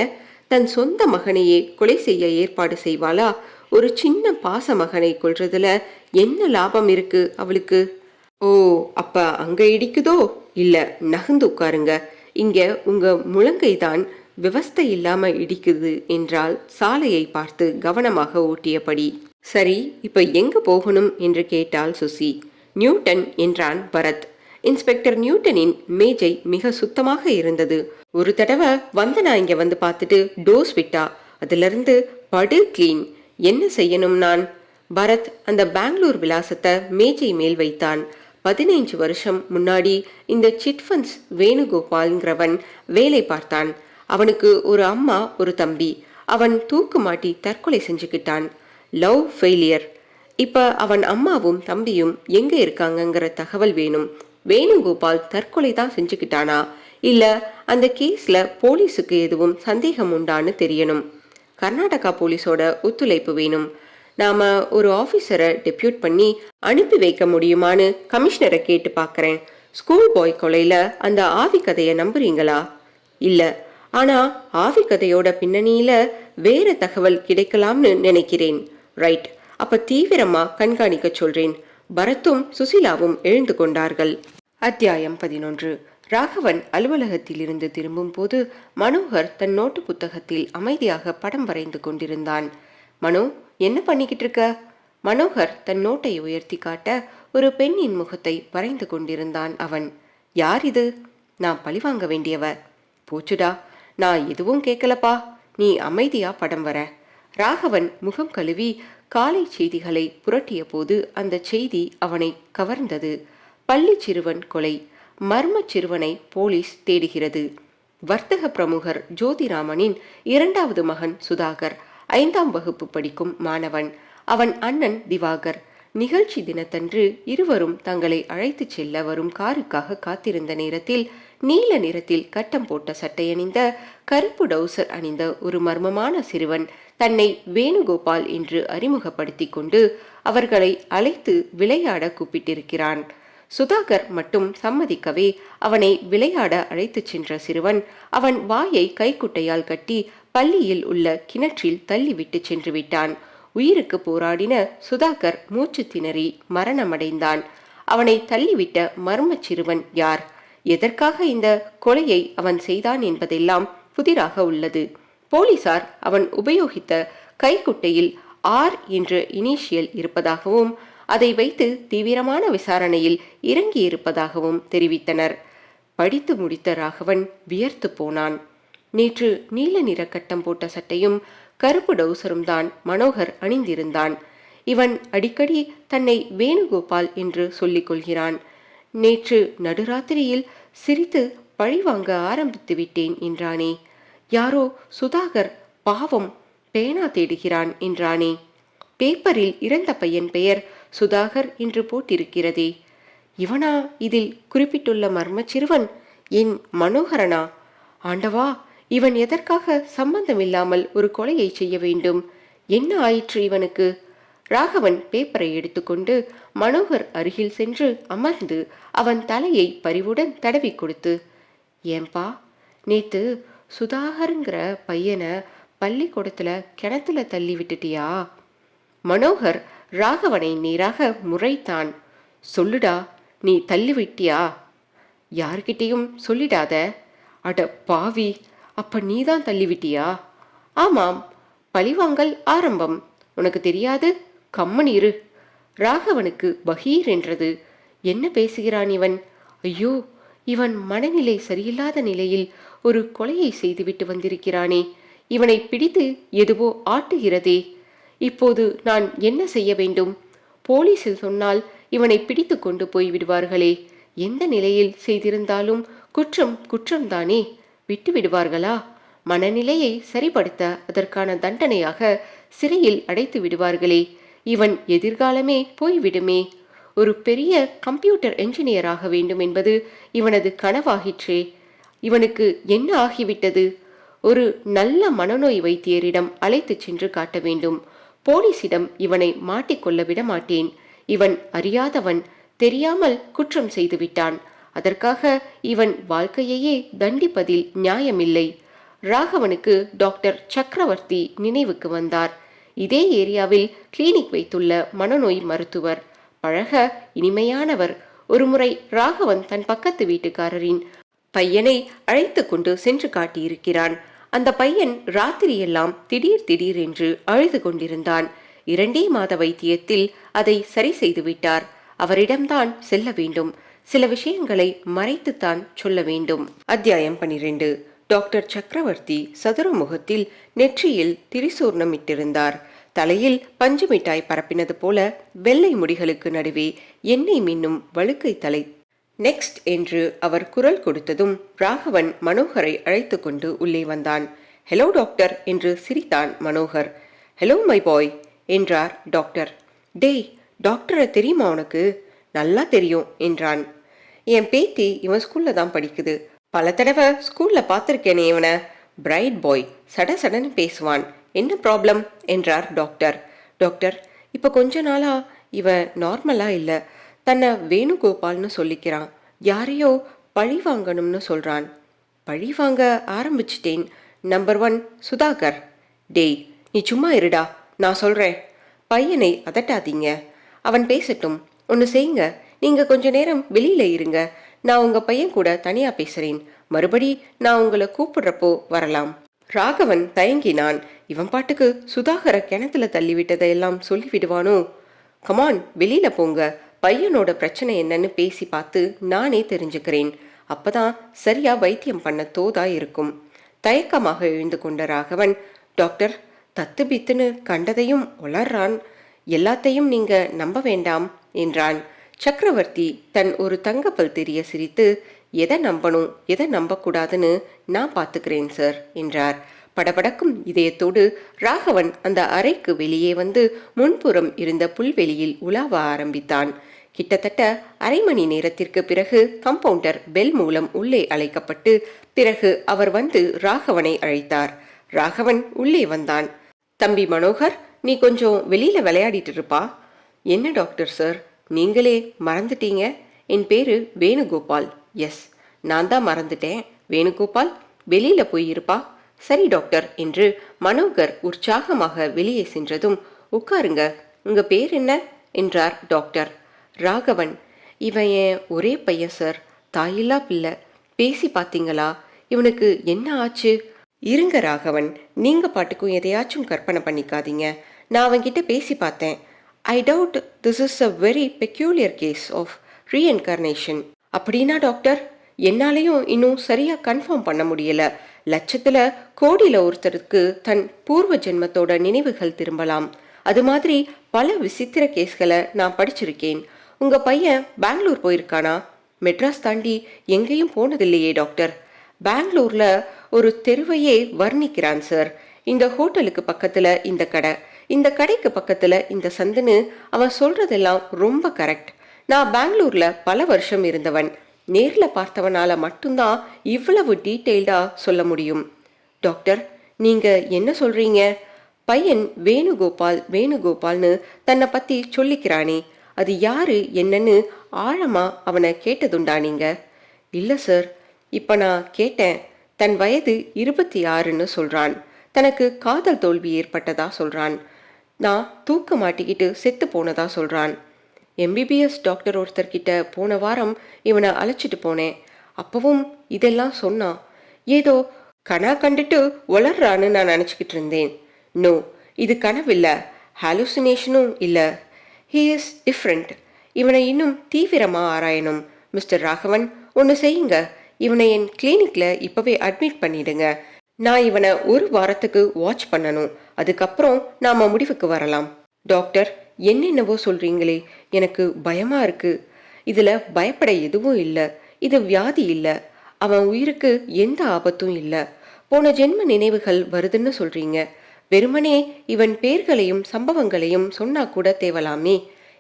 தன் சொந்த மகனையே கொலை செய்ய ஏற்பாடு செய்வாளா? ஒரு சின்ன பாச மகனை கொல்றதுல என்ன லாபம் இருக்கு அவளுக்கு? ஓ, அப்ப அங்க இடிக்குதோ? இல்ல, நகர்ந்து உட்காருங்க. இங்க உங்க முழங்கைதான் விவஸ்தை இல்லாம இடிக்குது என்றால் சாலையை பார்த்து கவனமாக ஓட்டியபடி. சரி, இப்ப எங்க போகணும் என்று கேட்டாள் சுசி. நியூட்டன் என்றான் பரத். இன்ஸ்பெக்டர் நியூட்டனின் மேஜை மிக சுத்தமாக இருந்தது. ஒரு தடவை வந்தனா இங்க வந்து பார்த்துட்டு டோஸ் விட்டா. அதுல இருந்து படு கிளீன். என்ன செய்யணும் நான்? பரத் அந்த பெங்களூர் விலாசத்தை மேஜை மேல் வைத்தான். 15 வருஷம் முன்னாடி இந்த சிட்ஃபண்ட்ஸ் வேணுகோபால்ங்கிறவன் வேலை பார்த்தான். அவனுக்கு ஒரு அம்மா, ஒரு தம்பி. அவன் தூக்கு மாட்டி தற்கொலை செஞ்சுக்கிட்டான். Love failure. இப்ப அவன் அம்மாவும் தம்பியும் எங்க இருக்காங்கங்கிற தகவல் வேணும். வேணுகோபால் தற்கொலை தான் செஞ்சுக்கிட்டானா இல்ல அந்த கேஸ்ல போலீஸுக்கு எதுவும் சந்தேகம் உண்டான்னு தெரியணும். கர்நாடகா போலீஸோட ஒத்துழைப்பு வேணும். நாம ஒரு ஆபீசரை டெப்யூட் பண்ணி அனுப்பி வைக்க முடியுமான்னு கமிஷனரை கேட்டு பார்க்கறேன். ஸ்கூல் பாய் கொலையில அந்த ஆவி கதையை நம்புறீங்களா? இல்ல, ஆனா ஆவி கதையோட பின்னணியில வேற தகவல் கிடைக்கலாம்னு நினைக்கிறேன். ரைட், அப்ப தீவிரமா கண்காணிக்க சொல்றேன். பரத்தும் சுசிலாவும் எழுந்து கொண்டார்கள். அத்தியாயம் 11. ராகவன் அலுவலகத்தில் இருந்து திரும்பும் போது மனோகர் தன் நோட்டு புத்தகத்தில் அமைதியாக படம் வரைந்து கொண்டிருந்தான். மனோ, என்ன பண்ணிக்கிட்டு இருக்க? மனோகர் தன் நோட்டை உயர்த்தி காட்ட ஒரு பெண்ணின் முகத்தை வரைந்து கொண்டிருந்தான் அவன். யார் இது? நான் பழிவாங்க வேண்டியவ. போச்சுடா, நான் எதுவும் கேட்கலப்பா. நீ அமைதியா படம் வர. ராகவன் முகம் கழுவி காலை செய்திகளை புரட்டிய போது அந்த செய்தி அவனை கவர்ந்தது. பள்ளி சிறுவன் கொலை. மர்ம சிறுவனை போலீஸ் தேடுகிறது. வர்த்தக பிரமுகர் ஜோதிராமனின் இரண்டாவது மகன் சுதாகர் 5ஆம் வகுப்பு படிக்கும் மாணவன். அவன் அண்ணன் திவாகர். நிகழ்ச்சி தினத்தன்று இருவரும் தங்களை அழைத்துச் செல்ல வரும் காருக்காக காத்திருந்த நேரத்தில் நீல நிறத்தில் கட்டம் போட்ட சட்டையணிந்த கருப்பு டவுசர் அணிந்த ஒரு மர்மமான சிறுவன் தன்னை வேணுகோபால் என்று அறிமுகப்படுத்தி கொண்டு அவர்களை அழைத்து விளையாட கூப்பிட்டிருக்கிறான். சுதாகர் மட்டும் சம்மதிக்கவே அவனை விளையாட அழைத்துச் சென்ற சிறுவன் அவன் வாயை கைக்குட்டையால் கட்டி பள்ளியில் உள்ள கிணற்றில் தள்ளிவிட்டு சென்று விட்டான். உயிருக்கு போராடின சுதாகர் மூச்சு திணறி மரணமடைந்தான். அவனை தள்ளிவிட்ட மர்ம சிறுவன் யார்? எதற்காக இந்த கொலையை அவன் செய்தான் என்பதெல்லாம் புதிராக உள்ளது. போலீசார் அவன் உபயோகித்த கைக்குட்டையில் ஆர் என்ற இனிஷியல் இருப்பதாகவும் அதை வைத்து தீவிரமான விசாரணையில் இறங்கியிருப்பதாகவும் தெரிவித்தனர். படித்து முடித்த ராகவன் வியர்த்து போனான். நேற்று நீல நிற கட்டம் போட்ட சட்டையும் கருப்பு டவுசரும் தான் மனோகர் அணிந்திருந்தான். இவன் அடிக்கடி தன்னை வேணுகோபால் என்று சொல்லிக் கொள்கிறான். நேற்று நடுராத்திரியில் சிரித்து பழிவாங்க ஆரம்பித்து விட்டேன் என்றானே. யாரோ சுதாகர் பாவம் பேனா தேடுகிறான் என்றானே. பேப்பரில் இறந்த பையன் பெயர் சுதாகர் என்று போட்டிருக்கிறதே. இவனா இதில் குறிப்பிட்டுள்ள மர்ம சிறுவன்? என் மனோகரனா? ஆண்டவா, இவன் எதற்காக சம்பந்தமில்லாமல் ஒரு கொலையை செய்ய வேண்டும்? என்ன ஆயிற்று இவனுக்கு? ராகவன் பேப்பரை எடுத்துக்கொண்டு மனோகர் அருகில் சென்று அமர்ந்து அவன் தலையை பரிவுடன் தடவி கொடுத்து, ஏன்பா, நேத்து சுதாகருங்கிற பையனை பள்ளிக்கூடத்துல கிணத்துல தள்ளி விட்டுட்டியா? மனோகர் ராகவனை நேராக முறைத்தான். சொல்லுடா, நீ தள்ளி விட்டியா? யார்கிட்டையும் சொல்லிடாத. அட பாவி, அப்ப நீதான் தள்ளிவிட்டியா? ஆமாம், பழிவாங்கல் ஆரம்பம். உனக்கு தெரியாது? கம்மன் இரு. ராகவனுக்கு பகீர் என்றது. என்ன பேசுகிறான் இவன்? ஐயோ, இவன் மனநிலை சரியில்லாத நிலையில் ஒரு கொலையை செய்துவிட்டு வந்திருக்கிறானே. இவனை பிடித்து எதுவோ ஆட்டுகிறதே. இப்போது நான் என்ன செய்ய வேண்டும்? போலீஸில் சொன்னால் இவனை பிடித்து கொண்டு போய் விடுவார்களே. எந்த நிலையில் செய்திருந்தாலும் குற்றம் குற்றம்தானே. விட்டு விடுவார்களா? மனநிலையை சரிப்படுத்த அதற்கான தண்டனையாக சிறையில் அடைத்து விடுவார்களே. இவன் எதிர்காலமே போய்விடுமே. ஒரு பெரிய கம்ப்யூட்டர் என்ஜினியராக வேண்டும் என்பது இவனது கனவாகிற்றே. இவனுக்கு என்ன ஆகிவிட்டது? ஒரு நல்ல மனநோய் வைத்தியரிடம் அழைத்து சென்று காட்ட வேண்டும். போலீசிடம் இவனை மாட்டிக்கொள்ள விட மாட்டேன். இவன் அறியாதவன், தெரியாமல் குற்றம் செய்துவிட்டான். அதற்காக இவன் வாழ்க்கையையே தண்டிப்பதில் நியாயமில்லை. ராகவனுக்கு டாக்டர் சக்கரவர்த்தி நினைவுக்கு வந்தார். இதே ஏரியாவில் கிளினிக் வைத்துள்ள மனநோய் மருத்துவர். பழக இனிமையானவர். ஒருமுறை ராகவன் தன் பக்கத்து வீட்டுக்காரரின் பையனை அழைத்து கொண்டு சென்று காட்டியிருக்கிறான். அந்த பையன் ராத்திரியெல்லாம் திடீர் என்று அழுது கொண்டிருந்தான். 2 மாத வைத்தியத்தில் அதை சரி செய்து விட்டார். அவரிடம்தான் செல்ல வேண்டும். சில விஷயங்களை மறைத்துத்தான் சொல்ல வேண்டும். அத்தியாயம் 12. டாக்டர் சக்கரவர்த்தி சதுர முகத்தில் நெற்றியில் திரிசூர்ணம் இட்டிருந்தார். தலையில் பஞ்சு மிட்டாய் பரப்பினது போல வெள்ளை முடிகளுக்கு நடுவே எண்ணெய் மின்னும் வழுக்கை தலை. நெக்ஸ்ட் என்று அவர் குரல் கொடுத்ததும் ராகவன் மனோகரை அழைத்து கொண்டு உள்ளே வந்தான். ஹலோ டாக்டர் என்று சிரித்தான் மனோகர். ஹலோ மை பாய் என்றார் டாக்டர். டேய், டாக்டரை தெரியுமா உனக்கு? நல்லா தெரியும் என்றான். என் பேத்தி இவன் ஸ்கூல்ல தான் படிக்குது. பல தடவை ஸ்கூல்ல பார்த்துருக்கேனே இவனை. பிரைட் பாய், சடன்னு பேசுவான். என்ன ப்ராப்ளம் என்றார் டாக்டர். டாக்டர், இப்போ கொஞ்ச நாளா இவன் நார்மலா இல்லை. தன்னை வேணுகோபால்னு சொல்லிக்கிறான். யாரையோ பழி வாங்கணும்னு சொல்றான். பழி வாங்க ஆரம்பிச்சிட்டேன். நம்பர் 1 சுதாகர். டேய், நீ சும்மா இருடா, நான் சொல்றேன். பையனை அதட்டாதீங்க, அவன் பேசட்டும். ஒன்று செய்யுங்க, நீங்க கொஞ்ச நேரம் வெளியில இருங்க. நான் உங்க பையன் கூட தனியா பேசுறேன். மறுபடி நான் உங்களை கூப்பிடுறப்போ வரலாம். ராகவன் தயங்கினான். இவன் பாட்டுக்கு சுதாகர கிணத்துல தள்ளிவிட்டதையெல்லாம் சொல்லிவிடுவானோ? கமான், வெளியில போங்க. பையனோட பிரச்சனை என்னன்னு பேசி பார்த்து நானே தெரிஞ்சுக்கிறேன். அப்பதான் சரியா வைத்தியம் பண்ண தோதா இருக்கும். தயக்கமாக எழுந்து கொண்ட ராகவன், டாக்டர், தத்து பித்துன்னு கண்டதையும் உளர்றான். எல்லாத்தையும் நீங்க நம்ப வேண்டாம் என்றான். சக்கரவர்த்தி தன் ஒரு தங்கப்பல் தெரிய சிரித்து, எதை நம்பணும் எதை நம்பக்கூடாதுன்னு நான் பார்த்துக்கிறேன் சார் என்றார். படபடக்கும் இதயத்தோடு ராகவன் அந்த அறைக்கு வெளியே வந்து முன்புறம் இருந்த புல்வெளியில் உலாவ ஆரம்பித்தான். கிட்டத்தட்ட அரை மணி நேரத்திற்கு பிறகு கம்பவுண்டர் பெல் மூலம் உள்ளே அழைக்கப்பட்டு பிறகு அவர் வந்து ராகவனை அழைத்தார். ராகவன் உள்ளே வந்தான். தம்பி மனோகர், நீ கொஞ்சம் வெளியில விளையாடிட்டு இருப்பா. என்ன டாக்டர் சார், நீங்களே மறந்துட்டீங்க? என் பேரு வேணுகோபால். எஸ், நான் தான் மறந்துட்டேன். வேணுகோபால், வெளியில போய் இருப்பா. சரி டாக்டர் என்று மனோகர் உற்சாகமாக வெளியே சென்றதும், உட்காருங்க, உங்க பேர் என்ன என்றார் டாக்டர். ராகவன். இவன் என் ஒரே பையன் சார், தாயில்லா பிள்ளை. பேசி பார்த்தீங்களா? இவனுக்கு என்ன ஆச்சு? இருங்க ராகவன், நீங்க பாட்டுக்கும் எதையாச்சும் கற்பனை பண்ணிக்காதீங்க. நான் அவன்கிட்ட பேசி பார்த்தேன். I doubt this is a very peculiar case of reincarnation. அப்படின்னா டாக்டர், என்னாலையும் இன்னும் சரியா கன்ஃபார்ம் பண்ண முடியல. லட்சத்துல கோடியில ஒருத்தருக்கு தன் பூர்வ ஜென்மத்தோட நினைவுகள் திரும்பலாம். அது மாதிரி பல விசித்திர கேஸ்களை நான் படிச்சிருக்கேன். உங்க பையன் பெங்களூர் போயிருக்கானா? மெட்ராஸ் தாண்டி எங்கேயும் போனதில்லையே டாக்டர். பெங்களூர்ல ஒரு தெருவையே வர்ணிக்கிறான் சார். இந்த ஹோட்டலுக்கு பக்கத்துல இந்த கடை, இந்த கடைக்கு பக்கத்துல இந்த சந்துன்னு அவன் சொல்றதெல்லாம் ரொம்ப கரெக்ட். நான் பெங்களூர்ல பல வருஷம் இருந்தவன். நேர்ல பார்த்தவனால மட்டும்தான் இவ்வளவு டீட்டெயில்டா சொல்ல முடியும். டாக்டர், நீங்க என்ன சொல்றீங்க? பையன் வேணுகோபால் வேணுகோபால்னு தன்னை பத்தி சொல்லிக்கிறானே, அது யாரு என்னன்னு ஆழமா அவனை கேட்டதுண்டா நீங்க? இல்ல சார், இப்ப நான் கேட்டேன். தன் வயது 26ன்னு சொல்றான். தனக்கு காதல் தோல்வி ஏற்பட்டதா சொல்றான். நான் தூக்க மாட்டிக்கிட்டு செத்து போனதா சொல்றான். எம்பிபிஎஸ் டாக்டர் ஒருத்தர்கிட்ட போன வாரம் இவனை அழைச்சிட்டு போனேன். அப்பவும் இதெல்லாம் சொன்னான். ஏதோ கனா கண்டுட்டு வளர்றான்னு நான் நினச்சிக்கிட்டு இருந்தேன். நோ, இது கனவில்ல, ஹாலுசினேஷனும் இல்லை. He is different. இவனை இன்னும் தீவிரமாக ஆராயணும். மிஸ்டர் ராகவன், ஒன்று செய்யுங்க. இவனை என் கிளினிக்கில் இப்போவே அட்மிட் பண்ணிடுங்க. நான் இவனை ஒரு வாரத்துக்கு வாட்ச் பண்ணணும். அதுக்கப்புறம் நாம் முடிவுக்கு வரலாம். டாக்டர், என்னென்னவோ சொல்கிறீங்களே, எனக்கு பயமாக இருக்கு. இதில் பயப்பட எதுவும் இல்லை. இது வியாதி இல்லை. அவன் உயிருக்கு எந்த ஆபத்தும் இல்லை. போன ஜென்ம நினைவுகள் வருதுன்னு சொல்கிறீங்க. வெறுமனே இவன் பேர்களையும் சம்பவங்களையும் சொன்னா கூட தேவலாமே.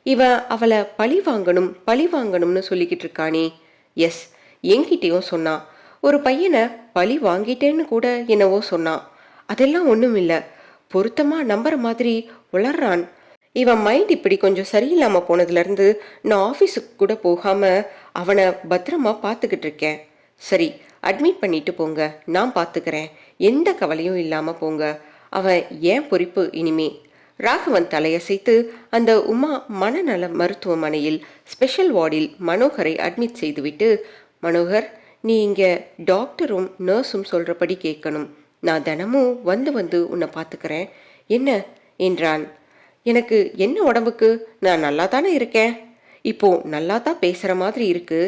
இவன் அவளை பழி வாங்கணும் பழி வாங்கணும்னு சொல்லிக்கிட்டு இருக்கானே. எஸ், என்கிட்டயும் சொன்னான். ஒரு பையனை பழி வாங்கிட்டேன்னு கூட என்னவோ சொன்னான். அதெல்லாம் ஒன்றும் இல்லை. பொருத்தமாக நம்புற மாதிரி வளர்றான். இவன் மைண்ட் இப்படி கொஞ்சம் சரியில்லாமல் போனதுலேருந்து நான் ஆஃபீஸுக்கு கூட போகாமல் அவனை பத்திரமா பார்த்துக்கிட்டு இருக்கேன். சரி, அட்மிட் பண்ணிட்டு போங்க, நான் பார்த்துக்கிறேன். எந்த கவலையும் இல்லாமல் போங்க. அவன் ஏன் பொறுப்பு இனிமே. ராகவன் தலையசைத்து அந்த உமா மனநல மருத்துவமனையில் ஸ்பெஷல் வார்டில் மனோகரை அட்மிட் செய்துவிட்டு, மனோகர், நீ இங்கே டாக்டரும் நர்ஸும் சொல்கிறபடி கேட்கணும். நான் தினமும் வந்து வந்து உன்னை பார்த்துக்கிறேன். என்ன என்றான். எனக்கு என்ன உடம்புக்கு? நான் நல்லா தானே இருக்கேன். இப்போ நல்லா தான் பேசுகிற மாதிரி இருக்கு.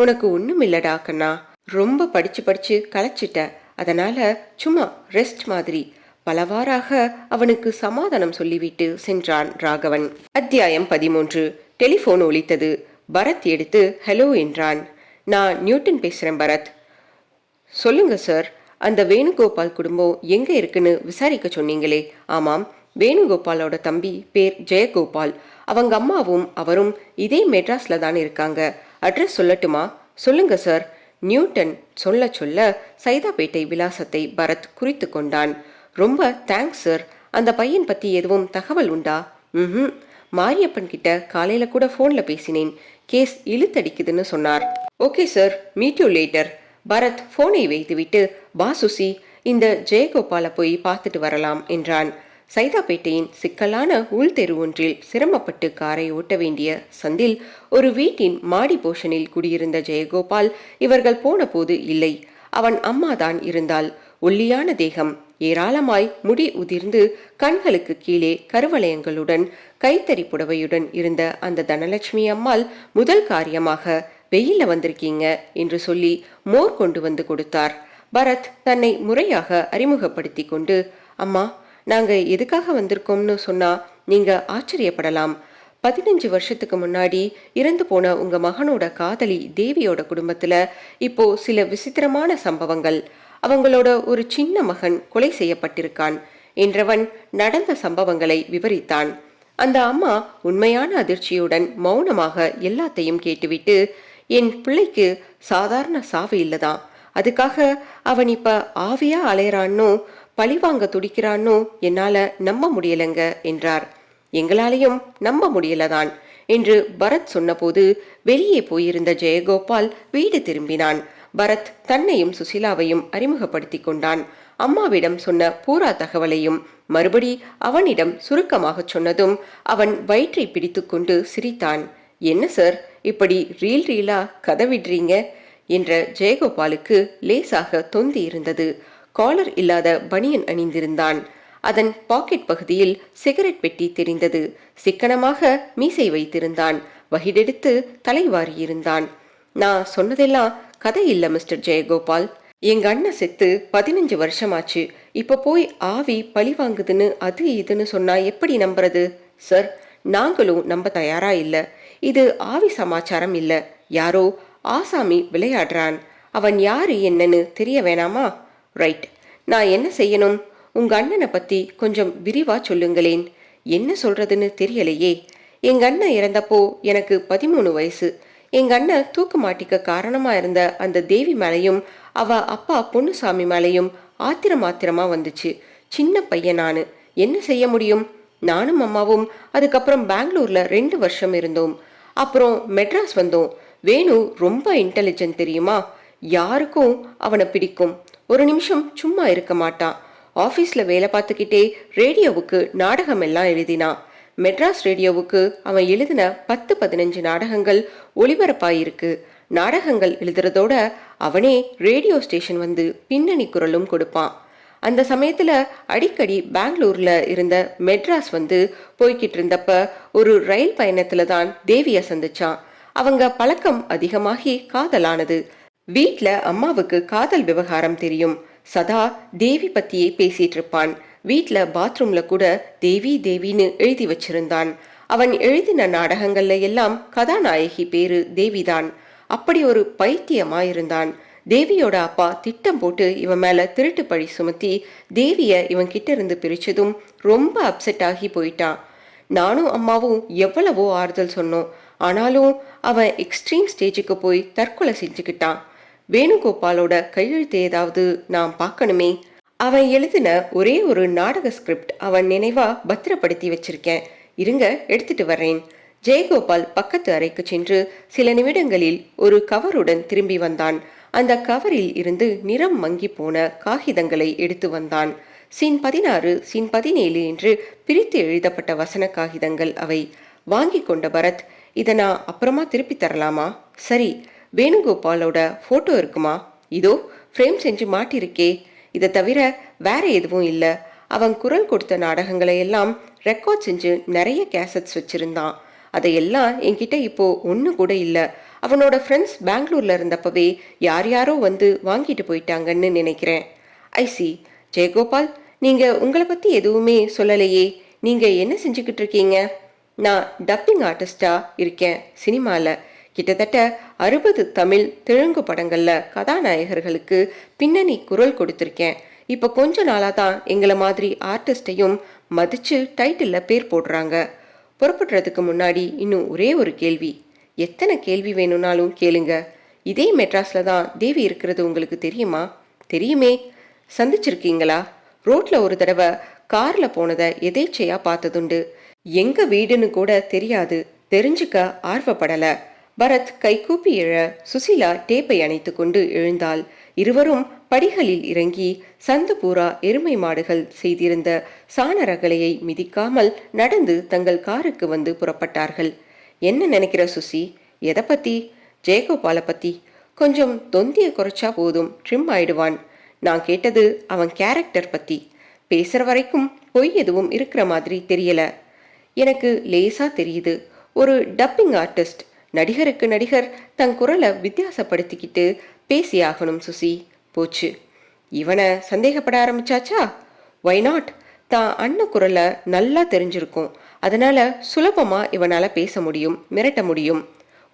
உனக்கு ஒன்றும் இல்லடா கண்ணா. ரொம்ப படிச்சு படிச்சு களைச்சிட்ட. அதனால சும்மா ரெஸ்ட் மாதிரி. பலவாறாக அவனுக்கு சமாதானம் சொல்லிவிட்டு சென்றான் ராகவன். அத்தியாயம் 13. டெலிஃபோன் ஒலித்தது. பரத் எடுத்து ஹலோ என்றான். நான் நியூட்டன் பேசுகிறேன் பரத். சொல்லுங்க சார், அந்த வேணுகோபால் குடும்பம் எங்கே இருக்குன்னு விசாரிக்க சொன்னீங்களே? ஆமாம், வேணுகோபாலோட தம்பி பேர் ஜெயகோபால். அவங்க அம்மாவும் அவரும் இதே மெட்ராஸ்ல தான் இருக்காங்க. அட்ரஸ் சொல்லட்டுமா? சொல்லுங்க சார். நியூட்டன் சொல்ல சொல்ல சைதாப்பேட்டை விலாசத்தை பரத் குறித்து கொண்டான். ரொம்ப தேங்க்ஸ் சார். அந்த பையன் பற்றி எதுவும் தகவல் உண்டா? ம், மாரியப்பன் கிட்ட காலையில கூட ஃபோனில் பேசினேன். கேஸ் இழுத்தடிக்குதுன்னு சொன்னார். Okay sir, meet you later. Bharath ஃபோனை வைத்துவிட்டு, வா சுசி, இந்த ஜெயகோபாலை போய் பார்த்துட்டு வரலாம் என்றான். சைதாப்பேட்டையின் சிக்கலான உள்தெரு ஒன்றில் சிரமப்பட்டு காரை ஓட்ட வேண்டிய சந்தில் ஒரு வீட்டின் மாடி போஷனில் குடியிருந்த ஜெயகோபால் இவர்கள் போன போது இல்லை. அவன் அம்மாதான் இருந்தாள். ஒல்லியான தேகம், ஏராளமாய் முடி உதிர்ந்து கண்களுக்கு கீழே கருவளையங்களுடன் கைத்தறி புடவையுடன் இருந்த அந்த தனலட்சுமி அம்மாள் முதல் காரியமாக, வெயில்ல வந்திருக்கீங்க என்று சொல்லி மோர் கொண்டு வந்து கொடுத்தார். பரத் தன்னை முறையாக அறிமுகப்படுத்தி கொண்டு, அம்மா, நாங்க எதுக்காக வந்திருக்கோம்னு சொன்னா நீங்க ஆச்சரியப்படலாம். 15 வருஷத்துக்கு முன்னாடி இறந்து போன உங்க மகனோட காதலி தேவியோட குடும்பத்துல இப்போ சில விசித்திரமான சம்பவங்கள். அவங்களோட ஒரு சின்ன மகன் கொலை செய்யப்பட்டிருக்கான் என்றவன் நடந்த சம்பவங்களை விவரித்தான். அந்த அம்மா உண்மையான அதிர்ச்சியுடன் மௌனமாக எல்லாத்தையும் கேட்டுவிட்டு, என் பிள்ளைக்கு சாதாரண சாவு இல்லதான், அதுக்காக அவன் இப்ப ஆவியா அலையறானோ பழிவாங்க துடிக்கிறானோ என்னால நம்ப முடியலங்க என்றார். எங்களாலையும் நம்ப முடியலதான் என்று பரத் சொன்னபோது வெளியே போயிருந்த ஜெயகோபால் வீடு திரும்பினான். பரத் தன்னையும் சுசிலாவையும் அறிமுகப்படுத்தி கொண்டான். அம்மாவிடம் சொன்ன பூரா தகவலையும் மறுபடி அவனிடம் சுருக்கமாக சொன்னதும் அவன் வயிற்றை பிடித்து கொண்டு சிரித்தான். என்ன சார், இப்படி ரீல் ரீலா கதை விடுறீங்க என்ற ஜெயகோபாலுக்கு லேசாக தொந்தி இருந்தது. காலர் இல்லாத பனியன் அணிந்திருந்தான். அதன் பாக்கெட் பகுதியில் சிகரெட் பெட்டி தெரிந்தது. சிக்கனமாக மீசை வைத்திருந்தான். வகிடெடுத்து தலைவாரியிருந்தான். நான் சொன்னதெல்லாம் கதை இல்ல மிஸ்டர் ஜெயகோபால். எங்க அண்ணன் செத்து 15 வருஷமாச்சு. இப்ப போய் ஆவி பழி வாங்குதுன்னு அது இதுன்னு சொன்னா எப்படி நம்புறது? சார், நாங்களும் நம்ப தயாரா இல்ல. இது ஆவி சமாச்சாரம் இல்ல. யாரோ ஆசாமி விளையாடுறான். அவன் யாரு என்னன்னு தெரிய வேணாமா? ரைட், நான் என்ன செய்யணும்? உங்க அண்ணனை பத்தி கொஞ்சம் விரிவா சொல்லுங்களேன். என்ன சொல்றதுன்னு தெரியலையே. எங்க அண்ணன் இறந்தப்போ எனக்கு 13 வயசு. எங்க அண்ணன் தூக்கு மாட்டிக்க காரணமா இருந்த அந்த தேவி மேலையும் அவ அப்பா பொன்னுசாமி மேலையும் ஆத்திரமா வந்துச்சு. சின்ன பையன் நானு, என்ன செய்ய முடியும்? நானும் அம்மாவும் அதுக்கப்புறம் பெங்களூர்ல 2 வருஷம் இருந்தோம். அப்புறம் மெட்ராஸ் வந்தோம். வேணு ரொம்ப இன்டெலிஜென்ட் தெரியுமா? யாருக்கும் அவனை பிடிக்கும். ஒரு நிமிஷம் சும்மா இருக்க மாட்டான். ஆபீஸ்ல வேலை பார்த்துக்கிட்டே ரேடியோவுக்கு நாடகம் எல்லாம் எழுதினான். மெட்ராஸ் ரேடியோவுக்கு அவன் எழுதின 10-15 நாடகங்கள் ஒளிபரப்பாயிருக்கு. நாடகங்கள் எழுதுறதோட அவனே ரேடியோ ஸ்டேஷன் வந்து பின்னணி குரலும் கொடுப்பான். அந்த சமயத்துல அடிக்கடி பெங்களூர்ல இருந்த மெட்ராஸ் வந்து போய்கிட்டு இருந்தப்ப ஒரு ரயில் பயணத்துல தான் தேவிய சந்திச்சான். அவங்க பழக்கம் அதிகமாகி காதலானது. வீட்ல அம்மாவுக்கு காதல் விவகாரம் தெரியும். சதா தேவி பத்தியே பேசிட்டு இருப்பான். வீட்ல பாத்ரூம்ல கூட தேவி தேவின்னு எழுதி வச்சிருந்தான். அவன் எழுதின நாடகங்கள்ல எல்லாம் கதாநாயகி பேரு தேவிதான். அப்படி ஒரு பைத்தியமாயிருந்தான். தேவியோட அப்பா திட்டம் போட்டு இவன் மேல திருட்டு பழி சுமத்தி தேவிய இவன் கிட்ட இருந்து பிரிச்சதும் ரொம்ப அப்செட் ஆகி போயிட்டான். நானும் அம்மாவும் எவ்வளவோ ஆறுதல் சொன்னோம். ஆனாலும் அவன் எக்ஸ்ட்ரீம் ஸ்டேஜுக்கு போய் தற்கொலை செஞ்சுக்கிட்டான். வேணுகோபாலோட கையெழுத்து ஏதாவது நான் பார்க்கணுமே. அவன் எழுதின ஒரே ஒரு நாடக ஸ்கிரிப்ட் அவன் நினைவா பத்திரப்படுத்தி வச்சிருக்கேன். இருங்க, எடுத்துட்டு வர்றேன். ஜெயகோபால் பக்கத்து அறைக்கு சென்று சில நிமிடங்களில் ஒரு கவருடன் திரும்பி வந்தான். அந்த கவரில் இருந்து நிறம் மங்கி போன காகிதங்களை எடுத்து வந்தான். சீன் 16, சீன் 17 என்று பிரித்து எழுதப்பட்ட வசன காகிதங்கள் அவை. வாங்கி கொண்ட பரத், இதை நான் அப்புறமா திருப்பி தரலாமா? சரி. வேணுகோபாலோட போட்டோ இருக்குமா? இதோ ஃப்ரேம் செஞ்சு மாட்டிருக்கே. இதை தவிர வேற எதுவும் இல்லை. அவன் குரல் கொடுத்த நாடகங்களை எல்லாம் ரெக்கார்ட் செஞ்சு நிறைய கேசட்ஸ் வச்சிருந்தான். அதையெல்லாம் என்கிட்ட இப்போ ஒன்று கூட இல்லை. அவனோட ஃப்ரெண்ட்ஸ் பெங்களூர்ல இருந்தப்பவே யார் யாரோ வந்து வாங்கிட்டு போயிட்டாங்கன்னு நினைக்கிறேன். ஐசி. ஜெயகோபால், நீங்க உங்களை பத்தி எதுவுமே சொல்லலையே. நீங்க என்ன செஞ்சுக்கிட்டு இருக்கீங்க? நான் டப்பிங் ஆர்டிஸ்டா இருக்கேன் சினிமால. கிட்டத்தட்ட 60 தமிழ் தெலுங்கு படங்கள்ல கதாநாயகர்களுக்கு பின்னணி குரல் கொடுத்திருக்கேன். இப்ப கொஞ்ச நாளா தான் எங்களை மாதிரி ஆர்டிஸ்டையும் மதிச்சு டைட்டில்ல பேர் போடுறாங்க. புறப்படுறதுக்கு முன்னாடி இன்னும் ஒரே ஒரு கேள்வி. எத்தனை கேள்வி வேணும்னாலும் கேளுங்க. இதே மெட்ராஸ்ல தான் தேவி இருக்கிறது உங்களுக்கு தெரியுமா? தெரியுமே. சந்திச்சிருக்கீங்களா? ரோட்ல ஒரு தடவை கார்ல போனதை எதேச்சையா பார்த்ததுண்டு. எங்க வீடுன்னு கூட தெரியாது. தெரிஞ்சுக்க ஆர்வப்படல. பரத் கைகூப்பி எழ சுசிலா டேப்பை அணைத்து கொண்டு எழுந்தாள். இருவரும் படிகளில் இறங்கி சந்து பூரா எருமை மாடுகள் செய்திருந்த சாணரகலையை மிதிக்காமல் நடந்து தங்கள் காருக்கு வந்து புறப்பட்டார்கள். என்ன நினைக்கிற சுசி? எதை பத்தி? ஜெயகோபால பத்தி. கொஞ்சம் தொந்திய குறைச்சா போதும், ட்ரிம் ஆயிடுவான். நான் கேட்டது அவன் கேரக்டர் பத்தி. பேசுற வரைக்கும் பொய் எதுவும் இருக்கிற மாதிரி தெரியல. எனக்கு லேசா தெரியுது. ஒரு டப்பிங் ஆர்டிஸ்ட். நடிகருக்கு நடிகர் தன் குரலை வித்தியாசப்படுத்திக்கிட்டு பேசியாகணும் சுசி. போச்சு. இவனை சந்தேகப்பட ஆரம்பிச்சாச்சா? Why not? தான் அண்ணன் குரலை நல்லா தெரிஞ்சிருக்கும். அதனால சுலபமா இவனால பேச முடியும், மிரட்ட முடியும்.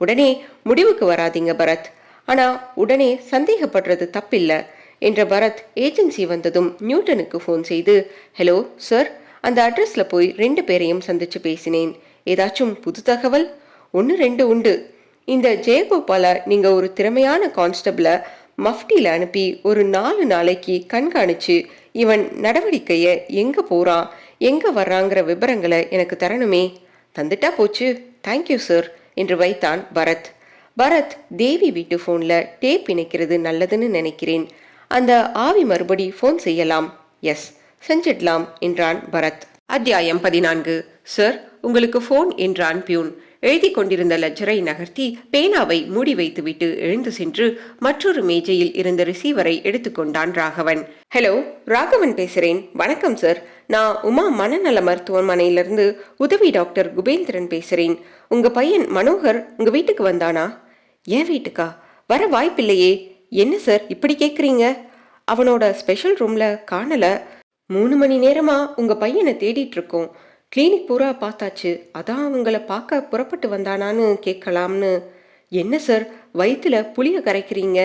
உடனே முடிவுக்கு வராதீங்க பரத், ஆனா உடனே சந்தேகப்படுறது தப்பில்ல என்ற பரத் ஏஜென்சி வந்ததும் நியூட்டனுக்கு ஃபோன் செய்து, ஹலோ சார், அந்த அட்ரஸ்ல போய் 2 பேரையும் சந்திச்சு பேசினேன். ஏதாச்சும் புது தகவல்? 1 2 உண்டு. இந்த ஜெயகோபால நீங்க ஒரு திறமையான கான்ஸ்டபிள மஃப்டியில அனுப்பி ஒரு 4 நாளைக்கு கண்காணிச்சு இவன் நடவடிக்கைய எங்க போறான் எங்க வர்றாங்கிற விவரங்களை எனக்கு தரணுமே. தந்துட்டா போச்சு. தேங்க்யூ சார் என்று வைத்தான் பரத். பரத் தேவி வீட்டு போன்ல டேப் இணைக்கிறது நல்லதுன்னு நினைக்கிறேன். அந்த ஆவி மறுபடி போன் செய்யலாம். எஸ், செஞ்சிடலாம் என்றான் பரத். அத்தியாயம் 14. சார், உங்களுக்கு போன் என்றான் பியூன். எழுதி கொண்டிருந்த லெட்ஜரை நகர்த்தி பேனாவை மூடி வைத்துவிட்டு எழுந்து சென்று மற்றொரு மேஜையில் இருந்த ரிசீவரை எடுத்துக்கொண்டான் ராகவன். ஹலோ, ராகவன் பேசுறேன். வணக்கம் சார், நான் உமா மனநல மருத்துவமனையிலிருந்து உதவி டாக்டர் குபேந்திரன் பேசுறேன். உங்க பையன் மனோகர் உங்க வீட்டுக்கு வந்தானா? ஏன் வீட்டுக்கா? வர வாய்ப்பில்லையே. என்ன சார் இப்படி கேக்குறீங்க? அவனோட ஸ்பெஷல் ரூம்ல காணல. 3 மணி நேரமா உங்க பையனை தேடிட்டு இருக்கோம். கிளினிக் பூரா பார்த்தாச்சு. அதான் அவங்கள பார்க்க புறப்பட்டு வந்தானான்னு கேட்கலாம்னு. என்ன சார் வயிற்றுல புளிய கரைக்கிறீங்க?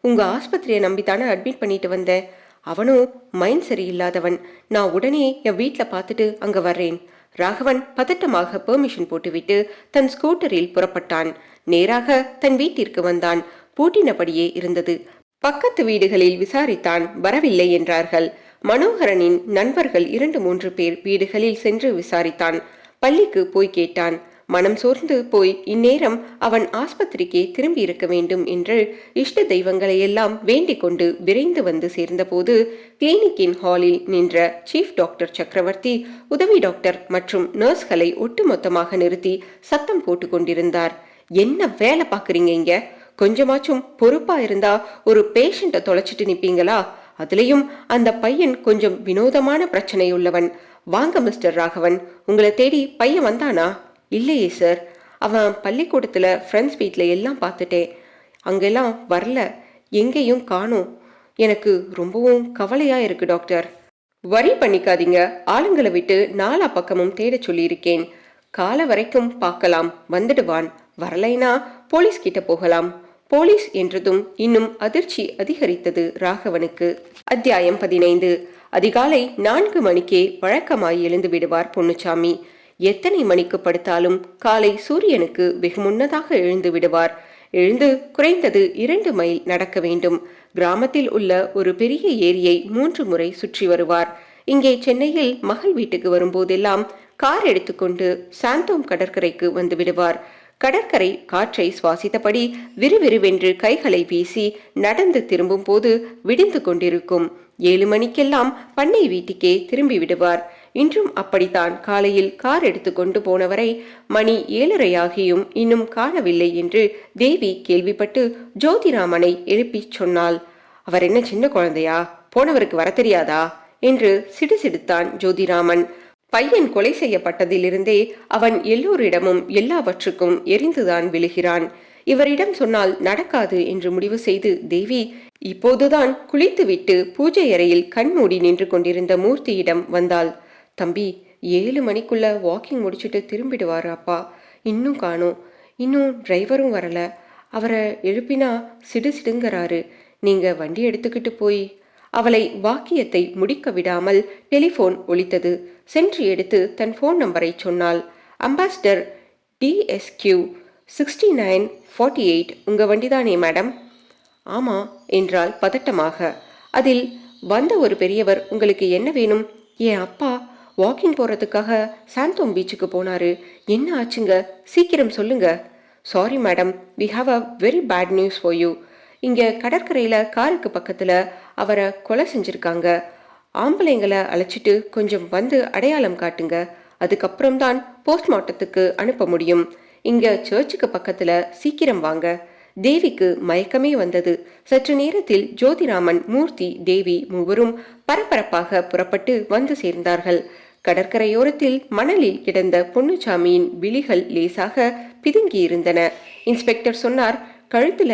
உங்க ஆஸ்பத்திரியை நம்பித்தானே அட்மிட் பண்ணிட்டு வந்தேன். அவனும் மைண்ட் சரியில்லாதவன். நான் உடனே என் வீட்டில் பார்த்துட்டு அங்கே வர்றேன். ராகவன் பதட்டமாக பெர்மிஷன் போட்டுவிட்டு தன் ஸ்கூட்டரில் புறப்பட்டான். நேராக தன் வீட்டிற்கு வந்தான். பூட்டினபடியே இருந்தது. பக்கத்து வீடுகளில் விசாரித்தான். வரவில்லை என்றார்கள். மனோகரனின் நண்பர்கள் 2 3 பேர் வீடுகளில் சென்று விசாரித்தான். பள்ளிக்கு போய் கேட்டான். மனம் சோர்ந்து போய் இந்நேரம் அவன் ஆஸ்பத்திரிக்கே திரும்பி இருக்க வேண்டும் என்று இஷ்ட தெய்வங்களை எல்லாம் வேண்டிக் கொண்டு விரைந்து வந்து சேர்ந்தபோது கிளினிக்கின் ஹாலில் நின்ற சீஃப் டாக்டர் சக்கரவர்த்தி உதவி டாக்டர் மற்றும் நர்ஸ்களை ஒட்டுமொத்தமாக நிறுத்தி சத்தம் போட்டு கொண்டிருந்தார். என்ன வேலை பாக்குறீங்க இங்க? கொஞ்சமாச்சும் பொறுப்பா இருந்தா ஒரு பேஷண்ட்டை தொலைச்சிட்டு நிப்பீங்களா? அதுலயும் அந்த பையன் கொஞ்சம் வினோதமான பிரச்சனை உள்ளவன். வாங்க மிஸ்டர் ராகவன், உங்களை தேடி பையன் வந்தானா? இல்லையே சார், அவன் பள்ளிக்கூடத்துல ஃப்ரெண்ட்ஸ் வீட்டில் எல்லாம் பார்த்துட்டேன், அங்கெல்லாம் வரல, எங்கேயும் காணோம். எனக்கு ரொம்பவும் கவலையா இருக்கு டாக்டர். வரி பண்ணிக்காதீங்க, ஆளுங்களை விட்டு 4 பக்கமும் தேட சொல்லியிருக்கேன். கால வரைக்கும் பார்க்கலாம், வந்துடுவான். வரலைனா போலீஸ் கிட்ட போகலாம். போலீஸ் என்றதும் இன்னும் அதிர்ச்சி அதிகரித்தது ராகவனுக்கு. அத்தியாயம் 15. அதிகாலை 4 மணிக்கே வழக்கமாய் எழுந்து விடுவார் பொன்னுச்சாமி. எத்தனை மணிக்கு படுத்தாலும் காலை சூரியனுக்கு வெகு முன்னதாக எழுந்து விடுவார். எழுந்து குறைந்தது 2 மைல் நடக்க வேண்டும். கிராமத்தில் உள்ள ஒரு பெரிய ஏரியை 3 முறை சுற்றி வருவார். இங்கே சென்னையில் மகள் வீட்டுக்கு வரும்போதெல்லாம் கார் எடுத்துக்கொண்டு சாந்தோம் கடற்கரைக்கு வந்து விடுவார். கடற்கரை காற்றை சுவாசித்தபடி விறுவிறுவென்று கைகளை வீசி நடந்து திரும்பும் போது விடிந்து கொண்டிருக்கும். 7 மணிக்கெல்லாம் பண்ணை வீட்டுக்கே திரும்பி விடுவார். இன்றும் அப்படித்தான். காலையில் கார் எடுத்து கொண்டு போனவரை மணி 7:30 இன்னும் காணவில்லை என்று தேவி கேள்விப்பட்டு ஜோதிராமனை எழுப்பி சொன்னாள். அவர் என்ன சின்ன குழந்தையா? போனவருக்கு வர தெரியாதா என்று சிடுசிடுத்தான் ஜோதிராமன். பையன் கொலை செய்யப்பட்டதிலிருந்தே அவன் எல்லோரிடமும் எல்லாவற்றுக்கும் எரிந்துதான் விழுகிறான். இவரிடம் சொன்னால் நடக்காது என்று முடிவு செய்து தேவி இப்போதுதான் குளித்துவிட்டு பூஜை அறையில் கண்மூடி நின்று கொண்டிருந்த மூர்த்தியிடம் வந்தாள். தம்பி, 7 மணிக்குள்ள வாக்கிங் முடிச்சுட்டு திரும்பிடுவாரு அப்பா. இன்னும் காணோம். இன்னும் டிரைவரும் வரல. அவரை எழுப்பினா சிடுசிடுங்கிறாரு. நீங்க வண்டி எடுத்துக்கிட்டு போய். அவளை வாக்கியத்தை முடிக்க விடாமல் டெலிபோன் ஒலித்தது. சென்று எடுத்து தன் போன் நம்பரை சொன்னாள். அம்பாசிடர் DSQ 6948 உங்க வண்டிதானே மேடம்? ஆமா என்றாள் பதட்டமாக. அதில் வந்த ஒரு பெரியவர், உங்களுக்கு என்ன வேணும்? என் அப்பா வாக்கிங் போறதுக்காக சாந்தோம் பீச்சுக்கு போனாரு. என்ன ஆச்சுங்க? சீக்கிரம் சொல்லுங்க. Sorry madam, we have a very bad news for you. இங்க கடற்கரையில காருக்கு பக்கத்துல அவரை கொலை செஞ்சிருக்காங்க. ஆம்பளைங்களை அழைச்சிட்டு கொஞ்சம் வந்து அடையாளம் காட்டுங்க. அதுக்கப்புறம்தான் போஸ்ட்மார்ட்டத்துக்கு அனுப்ப முடியும். இங்க சர்ச்சுக்கு பக்கத்துல சீக்கிரம் வாங்க. தேவிக்கு மயக்கமே வந்தது. சற்று நேரத்தில் ஜோதிராமன், மூர்த்தி, தேவி மூவரும் பரபரப்பாக புறப்பட்டு வந்து சேர்ந்தார்கள். கடற்கரையோரத்தில் மணலில் கிடந்த பொன்னுச்சாமியின் விழிகள் லேசாக பிதுங்கி இருந்தன. இன்ஸ்பெக்டர் சொன்னார், கழுத்துல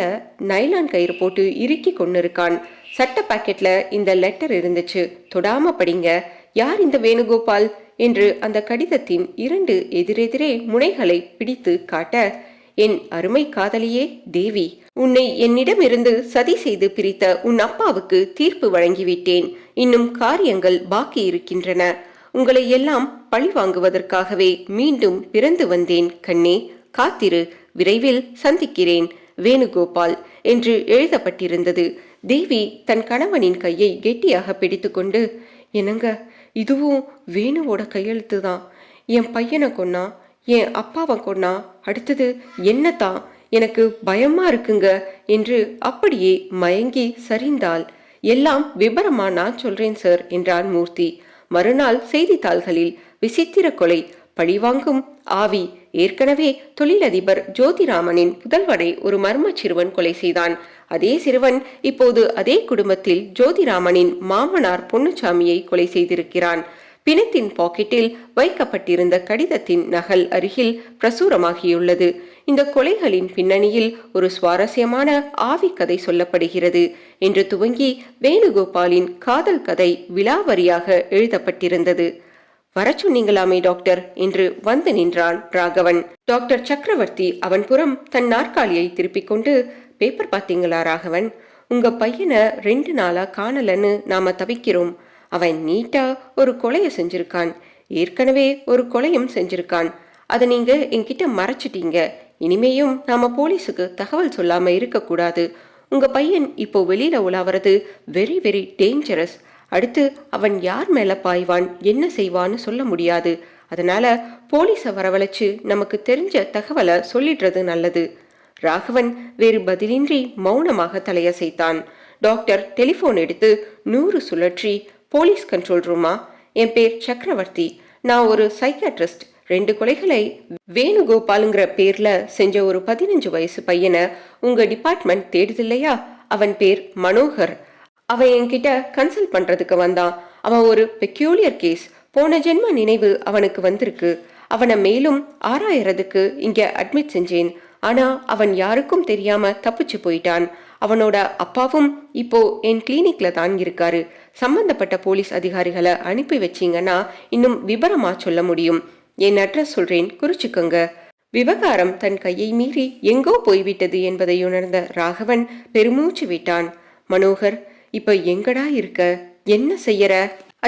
நைலான் கயிறு போட்டு இறுக்கி கொண்டிருக்கான். சட்ட பாக்கெட்ல இந்த லெட்டர் இருந்துச்சு, தொடாம படிங்க. யார் இந்த வேணுகோபால் என்று அந்த கடிதத்தின் 2 எதிரெதிரே முனைகளை பிடித்து காட்ட, என் அருமை காதலியே தேவி, உன்னை என்னிடமிருந்து சதி செய்து பிரித்த உன் அப்பாவுக்கு தீர்ப்பு வழங்கிவிட்டேன். இன்னும் காரியங்கள் பாக்கி இருக்கின்றன. உங்களை எல்லாம் பழி வாங்குவதற்காகவே மீண்டும் பிறந்து வந்தேன் கண்ணே. காத்திரு, விரைவில் சந்திக்கிறேன். வேணுகோபால் என்று எழுதப்பட்டிருந்தது. தேவி தன் கணவனின் கையை கெட்டியாக பிடித்துக்கொண்டு, என்னங்க, இதுவும் வேணுவோட கையெழுத்து தான். என் பையனை கொன்னா, என் அப்பாவை கொன்னா, அடுத்தது என்னத்தான், எனக்கு பயமா இருக்குங்க என்று அப்படியே மயங்கி சரிந்தாள். எல்லாம் விபரமா நான் சொல்றேன் சார் என்றான் மூர்த்தி. மறுநாள் செய்தித்தாள்களில் விசித்திர கொலை, பழிவாங்கும் ஆவி. ஏற்கனவே தொழிலதிபர் ஜோதிராமனின் புதல்வனை ஒரு மர்ம சிறுவன் கொலை செய்தான். அதே சிறுவன் இப்போது அதே குடும்பத்தில் ஜோதிராமனின் மாமனார் பொன்னுச்சாமியை கொலை செய்திருக்கிறான். பிணத்தின் பாக்கெட்டில் வைக்கப்பட்டிருந்த கடிதத்தின் நகல் அருகில் பிரசுரமாகியுள்ளது. இந்த கொலைகளின் பின்னணியில் ஒரு சுவாரஸ்யமான ஆவி கதை சொல்லப்படுகிறது என்று துவங்கி வேணுகோபாலின் காதல் கதை விலாவரியாக எழுதப்பட்டிருந்தது. வர சொன்னீங்களாமே டாக்டர் என்று வந்து நின்றான் ராகவன். டாக்டர் சக்கரவர்த்தி அவன் புறம் தன் நாற்காலியை திருப்பிக் கொண்டு, பேப்பர் பார்த்தீங்களா ராகவன்? உங்க பையனை 2 நாளா காணலன்னு நாம தவிக்கிறோம். அவன் நீட்டா ஒரு கொலைய செஞ்சிருக்கான். ஏற்கனவே ஒரு கொலையும் செஞ்சிருக்கான். அதை நீங்க என்கிட்ட மறைச்சிட்டீங்க. இனிமேயும் நாம போலீஸுக்கு தகவல் சொல்லாம இருக்கக்கூடாது. உங்க பையன் இப்போ வெளியில உலாவறது வெரி வெரி டேஞ்சரஸ். அடுத்து அவன் யார் மேல பாய்வான், என்ன செய்வான்னு சொல்ல முடியாது. அதனால போலீஸை வரவழைச்சு நமக்கு தெரிஞ்ச தகவலை சொல்லிடுறது நல்லது. ராகவன் வேறு பதிலின்றி மௌனமாக தலையசைத்தான். டாக்டர் டெலிஃபோன் எடுத்து 100 சுழற்றி, போலீஸ் கண்ட்ரோல் ரூமா? என் பேர் சக்கரவர்த்தி. நான் ஒரு சைக்காட்ரிஸ்ட். 2 கொலைகளை வேணுகோபாலுங்கிற பேர்ல செஞ்ச ஒரு 15 வயசு பையனை உங்க டிபார்ட்மெண்ட் தேடுதில்லையா? அவன் பேர் மனோகர். அவன் என்கிட்ட கன்சல்ட் பண்றதுக்கு வந்தான். அவன் ஒரு பெக்யூலியர் கேஸ். போன ஜென்ம நினைவு அவனுக்கு வந்திருக்கு. அவனை மேலும் ஆராயறதுக்கு இங்க அட்மிட் செஞ்சேன். ஆனா அவன் யாருக்கும் தெரியாம தப்பிச்சு போயிட்டான். அவனோட அப்பாவும் இப்போ என் கிளினிக்ல தான் இருக்காரு. சம்பந்தப்பட்ட போலீஸ் அதிகாரிகளை அனுப்பி வச்சீங்கன்னா இன்னும் விபரமா சொல்ல முடியும். என் அட்ரஸ் சொல்றேன், குறிச்சுக்கோங்க. விவகாரம் தன் கையை மீறி எங்கோ போய்விட்டது என்பதை உணர்ந்த ராகவன் பெருமூச்சு விட்டான். மனோகர், இப்ப எங்கடா இருக்க, என்ன செய்யற?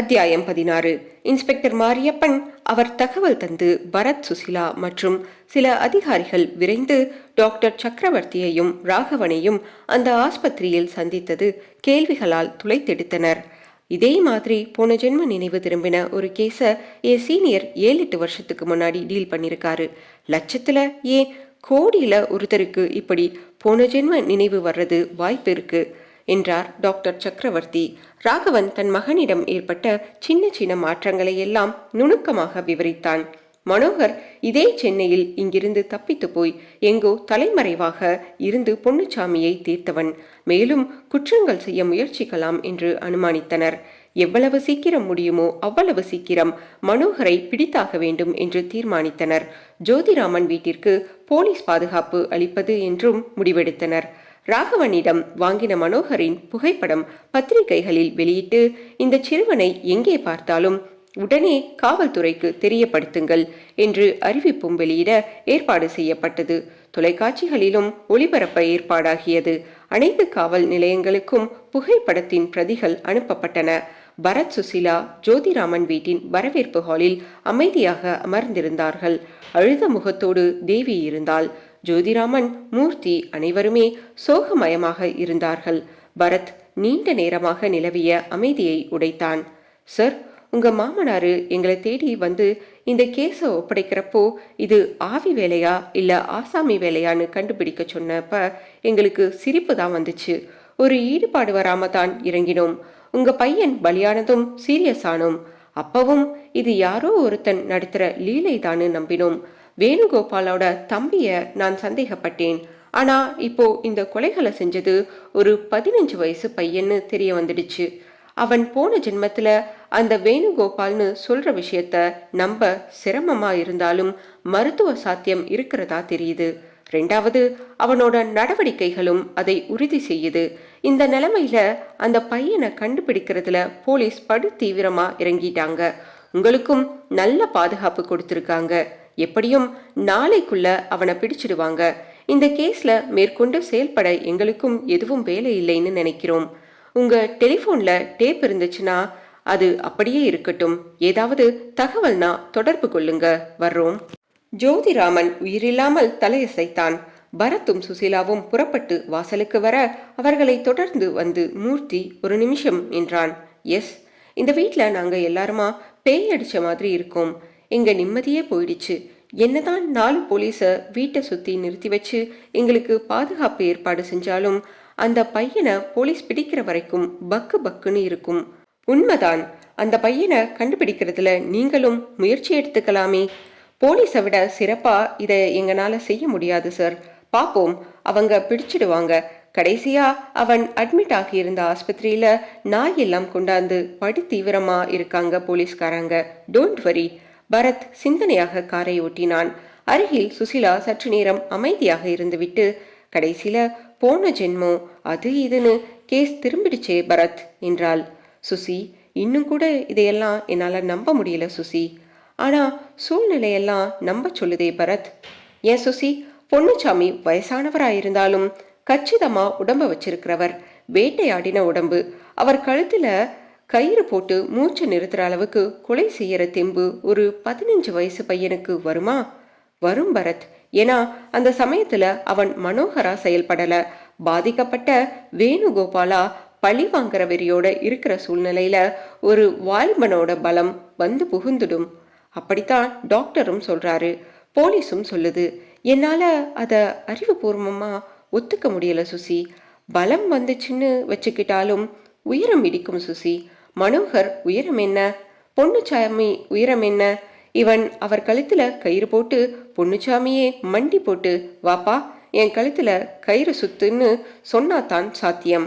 அத்தியாயம் 16. இன்ஸ்பெக்டர் மாரியப்பன் அவர் தகவல் தந்து பரத், சுசிலா மற்றும் சில அதிகாரிகள் விரைந்து டாக்டர் சக்கரவர்த்தியையும் ராகவனையும் அந்த ஆஸ்பத்திரியில் சந்தித்தது கேள்விகளால் துளைத்தெடுத்தனர். இதே மாதிரி போன ஜென்ம நினைவு திரும்பின ஒரு கேஸ என் சீனியர் 7-8 வருஷத்துக்கு முன்னாடி டீல் பண்ணிருக்காரு. லட்சத்துல ஏன் கோடியில ஒருத்தருக்கு இப்படி போன ஜென்ம நினைவு வர்றது வாய்ப்பு இருக்கு என்றார் டாக்டர் சக்கரவர்த்தி. ராகவன் தன் மகனிடம் ஏற்பட்ட சின்ன சின்ன மாற்றங்களை எல்லாம் நுணுக்கமாக விவரித்தான். மனோகர் இதே சென்னையில் இங்கிருந்து தப்பித்து போய் எங்கோ தலைமறைவாக இருந்து பொன்னுச்சாமியை தீர்த்தவன். மேலும் குற்றங்கள் செய்ய முயற்சிக்கலாம் என்று அனுமானித்தனர். எவ்வளவு சீக்கிரம் முடியுமோ அவ்வளவு சீக்கிரம் மனோகரை பிடித்தாக வேண்டும் என்று தீர்மானித்தனர். ஜோதிராமன் வீட்டிற்கு போலீஸ் பாதுகாப்பு அளிப்பது என்றும் முடிவெடுத்தனர். ராகவனிடம் வாங்கின மனோகரின் புகைப்படம் பத்திரிகைகளில் வெளியிட்டு, இந்த சிறுவனை எங்கே பார்த்தாலும் உடனே காவல்துறைக்கு தெரியப்படுத்துங்கள் என்று அறிவிப்பும் வெளியிட ஏற்பாடு செய்யப்பட்டது. தொலைக்காட்சிகளிலும் ஒளிபரப்ப ஏற்பாடாகியது. அனைத்து காவல் நிலையங்களுக்கும் புகைப்படத்தின் பிரதிகள் அனுப்பப்பட்டன. பரத், சுசிலா ஜோதிராமன் வீட்டின் வரவேற்பு ஹாலில் அமைதியாக அமர்ந்திருந்தார்கள். அழுத முகத்தோடு தேவி இருந்தாள். ஜோதிராமன், மூர்த்தி அனைவருமே சோகமயமாக இருந்தார்கள். பரத் நீண்ட நேரமாக நிலவிய அமைதியை உடைத்தான். சார், உங்க மாமனாரு எங்களை தேடி வந்து இந்த கேஸை ஒப்படைக்கிறப்போ இது ஆவி வேலையா இல்ல ஆசாமி வேலையான்னு கண்டுபிடிக்க சொன்னப்ப எங்களுக்கு சிரிப்பு தான் வந்துச்சு. ஒரு ஈடுபாடு வராம தான் இறங்கினோம். உங்க பையன் பலியானதும் சீரியஸ் ஆனோம். அப்பவும் இது யாரோ ஒருத்தன் நடத்துற லீலை தான்னு நம்பினோம். வேணுகோபாலோட தம்பிய நான் சந்தேகப்பட்டேன். ஆனா இப்போ இந்த கொலைகளை செஞ்சது ஒரு 15 வயசு பையன்னு தெரிய வந்துடுச்சு. அவன் போன ஜென்மத்துல அந்த வேணுகோபால்னு சொல்ற விஷயத்த நம்ப சிரமமா இருந்தாலும் மருத்துவ சாத்தியம் இருக்கிறதா தெரியுது. 2வது, அவனோட நடவடிக்கைகளும் அதை உறுதி செய்யுது. இந்த நிலைமையில அந்த பையனை கண்டுபிடிக்கிறதுல போலீஸ் படு தீவிரமா இறங்கிட்டாங்க. உங்களுக்கும் நல்ல பாதுகாப்பு கொடுத்திருக்காங்க. எப்படியும் நாளைக்குள்ள அவனை பிடிச்சிடுவாங்க. இந்த கேஸ்ல மேற்கொண்டு செயல்பட எங்களுக்கும் எதுவும் வேலை இல்லைன்னு நினைக்கிறோம். உங்க டெலிஃபோன்ல டேப் இருந்துச்சுன்னா அது அப்படியே இருக்கட்டும். ஏதாவது தகவல்னா தொடர்பு கொள்ளுங்க. வர்றோம். ஜோதிராமன் உயிரில்லாமல் தலையசைத்தான். பரத்தும் சுசீலாவும் புறப்பட்டு வாசலுக்கு வர அவர்களை தொடர்ந்து வந்து மூர்த்தி ஒரு நிமிஷம் என்றான். எஸ், இந்த வீட்டில் நாங்கள் எல்லாருமா பேய் அடிச்ச மாதிரி இருக்கோம். எங்க நிம்மதியே போயிடுச்சு. என்னதான் 4 போலீஸை வீட்டை சுற்றி நிறுத்தி வச்சு எங்களுக்கு பாதுகாப்பு ஏற்பாடு செஞ்சாலும் அந்த பையனை போலீஸ் பிடிக்கிற வரைக்கும் பக்கு பக்குன்னு இருக்கும். உண்மைதான். அந்த பையனை கண்டுபிடிக்கிறதுல நீங்களும் முயற்சி எடுத்துக்கலாமே. போலீஸை விட சிறப்பா இதை எங்களால செய்ய முடியாது சார். பாப்போம், அவங்க பிடிச்சிடுவாங்க. கடைசியா அவன் அட்மிட் ஆகியிருந்த ஆஸ்பத்திரியில நாய் எல்லாம் கொண்டாந்து படி தீவிரமா இருக்காங்க போலீஸ்காரங்க. Don't worry. பரத் சிந்தனையாக காரை ஓட்டினான். அருகில் சுசிலா சற்று நேரம் அமைதியாக இருந்துவிட்டு, கடைசியில போன ஜென்மம் அது இதுன்னு கேஸ் திரும்பிடுச்சே பரத் என்றாள். சுசி, இன்னும் கூட இதையெல்லாம் என்னால நம்ப முடியல சுசி. ஆனா சூழ்நிலையெல்லாம் நம்ப சொல்லுதே பரத். ஏன் சுசி, பொன்னுச்சாமி வயசானவராயிருந்தாலும் கச்சிதமா உடம்ப வச்சிருக்கிறவர். வேட்டையாடின உடம்பு. அவர் கழுத்துல கயிறு போட்டு மூச்சு நிறுத்துற அளவுக்கு கொலை செய்யற தெம்பு ஒரு 15 வயசு பையனுக்கு வருமா? வரும் பரத். ஏன்னா அந்த சமயத்துல அவன் மனோகரா செயல்படல. பாதிக்கப்பட்ட வேணுகோபாலா பழி வாங்குற வெறியோட இருக்கிற சூழ்நிலையில ஒரு வாலிபனோட பலம் வந்து புகுந்துடும். அப்படித்தான் டாக்டரும் சொல்றாரு, போலீஸும் சொல்லுது. என்னால அத அறிவுபூர்வமா ஒத்துக்க முடியல சுசி. பலம் வந்துச்சுன்னு வச்சுக்கிட்டாலும் உயரம் இடிக்கும் சுசி. மனோகர் உயரம் என்ன, பொன்னுச்சாமி உயரம் என்ன? இவன் அவர் கழுத்துல கயிறு போட்டு பொன்னுச்சாமியே மண்டி போட்டு வாப்பா என் கழுத்துல கயிறு சுத்துன்னு சொன்னாதான் சாத்தியம்.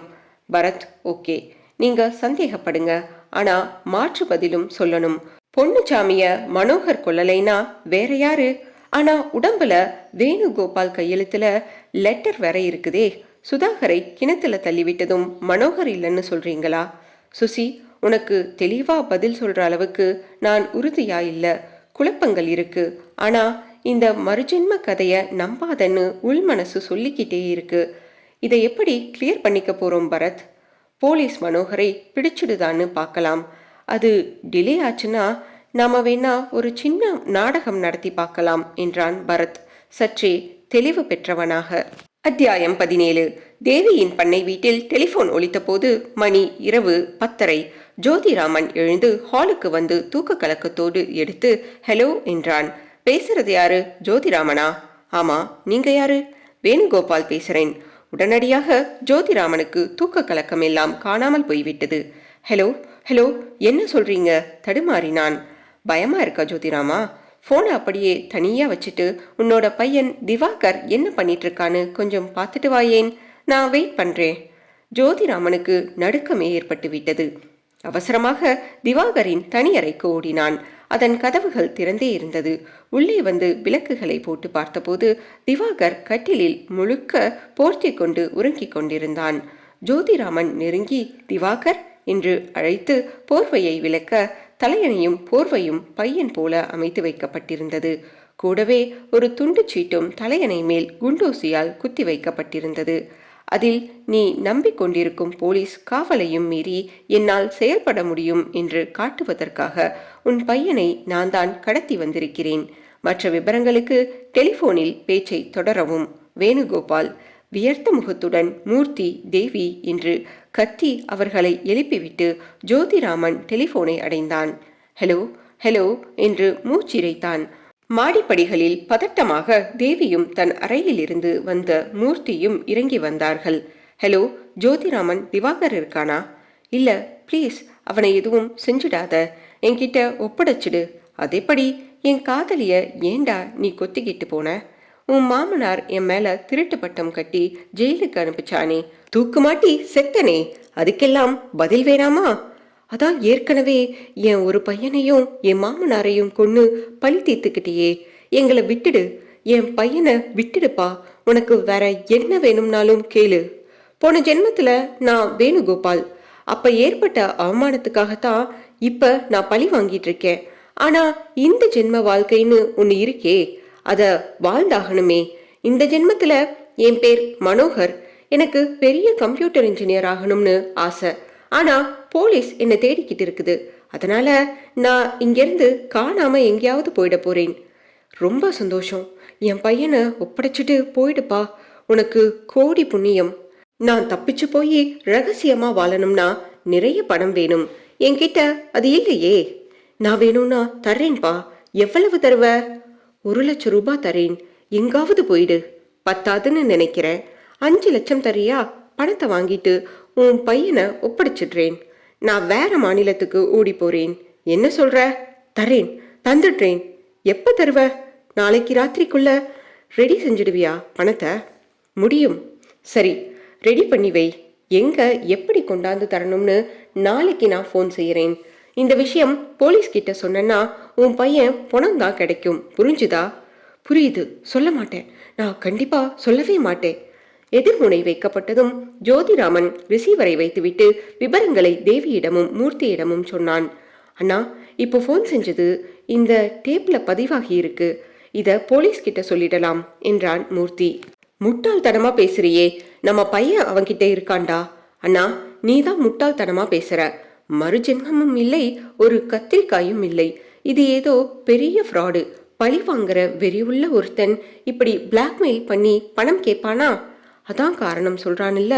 பரத், ஓகே, நீங்க சந்தேகப்படுங்க. ஆனா மாற்று பதிலும் சொல்லணும். பொன்னுச்சாமிய மனோகர் கொல்லலைனா வேற யாரு? ஆனா உடம்புல வேணுகோபால் கையெழுத்துல லெட்டர் வேற இருக்குதே. சுதாகரை கிணத்துல தள்ளிவிட்டதும் மனோகர் இல்லைன்னு சொல்றீங்களா? சுசி, உனக்கு தெளிவா பதில் சொல்ற அளவுக்கு நான் உறுதியா இல்ல. குழப்பங்கள் இருக்கு. ஆனா இந்த மறுஜென்ம கதைய நம்பாதன்னு உள்மனசு சொல்லிக்கிட்டே இருக்கு. இதை எப்படி கிளியர் பண்ணிக்க போறோம் பரத்? போலீஸ் மனோகரை பிடிச்சிடுதான்னு பார்க்கலாம். அது டிலே ஆச்சுன்னா நாம வேணா ஒரு சின்ன நாடகம் நடத்தி பார்க்கலாம் என்றான் பரத் சற்றே தெளிவு பெற்றவனாக. அத்தியாயம் 17. தேவியின் பண்ணை வீட்டில் டெலிபோன் ஒலித்த போது மணி இரவு 10:30. ஜோதிராமன் எழுந்து ஹாலுக்கு வந்து தூக்க கலக்கத்தோடு எடுத்து ஹலோ என்றான். பேசுறது யாரு? ஜோதிராமனா? ஆமா, நீங்க யாரு? வேணுகோபால் பேசுறேன். உடனடியாக ஜோதிராமனுக்கு தூக்க கலக்கம் எல்லாம் காணாமல் போய்விட்டது. ஹலோ ஹலோ, என்ன சொல்றீங்க? தடுமாறினான். பயமா இருக்கா ஜோதிராமா? போனை அப்படியே தனியா வச்சுட்டு உன்னோட பையன் திவாகர் என்ன பண்ணிட்டு இருக்கான்னு கொஞ்சம் பார்த்துட்டு வாயேன். நான் வெயிட் பண்றேன். ஜோதிராமனுக்கு நடுக்கமே ஏற்பட்டு விட்டது. அவசரமாக திவாகரின் தனி அறைக்கு ஓடினான். அதன் கதவுகள் திறந்தே இருந்தது. உள்ளே வந்து விளக்குகளை போட்டு பார்த்தபோது திவாகர் கட்டிலில் முழுக்க போர்த்தி கொண்டு உறங்கிக் கொண்டிருந்தான். ஜோதிராமன் நெருங்கி திவாகர் என்று அழைத்து போர்வையை விளக்க தலையணையும் போர்வையும் பையன் போல அமைத்து வைக்கப்பட்டிருந்தது. கூடவே ஒரு துண்டு சீட்டும் தலையணை மேல் குண்டூசியால் குத்தி வைக்கப்பட்டிருந்தது. அதில் நீ நம்பிக்கொண்டிருக்கும் போலீஸ் காவலையும் மீறி என்னால் செயல்பட முடியும் என்று காட்டுவதற்காக உன் பையனை நான் தான் கடத்தி வந்திருக்கிறேன். மற்ற விவரங்களுக்கு டெலிபோனில் பேச்சை தொடரவும். வேணுகோபால். வியர்த்த முகத்துடன் மூர்த்தி, தேவி என்று கத்தி அவர்களை எழுப்பிவிட்டு ஜோதிராமன் டெலிபோனை அடைந்தான். ஹலோ ஹலோ என்று மூச்சிரைத்தான். மாடிப்படிகளில் பதட்டமாக தேவியும் தன் அறையில் இருந்து வந்த மூர்த்தியும் இறங்கி வந்தார்கள். ஹலோ, ஜோதிராமன் திவாகர் இருக்கானா? இல்ல, ப்ளீஸ் அவனை எதுவும் செஞ்சிடாத, என்கிட்ட ஒப்படைச்சிடு. அதேபடி என் காதலிய ஏண்டா நீ கொத்திக்கிட்டு போன? உன் மாமனார் என் மேல திருட்டு பட்டம் கட்டி ஜெயிலுக்கு அனுப்பிச்சானே, தூக்கு மாட்டி செத்தனே, அதுக்கெல்லாம் பதில் வேணாமா? அதான் ஏற்கனவே என் ஒரு பையனையும் என் மாமனாரையும் கொன்னு பழி தீர்த்துக்கிட்டியே. எங்களை விட்டுடு, என் பையனை விட்டுடுப்பா. உனக்கு வேற என்ன வேணும்னாலும் கேளு. போன ஜென்மத்துல நான் வேணுகோபால். அப்ப ஏற்பட்ட அவமானத்துக்காகத்தான் இப்ப நான் பழி வாங்கிட்டு இருக்கேன். ஆனா இந்த ஜென்ம வாழ்க்கைன்னு ஒண்ணு இருக்கே, அத வாழ்ந்தாகணுமே. இந்த ஜென்மத்துல என் பேர் மனோகர். எனக்கு பெரிய கம்ப்யூட்டர் இன்ஜினியர் ஆகணும்னு ஆசை. ஆனா போலீஸ் என்னை தேடிக்கிட்டு இருக்குது. அதனால நான் இங்கிருந்து காணாம எங்கேயாவது போயிட போறேன். ரொம்ப சந்தோஷம். என் பையனை ஒப்படைச்சிட்டு போயிடுப்பா. உனக்கு கோடி புண்ணியம். நான் தப்பிச்சு போய் ரகசியமா வாழணும்னா நிறைய பணம் வேணும். என்கிட்ட அது இல்லையே. நான் வேணும்னா தர்றேன்பா. எவ்வளவு தருவ? 1,00,000 ரூபாய் தரேன். எங்காவது போயிடு. பத்தாதுன்னு நினைக்கிறேன். 5,00,000 தரியா? பணத்தை வாங்கிட்டு உன் பையனை ஒப்படைச்சிடுறேன். நான் வேற மாநிலத்துக்கு ஓடி போறேன். என்ன சொல்ற? தரேன், தந்துடுறேன். எப்ப தருவ? நாளைக்கு ராத்திரிக்குள்ள ரெடி செஞ்சிடுவியா பணத்தை? முடியும். சரி, ரெடி பண்ணி வை. எங்க எப்படி கொண்டாந்து தரணும்னு நாளைக்கு நான் ஃபோன் செய்யறேன். இந்த விஷயம் போலீஸ் கிட்ட சொன்னா உன் பையன் பணம் தான் கிடைக்கும். புரிஞ்சுதா? புரியுது. சொல்ல மாட்டேன். நான் கண்டிப்பா சொல்லவே மாட்டேன். எதிர்முனை வைக்கப்பட்டதும் ஜோதிராமன் ரிசீவரை வைத்துவிட்டு விவரங்களை தேவியிடமும் மூர்த்தியிடமும் சொன்னான். அண்ணா, இப்போ ஃபோன் செஞ்சது இந்த டேப்ல பதிவாகி இருக்கு. இத போலீஸ் கிட்ட சொல்லிடலாம் என்றான் மூர்த்தி. முட்டாள்தனமா பேசுறியே. நம்ம பையன் அவன்கிட்ட இருக்காண்டா. அண்ணா, நீதான் முட்டாள்தனமா பேசுற. மறுஜென்மமும் இல்லை, ஒரு கத்திரிக்காயும் இல்லை. இது ஏதோ பெரிய ஃப்ராடு. பழி வாங்குற வெறியுள்ள ஒருத்தன் இப்படி பிளாக்மெயில் பண்ணி பணம் கேட்பானா? அதான் காரணம் சொல்றான்ல.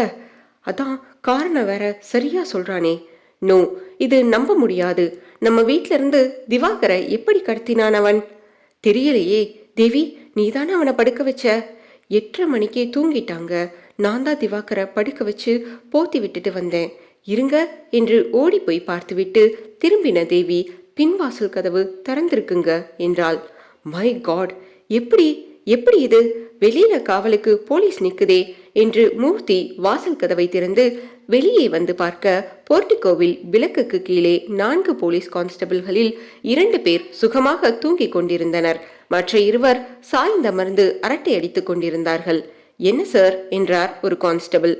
அதான் காரணம் வேற சரியா சொல்றானே. நோ, இது நம்ப முடியாது. நம்ம வீட்ல இருந்து திவாகரை எப்படி கடத்தினான் அவன்? தெரியலையே. தேவி, நீதானே அவனை படுக்க வச்ச? 8:30 மணிக்கே தூங்கிட்டாங்க. நான் தான் திவாகரை படுக்க வச்சு போத்தி விட்டுட்டு வந்தேன். இருங்க என்று ஓடி போய் பார்த்துவிட்டு திரும்பின தேவி பின்வாசல் கதவு திறந்திருக்குங்க என்றாள். மை காட், எப்படி எப்படி இது? வெளியில காவலுக்கு போலீஸ் நிக்குதே என்று மூர்த்தி வாசல் கதவை திறந்து வெளியே வந்து பார்க்க போர்டிகோவில் விளக்குக்கு கீழே 4 போலீஸ் கான்ஸ்டபிள்களில் 2 பேர் சுகமாக தூங்கிக் கொண்டிருந்தனர். மற்ற 2 சாய்ந்தமர்ந்து அரட்டை அடித்துக் கொண்டிருந்தார்கள். என்ன சார் என்றார் ஒரு கான்ஸ்டபிள்.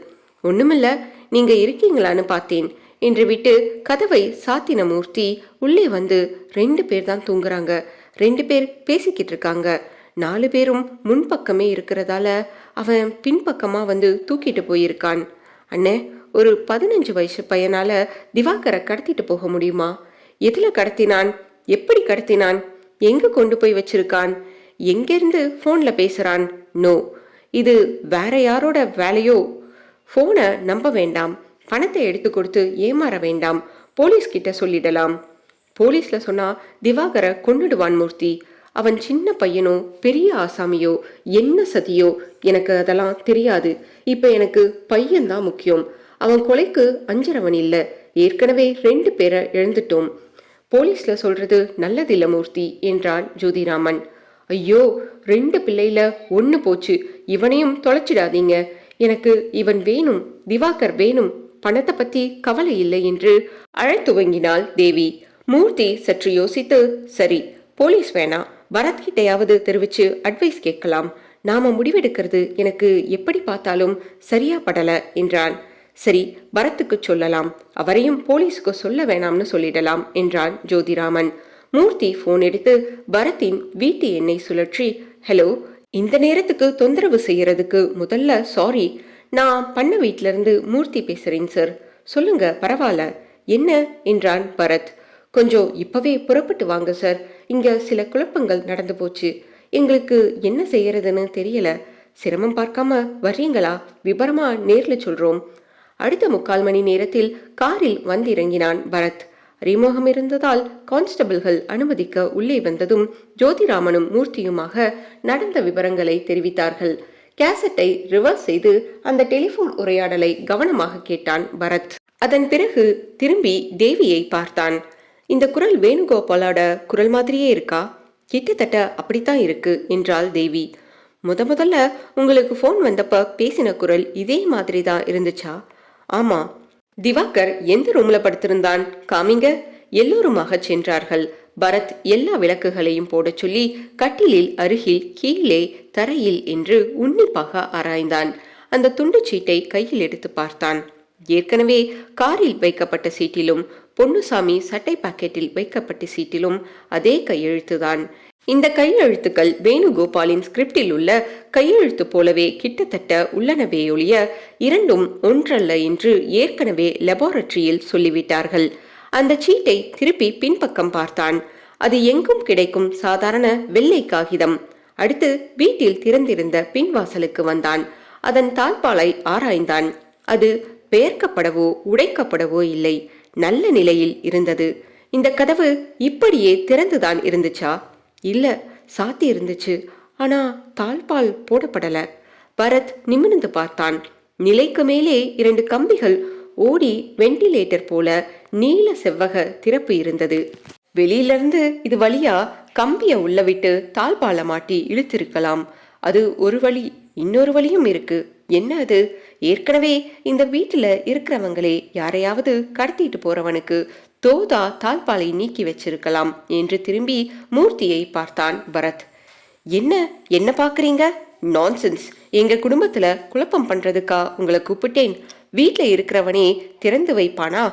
ஒண்ணுமில்ல, நீங்க இருக்கீங்களான்னு பார்த்தேன் என்று விட்டு கதவை சாத்தின மூர்த்தி உள்ளே வந்து 2 பேர் தான் தூங்குறாங்க. 2 பேர் பேசிக்கிட்டு இருக்காங்க. 4 பேரும் முன்பக்கமே இருக்கிறதால அவன் பின்பக்கமா வந்து தூக்கிட்டு போயிருக்கான். அண்ணே, ஒரு 15 வயசு பையனால திவாகரை கடத்திட்டு போக முடியுமா? எதுல கடத்தினான்? எப்படி கடத்தினான்? எங்க கொண்டு போய் வச்சிருக்கான்? எங்கிருந்து போன்ல பேசுறான்? நோ, இது வேற யாரோட வேலையோ. போனை நம்ப வேண்டாம். பணத்தை எடுத்து கொடுத்து ஏமாற வேண்டாம். போலீஸ் கிட்ட சொல்லிடலாம். போலீஸ்ல சொன்னா திவாகரை கொன்னுடுவான் மூர்த்தி. அவன் சின்ன பையனோ பெரிய ஆசாமியோ என்ன சதியோ எனக்கு அதெல்லாம் தெரியாது. இப்ப எனக்கு பையன்தான் முக்கியம். அவன் கொலைக்கு அஞ்சறவன் இல்ல. ஏற்கனவே 2 பேரை இழந்துட்டோம். போலீஸ்ல சொல்றது நல்லதில்ல மூர்த்தி என்றான் ஜோதிராமன். ஐயோ, 2 பிள்ளையில 1 போச்சு. இவனையும் தொலைச்சிடாதீங்க. எனக்கு இவன் வேணும், திவாகர் வேணும். பணத்தை பத்தி கவலை இல்லை என்று அழத் துவங்கினாள் தேவி. மூர்த்தி சற்று யோசித்து, சரி, போலீஸ் வேணா, பரத்கிட்டையாவது தெரிவிச்சு அட்வைஸ் கேட்கலாம். நாம முடிவெடுக்கிறது எனக்கு எப்படி பார்த்தாலும் சரியா படல என்றான். சரி, பரத்துக்கு சொல்லலாம். அவரையும் போலீஸுக்கு சொல்ல வேணாம்னு சொல்லிடலாம் என்றான் ஜோதிராமன். மூர்த்தி போன் எடுத்து பரத்தின் வீட்டு எண்ணை சுழற்றி, ஹலோ, இந்த நேரத்துக்கு தொந்தரவு செய்யறதுக்கு முதல்ல சாரி. நான் பண்ண வீட்ல இருந்து மூர்த்தி பேசுறேன் சார். சொல்லுங்க, பரவாயில்ல. என்ன என்றான் பரத். கொஞ்சம் இப்பவே புறப்பட்டு வாங்க சார். இங்க சில குழப்பங்கள் நடந்து போச்சு. எங்களுக்கு என்ன செய்யறதுன்னு தெரியல. சிரமம் பார்க்காம வர்றீங்களா? விபரமா நேர்ல சொல்றோம். அடுத்த 3/4 மணி நேரத்தில் காரில் வந்திறங்கினான் பரத். அறிமுகம் இருந்ததால் கான்ஸ்டபிள்கள் அனுமதிக்க உள்ளே வந்ததும் ஜோதிராமனும் மூர்த்தியுமாக நடந்த விவரங்களை தெரிவித்தார்கள். கேசட்டை ரிவர்ஸ் செய்து அந்த டெலிபோன் உரையாடலை கவனமாக கேட்டான் பரத். அதன் பிறகு திரும்பி தேவியை பார்த்தான். இந்த குரல் வேணுகோபாலோட குரல் மாதிரியே இருக்கா? கிட்டத்தட்ட அப்படித்தான் இருக்கு என்றாள் தேவி. முதல்ல உங்களுக்கு போன் வந்தப்ப பேசின குரல் இதே மாதிரி தான் இருந்துச்சா? ஆமா. திவாகர் எந்த ரூம்ல படுத்திருந்தான்? காமிங்க. எல்லோருமாக சென்றார்கள். பரத் எல்லா விளக்குகளையும் போட சொல்லி கட்டிலில் அருகில் கீழே தரையில் என்று உன்னிப்பாக ஆராய்ந்தான். அந்த துண்டு சீட்டை கையில் எடுத்து பார்த்தான். ஏற்கனவே காரில் வைக்கப்பட்ட சீட்டிலும் பொன்னுசாமி சட்டை பாக்கெட்டில் வைக்கப்பட்ட சீட்டிலும் அதே கையெழுத்துதான். இந்த கையெழுத்துக்கள் வேணுகோபாலின் ஸ்கிரிப்டில் உள்ள கையெழுத்து போலவே கிட்டத்தட்ட உள்ளனவேயொழிய இரண்டும் ஒன்றல்ல என்று ஏற்கனவே லெபார்டரியில் சொல்லிவிட்டார்கள். அந்த சீட்டை திருப்பி பின்பக்கம் பார்த்தான். அது எங்கும் கிடைக்கும் சாதாரண வெள்ளை காகிதம். அடுத்து வீட்டில் திறந்திருந்த பின்வாசலுக்கு வந்தான். அதன் தாழ்பாலை ஆராய்ந்தான். அது பெயர்க்கப்படவோ உடைக்கப்படவோ இல்லை, நல்ல நிலையில் இருந்தது. இந்த கதவு இப்படியே திறந்துதான் இருந்துச்சா? இல்ல, சாத்தி இருந்துச்சு. ஆனா தாழ்பால் போடப்படல. பரத் நிமிர்ந்து பார்த்தான். நிலைக்கு மேலே 2 கம்பிகள் ஓடி வெண்டிலேட்டர் போல நீல செவ்வக திறப்பு இருந்தது. வெளியிலிருந்து இது வழியா கம்பிய உள்ள விட்டு தாழ்பால மாட்டி இழுத்திருக்கலாம். அது ஒரு வழி. இன்னொரு வழியும் இருக்கு. என்ன அது? ஏற்கனவே இந்த வீட்டுல இருக்கிறவங்களே யாரையாவது கடத்திட்டு போறவனுக்கு தோதா தாழ்பாலை நீக்கி வச்சிருக்கலாம் என்று திரும்பி மூர்த்தியை பார்த்தான் பரத். என்ன என்ன பாக்குறீங்க? நான்சென்ஸ். எங்க குடும்பத்துல குழப்பம் பண்றதுக்கா உங்களை கூப்பிட்டேன்? வீட்டுல இருக்கிறவனே திறந்து வைப்பானா?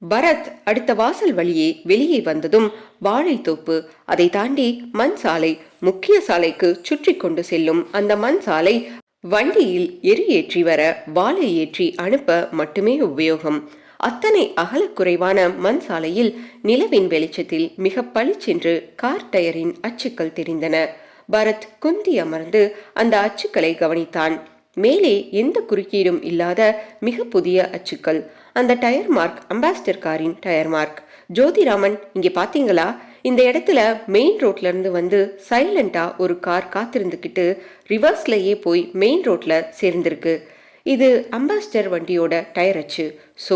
பரத் அடுத்த வாசல் வழியே வெளியே வந்ததும் வாழைத்தோப்பு, அதை தாண்டி மண் சாலை, முக்கிய சாலைக்கு சுற்றி கொண்டு செல்லும் அந்த மண் சாலை வண்டியில் எரி ஏற்றி வர வாழை ஏற்றி அனுப்ப மட்டுமே உபயோகம். அத்தனை அகலக்குறைவான மண் சாலையில் நிலவின் வெளிச்சத்தில் மிக பளிச்சென்று கார் டயரின் அச்சுக்கள் தெரிந்தன. பரத் குந்தி அமர்ந்து அந்த அச்சுக்களை கவனித்தான். மேலே எந்த குறுக்கீடும் இல்லாத மிக புதிய அச்சுக்கள். அந்த டயர் மார்க் அம்பாஸ்டர் காரின் டயர் மார்க். ஜோதிராமன், இங்கே பாத்தீங்களா? இந்த இடத்துல மெயின் ரோட்ல இருந்து வந்து சைலண்டா ஒரு கார் காத்திருந்துக்கிட்டு ரிவர்ஸ்லயே போய் மெயின் ரோட்ல சேர்ந்திருக்கு. இது அம்பாஸ்டர் வண்டியோட டயர் அச்சு. ஸோ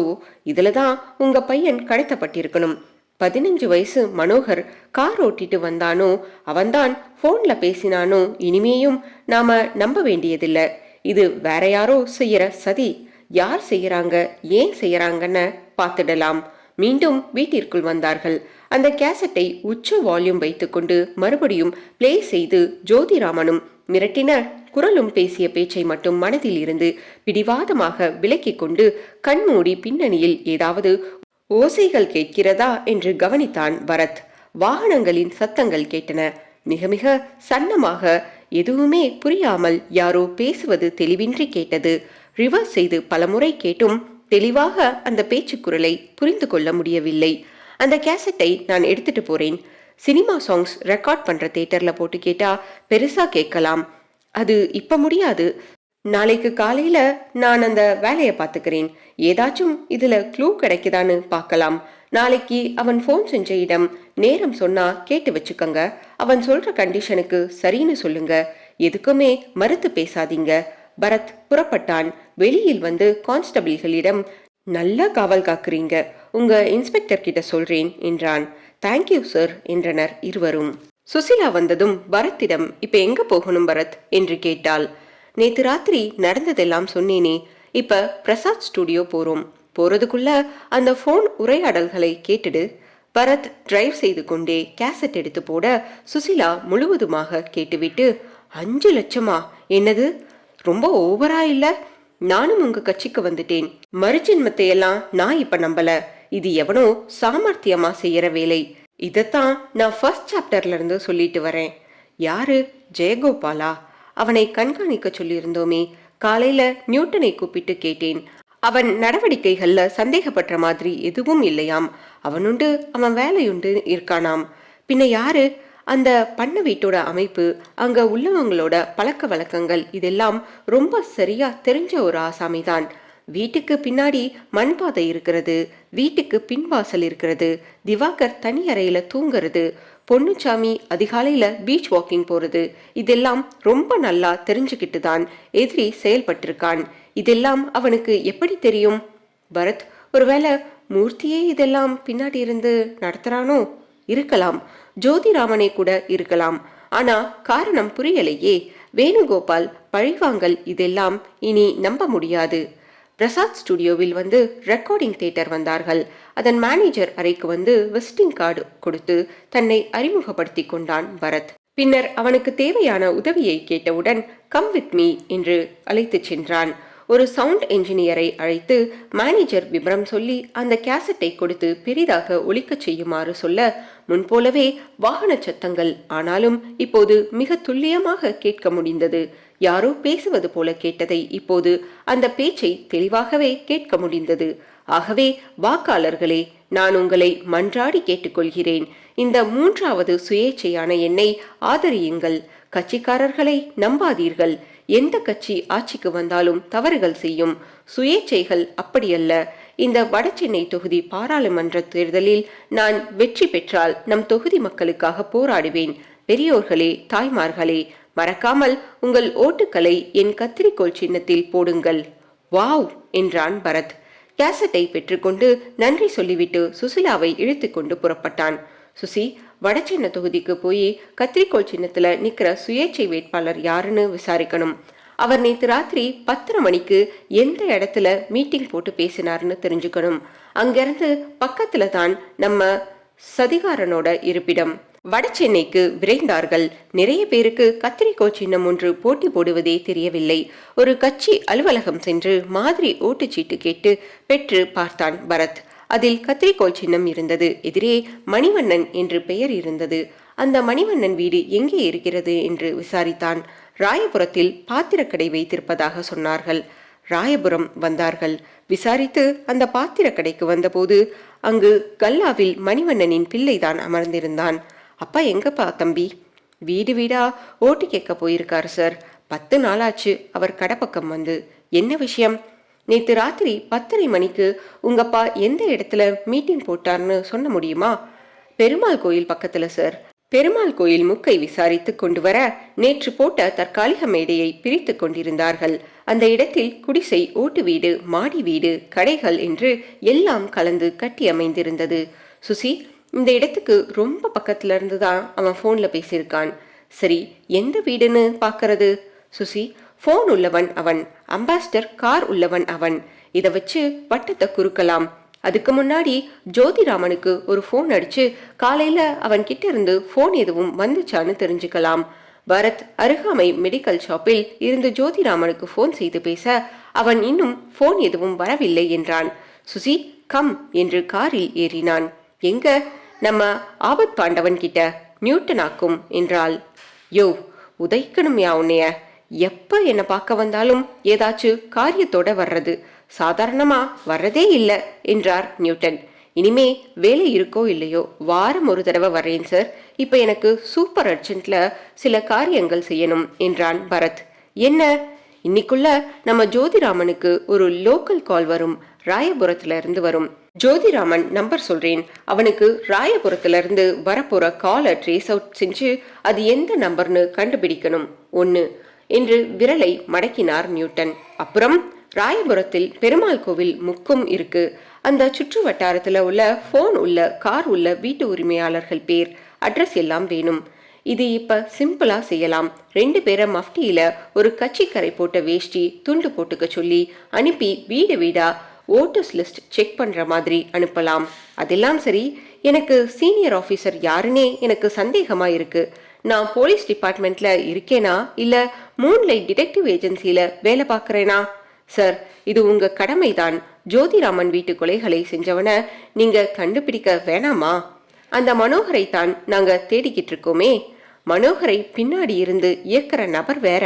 இதுல தான் உங்க பையன் கடத்தப்பட்டிருக்கணும். 15 வயசு மனோகர் கார் ஓட்டிட்டு வந்தானோ, அவன்தான் போன்ல பேசினானோ, இனிமேயும் நாம நம்ப வேண்டியதில்லை. இது வேற யாரோ செய்யற சதி. யார் செய்யறாங்க, ஏன் செய்யறாங்கன்னு பார்த்துடலாம். மீண்டும் வீட்டிற்குள் வந்தார்கள். அந்த கேசட்டை உச்ச வால்யூம் வைத்துக்கொண்டு மறுபடியும் பிளே செய்து ஜோதிராமனும் மிரட்டின குரலும் பேசிய பேச்சை மட்டும் மனதில் இருந்து பிடிவாதமாக விலக்கிக் கொண்டு கண்மூடி பின்னணியில் ஏதாவது ஓசைகள் கேட்கிறதா என்று கவனித்தான் பரத். வாகனங்களின் சத்தங்கள் கேட்டன. மிக மிக சன்னமாக, எதுவுமே புரியாமல் யாரோ பேசுவது தெளிவின்றி கேட்டது. ரிவர்ஸ் செய்து பலமுறை கேட்டும் தெளிவாக அந்த பேச்சு குரலை புரிந்து கொள்ள முடியவில்லை. அந்த கேசட்டை நான் எடுத்துட்டு போறேன். சினிமா சாங்ஸ் ரெக்கார்ட் பண்ற தியேட்டர்ல போட்டு கேட்டா பெருசா கேட்கலாம். அது இப்ப முடியாது. நாளைக்கு காலையில நான் அந்த வேலையை பார்த்துக்கிறேன். ஏதாச்சும் இதுல க்ளூ கிடைக்குதான்னு பார்க்கலாம். நாளைக்கு அவன் போன் செஞ்ச இடம் நேரம் சொன்னா கேட்டு வச்சுக்கங்க. அவன் சொல்ற கண்டிஷனுக்கு சரின்னு சொல்லுங்க. எதுக்குமே மறுத்து பேசாதீங்க. பரத் புறப்பட்டான். வெளியில் வந்து கான்ஸ்டபிள்களிடம், நல்லா காவல் காக்குறீங்க, உங்க இன்ஸ்பெக்டர் கிட்ட சொல்றேன் என்றான். தேங்க்யூ சார் என்றனர் இருவரும். சுசிலா வந்ததும் பரத்திடம், இப்ப எங்க போகணும் பரத் என்று கேட்டாள். நேத்து ராத்திரி நடந்ததெல்லாம் சொன்னேனே. இப்ப பிரசாத் ஸ்டுடியோ போறோம். போறதுக்குள்ள அந்த போன் உரையாடல்களை கேட்டுடு. பரத் டிரைவ் செய்து கொண்டே கேசட் எடுத்து போட சுசிலா முழுவதுமாக கேட்டுவிட்டு, 5 லட்சமா? என்னது, ரொம்ப ஓவரா இல்ல? நானும் உங்க கட்சிக்கு வந்துட்டேன். மறுஜென்மத்தையெல்லாம் நான் இப்ப நம்பல. இது எவனோ சாமர்த்தியமா செய்யற வேலை. இதத்தான் நான் ஃபர்ஸ்ட் சாப்டர்ல இருந்து சொல்லிட்டு வரேன். யாரு? ஜெயகோபாலா? அவனை கண்காணிக்க சொல்லியிருந்தோமே. காலையில நியூட்டனை கூப்பிட்டு கேட்டேன். அவன் நடவடிக்கைகள்ல சந்தேகப்படுற மாதிரி எதுவும் இல்லையாம். அவனுண்டு, அவன் வேலையுண்டு இருக்கானாம். பின்ன யாரு? அந்த பண்ண வீட்டோட அமைப்பு, அங்க உள்ளவங்களோட பழக்க வழக்கங்கள், இதெல்லாம் ரொம்ப சரியா தெரிஞ்ச ஒரு ஆசாமி தான். வீட்டுக்கு பின்னாடி மண்பாதை இருக்கிறது, வீட்டுக்கு பின்வாசல் இருக்கிறது, திவாகர் தனி அறையில தூங்குறது, பொன்னுச்சாமி அதிகாலையில பீச் வாக்கிங் போறது, இதெல்லாம் ரொம்ப நல்லா தெரிஞ்சுக்கிட்டு தான் எதிரி செயல்பட்டிருக்கான். இதெல்லாம் அவனுக்கு எப்படி தெரியும்? பரத், ஒருவேளை மூர்த்தியே இதெல்லாம் பின்னாடி இருந்து நடத்துறானோ? இருக்கலாம். ஜோதிராமனே கூட இருக்கலாம். ஆனா காரணம் புரியலையே. வேணுகோபால் பழிவாங்கல், இதெல்லாம் இனி நம்ப முடியாது. பிரசாத் ஸ்டுடியோவில் வந்து ரெக்கார்டிங் தியேட்டர் வந்தார்கள். அதன் மேனேஜர் அறைக்கு வந்து விசிட்டிங் கார்டு கொடுத்து தன்னை அறிமுகப்படுத்தி கொண்டான் பரத். பின்னர் அவனுக்கு தேவையான உதவியை கேட்டவுடன் கம் வித் மீ என்று அழைத்து சென்றான். ஒரு சவுண்ட் என்ஜினியரை அழைத்து மேனேஜர் விபரம் சொல்லி அந்த கேசட்டை கொடுத்து பெரிதாக ஒலிக்கச் செய்யுமாறு சொல்ல, முன்போலவே வாகன சத்தங்கள், ஆனாலும் இப்போது மிக துல்லியமாக கேட்க முடிந்தது. யாரோ பேசுவது போல கேட்டதை இப்போது அந்த பேச்சை தெளிவாகவே கேட்க முடிந்தது. ஆகவே வாக்காளர்களே, நான் உங்களை மன்றாடி கேட்டுக்கொள்கிறேன், இந்த மூன்றாவது சுயேட்சையான என்னை ஆதரியுங்கள். கட்சிக்காரர்களை நம்பாதீர்கள். எந்த கட்சி ஆட்சிக்கு வந்தாலும் தவறுகள் செய்யும். சுயேட்சைகள் அப்படியல்ல. இந்த வடசென்னை தொகுதி பாராளுமன்ற தேர்தலில் நான் வெற்றி பெற்றால் நம் தொகுதி மக்களுக்காக போராடுவேன். பெரியோர்களே, தாய்மார்களே, மறக்காமல் உங்கள் ஓட்டுக்களை என் கத்திரிக்கோள் சின்னத்தில் போடுங்கள். வாவ் என்றான் பரத். கேசட்டை பெற்றுக்கொண்டு நன்றி சொல்லிவிட்டு சுசிலாவை இழுத்து கொண்டு புறப்பட்டான். சுசி, வடசென்னை தொகுதிக்கு போய் கத்திரிக்கோள் சின்னத்துல நிக்கிற சுயேட்சை வேட்பாளர் யாருன்னு விசாரிக்கணும். அவர் நேற்று ராத்திரி 10:30 மணிக்கு எந்த இடத்துல மீட்டிங் போட்டு பேசினார்னு தெரிஞ்சுக்கணும். அங்கிருந்து பக்கத்துல தான் நம்ம சதிகாரனோட இருப்பிடம். வடசென்னைக்கு விரைந்தார்கள். நிறைய பேருக்கு கத்திரிக்கோள் சின்னம் ஒன்று போட்டி போடுவதே தெரியவில்லை. ஒரு கட்சி அலுவலகம் சென்று மாதிரி ஓட்டுச்சீட்டு கேட்டு பெற்று பார்த்தான் பரத். அதில் கத்திரிக்கோள் சின்னம் இருந்தது. எதிரே மணிவண்ணன் என்று பெயர் இருந்தது. அந்த மணிவண்ணன் வீடு எங்கே இருக்கிறது என்று விசாரித்தான். ராயபுரத்தில் பாத்திரக்கடை வைத்திருப்பதாக சொன்னார்கள். ராயபுரம் வந்தார்கள். விசாரித்து அந்த பாத்திரக்கடைக்கு வந்தபோது அங்கு கல்லாவில் மணிவண்ணனின் பிள்ளைதான் அமர்ந்திருந்தான். அப்பா எங்கப்பா தம்பி? வீடு வீடா ஓட்டு கேட்க போயிருக்காரு சார். 10 நாளாச்சு அவர் கடப்பக்கம் வந்து. என்ன விஷயம்? நேற்று ராத்திரி 10:30 மணிக்கு உங்கப்பா எந்த இடத்துல மீட்டிங் போட்டார்னு சொல்ல முடியுமா? பெருமாள் கோயில் பக்கத்துல சார். பெருமாள் கோயில் முக்கை விசாரித்து கொண்டு வர நேற்று போட்ட தற்காலிக மேடையை பிரித்து கொண்டிருந்தார்கள். அந்த இடத்தில் குடிசை, ஓட்டு வீடு, மாடி வீடு, கடைகள் என்று எல்லாம் கலந்து கட்டி அமைந்திருந்தது. சுசி, இந்த இடத்துக்கு ரொம்ப பக்கத்துல இருந்து தான் அவன் போன்ல பேசியிருக்கான். சரி, எந்த வீடுன்னு பாக்கிறது? சுசி, போன் உள்ளவன் அவன், அம்பாஸ்டர் கார் உள்ளவன் அவன். இதை வச்சு வட்டத்தை குறுக்கலாம். அதுக்கு முன்னாடி ஜோதிராமனுக்கு ஒரு போன் அடிச்சு காலையில அவன் கிட்ட இருந்து போன் எதுவும் வந்துச்சான்னு தெரிஞ்சுக்கலாம். பரத் அருகாமை மெடிக்கல் ஷாப்பில் இருந்து ஜோதிராமனுக்கு போன் செய்து பேச அவன் இன்னும் போன் எதுவும் வரவில்லை என்றான். சுசி, கம் என்று காரில் ஏறினான். எங்க? நம்ம ஆபத் பாண்டவன் கிட்ட, நியூட்டனாக்கும் என்றாள். யோ, உதைக்கணும் யா உன்னைய. எப்ப என்ன பார்க்க வந்தாலும் ஏதாச்சும் காரியத்தோட வர்றது, சாதாரணமா வர்றதே இல்லை என்றார் நியூட்டன். இனிமே வேலை இருக்கோ இல்லையோ வாரம் ஒரு தடவை வர்றேன் சார். இப்ப எனக்கு சூப்பர் அர்ஜென்ட்ல சில காரியங்கள் செய்யணும் என்றான் பரத். என்ன? இன்னைக்குள்ள நம்ம ஜோதிராமனுக்கு ஒரு லோக்கல் கால் வரும். ராயபுரத்துல இருந்து வரும். ஜோதிராமன் நம்பர் சொல்றேன். அவனுக்கு ராயபுரத்துல இருந்து வரப்போற காலை ட்ரேஸ் அவுட் செஞ்சு அது எந்த நம்பர்னு கண்டுபிடிக்கணும். 1 என்று விரலை மடக்கினார் நியூட்டன். அப்புறம் ராயபுரத்தில் பெருமாள் கோவில் முக்கும் இருக்கு. அந்த சுற்று வட்டாரத்துல உள்ள போன் உள்ள, கார் உள்ள வீட்டு உரிமையாளர்கள் பேர், அட்ரஸ் எல்லாம் வேணும். இது இப்ப சிம்பிளா செய்யலாம். 2 பேரை மஃப்டியில ஒரு கட்சிக்கரை போட்ட வேஷ்டி துண்டு போட்டுக்க சொல்லி அனுப்பி வீடு வீடா ஓட்டர்ஸ் லிஸ்ட் செக் பண்ற மாதிரி அனுப்பலாம். அதெல்லாம் சரி, எனக்கு சீனியர் ஆபீசர் யாருன்னே எனக்கு சந்தேகமா இருக்கு. நான் போலீஸ் டிபார்ட்மெண்ட்ல இருக்கேனா இல்ல மூன்லைட் டிடெக்டிவ் ஏஜென்சில வேலை பார்க்கறேனா? சார், இது உங்க கடமைதான். ஜோதிராமன் வீட்டு கொலைகளை செஞ்சவன நீங்க கண்டுபிடிக்க வேணாமா? அந்த மனோகரை தான் நாங்க தேடிக்கிட்டு இருக்கோமே. மனோகரை பின்னாடி இருந்து இயக்கிற நபர் வேற.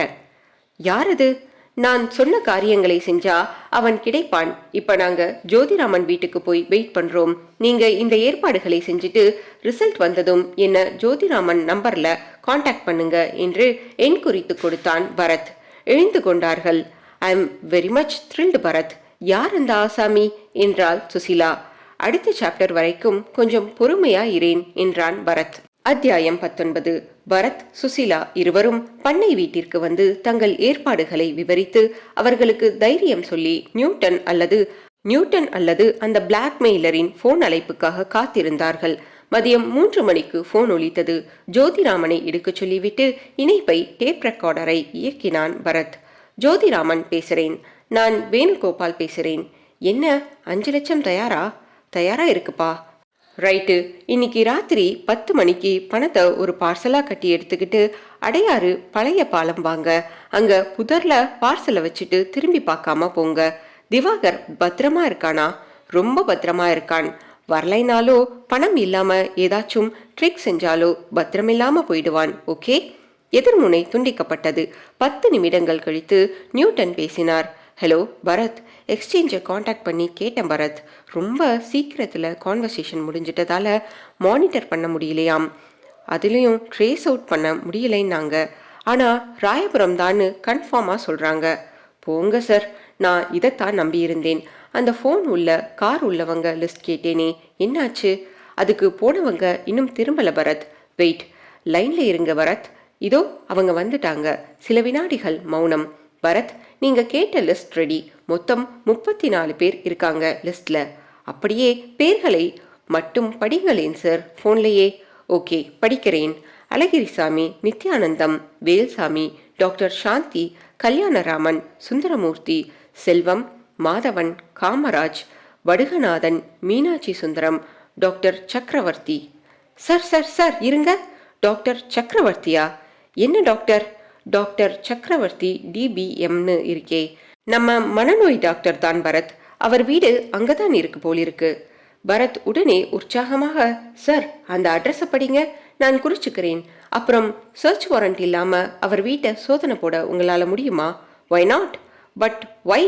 யாரது? நான் சொன்ன காரியங்களை செஞ்சா அவன் கிடைப்பான். இப்ப நாங்க ஜோதிராமன் வீட்டுக்கு போய் வெயிட் பண்றோம். நீங்க இந்த ஏற்பாடுகளை செஞ்சுட்டு ரிசல்ட் வந்ததும் என்ன ஜோதிராமன் நம்பர்ல காண்டாக்ட் பண்ணுங்க என்று எண் குறித்து கொடுத்தான் பரத். எழுந்து கொண்டார்கள். I am very much thrilled Bharath. யார் அந்த ஆசாமி என்றாள் சுசிலா. அடுத்த சாப்டர் வரைக்கும் கொஞ்சம் பொறுமையா இரேன் என்றான் பரத். அத்தியாயம் 19. பரத், சுசிலா இருவரும் பண்ணை வீட்டிற்கு வந்து தங்கள் ஏற்பாடுகளை விவரித்து அவர்களுக்கு தைரியம் சொல்லி நியூட்டன் அல்லது அந்த பிளாக்மெயிலரின் போன் அழைப்புக்காக காத்திருந்தார்கள். மதியம் 3 மணிக்கு போன் ஒலித்தது. ஜோதிராமனை எடுக்க சொல்லிவிட்டு இணைப்பை டேப் ரெக்கார்டரை இயக்கினான் பரத். ஜோதிராமன் பேசுறேன். நான் வேணுகோபால் பேசுறேன். என்ன, 5 லட்சம் தயாரா இருக்குப்பா. ரைட்டு, இன்னைக்கு ராத்திரி 10 மணிக்கு பணத்தை ஒரு பார்சலா கட்டி எடுத்துக்கிட்டு அடையாறு பழைய பாலம் வாங்க. அங்க புதர்ல பார்சலை வச்சுட்டு திரும்பி பார்க்காம போங்க. திவாகர் பத்திரமா இருக்கானா? ரொம்ப பத்திரமா இருக்கான். வரலைனாலோ பணம் இல்லாம ஏதாச்சும் ட்ரிக் செஞ்சாலோ பத்திரமில்லாம போயிடுவான். ஓகே. எதிர்முனை துண்டிக்கப்பட்டது. 10 நிமிடங்கள் கழித்து நியூட்டன் பேசினார். ஹலோ பரத், எக்ஸ்சேஞ்சை காண்டாக்ட் பண்ணி கேட்டேன் பரத். ரொம்ப சீக்கிரத்தில் கான்வர்சேஷன் முடிஞ்சிட்டதால மானிட்டர் பண்ண முடியலையாம். அதுலேயும் ட்ரேஸ் அவுட் பண்ண முடியலைன்னாங்க. ஆனால் ராயபுரம் தான்னு கன்ஃபார்மாக சொல்கிறாங்க. போங்க சார், நான் இதைத்தான் நம்பியிருந்தேன். அந்த ஃபோன் உள்ள கார் உள்ளவங்க லிஸ்ட் கேட்டேனே, என்னாச்சு? அதுக்கு போனவங்க இன்னும் திரும்பல பரத். வெயிட், லைன்ல இருங்க பரத். இதோ அவங்க வந்துட்டாங்க. சில வினாடிகள் மௌனம். பரத், நீங்க கேட்ட லிஸ்ட் ரெடி. மொத்தம் 34 பேர் இருக்காங்க லிஸ்ட்ல. அப்படியே பேர்களை மட்டும் படிங்களேன் சார் ஃபோன்லேயே. ஓகே, படிக்கிறேன். அழகிரிசாமி, நித்யானந்தம், வேல்சாமி, டாக்டர் சாந்தி, கல்யாணராமன், சுந்தரமூர்த்தி, செல்வம், மாதவன், காமராஜ், வடுகநாதன், மீனாட்சி சுந்தரம், டாக்டர் சக்கரவர்த்தி. சார் சார் சார் இருங்க. டாக்டர் சக்கரவர்த்தியா? என்ன டாக்டர்? டாக்டர் சக்கரவர்த்தி டிபிஎம்னு இருக்கே. நம்ம மனநோய் டாக்டர் தான் பரத். அவர் வீடு அங்கதான் இருக்கு போலிருக்கு. பரத் உடனே உற்சாகமாக, சார் அந்த அட்ரஸை படிங்க, நான் குறிச்சுக்கிறேன். அப்புறம் சர்ச் வாரண்ட் இல்லாம அவர் வீட்டை சோதனை போட உங்களால முடியுமா? Why not? But why?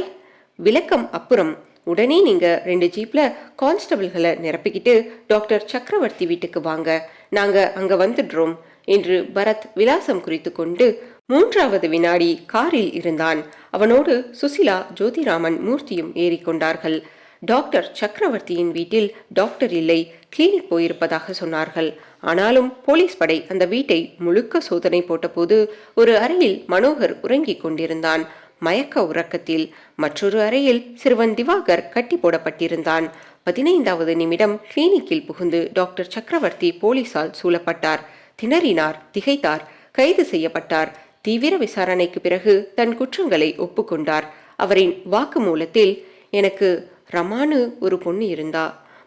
விளக்கம் அப்புறம். உடனே நீங்க 2 ஜீப்ல கான்ஸ்டபிள்களை நிரப்பிக்கிட்டு டாக்டர் சக்கரவர்த்தி வீட்டுக்கு வாங்க, நாங்க அங்க வந்துடுறோம் என்று பரத் விலாசம் குறித்து கொண்டு 3வது வினாடி காரில் இருந்தான். அவனோடு சுசிலா, ஜோதிராமன், மூர்த்தியும் ஏறிக்கொண்டார்கள். டாக்டர் சக்கரவர்த்தியின் வீட்டில் டாக்டர் இல்லை, கிளினிக் போயிருப்பதாக சொன்னார்கள். ஆனாலும் போலீஸ் படை அந்த வீட்டை முழுக்க சோதனை போட்டபோது ஒரு அறையில் மனோகர் உறங்கிக் கொண்டிருந்தான், மயக்க உறக்கத்தில். மற்றொரு அறையில் சிறுவன் திவாகர் கட்டி போடப்பட்டிருந்தான். 15வது நிமிடம் கிளினிக்கில் புகுந்து டாக்டர் சக்கரவர்த்தி போலீசால் சூழப்பட்டார். திணறினார், திகைத்தார், கைது செய்யப்பட்டார். தீவிர விசாரணைக்கு பிறகு தன் குற்றங்களை ஒப்புக்கொண்டார். அவரின் வாக்குமூலத்தில், எனக்கு ரமானு ஒரு பொண்ணு இருந்தா,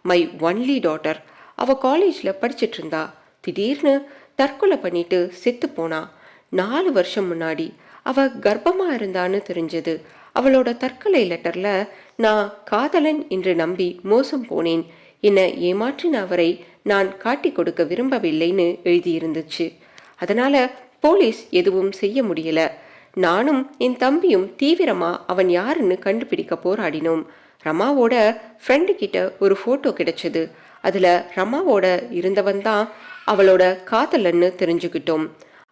மை ஒன்லி டாட்டர். அவ காலேஜில் படிச்சிட்டு இருந்தா. திடீர்னு தற்கொலை பண்ணிட்டு செத்து போனா. 4 வருஷம் முன்னாடி அவ கர்ப்பமா இருந்தான்னு தெரிஞ்சது. அவளோட தற்கொலை லெட்டர்ல, நான் காதலன் என்று நம்பி மோசம் போனேன், என்னை ஏமாற்றின அவரை நான் காட்டி கொடுக்க விரும்பவில்லைன்னு எழுதியிருந்துச்சு. அதனால போலீஸ் எதுவும் செய்ய முடியல. நானும் என் தம்பியும் தீவிரமா அவன் யாருன்னு கண்டுபிடிக்க போராடினோம். ரமாவோட ஃப்ரெண்டு கிட்ட ஒரு போட்டோ கிடைச்சது. அதுல ரமாவோட இருந்தவன் தான் அவளோட காதலன்னு தெரிஞ்சுக்கிட்டோம்.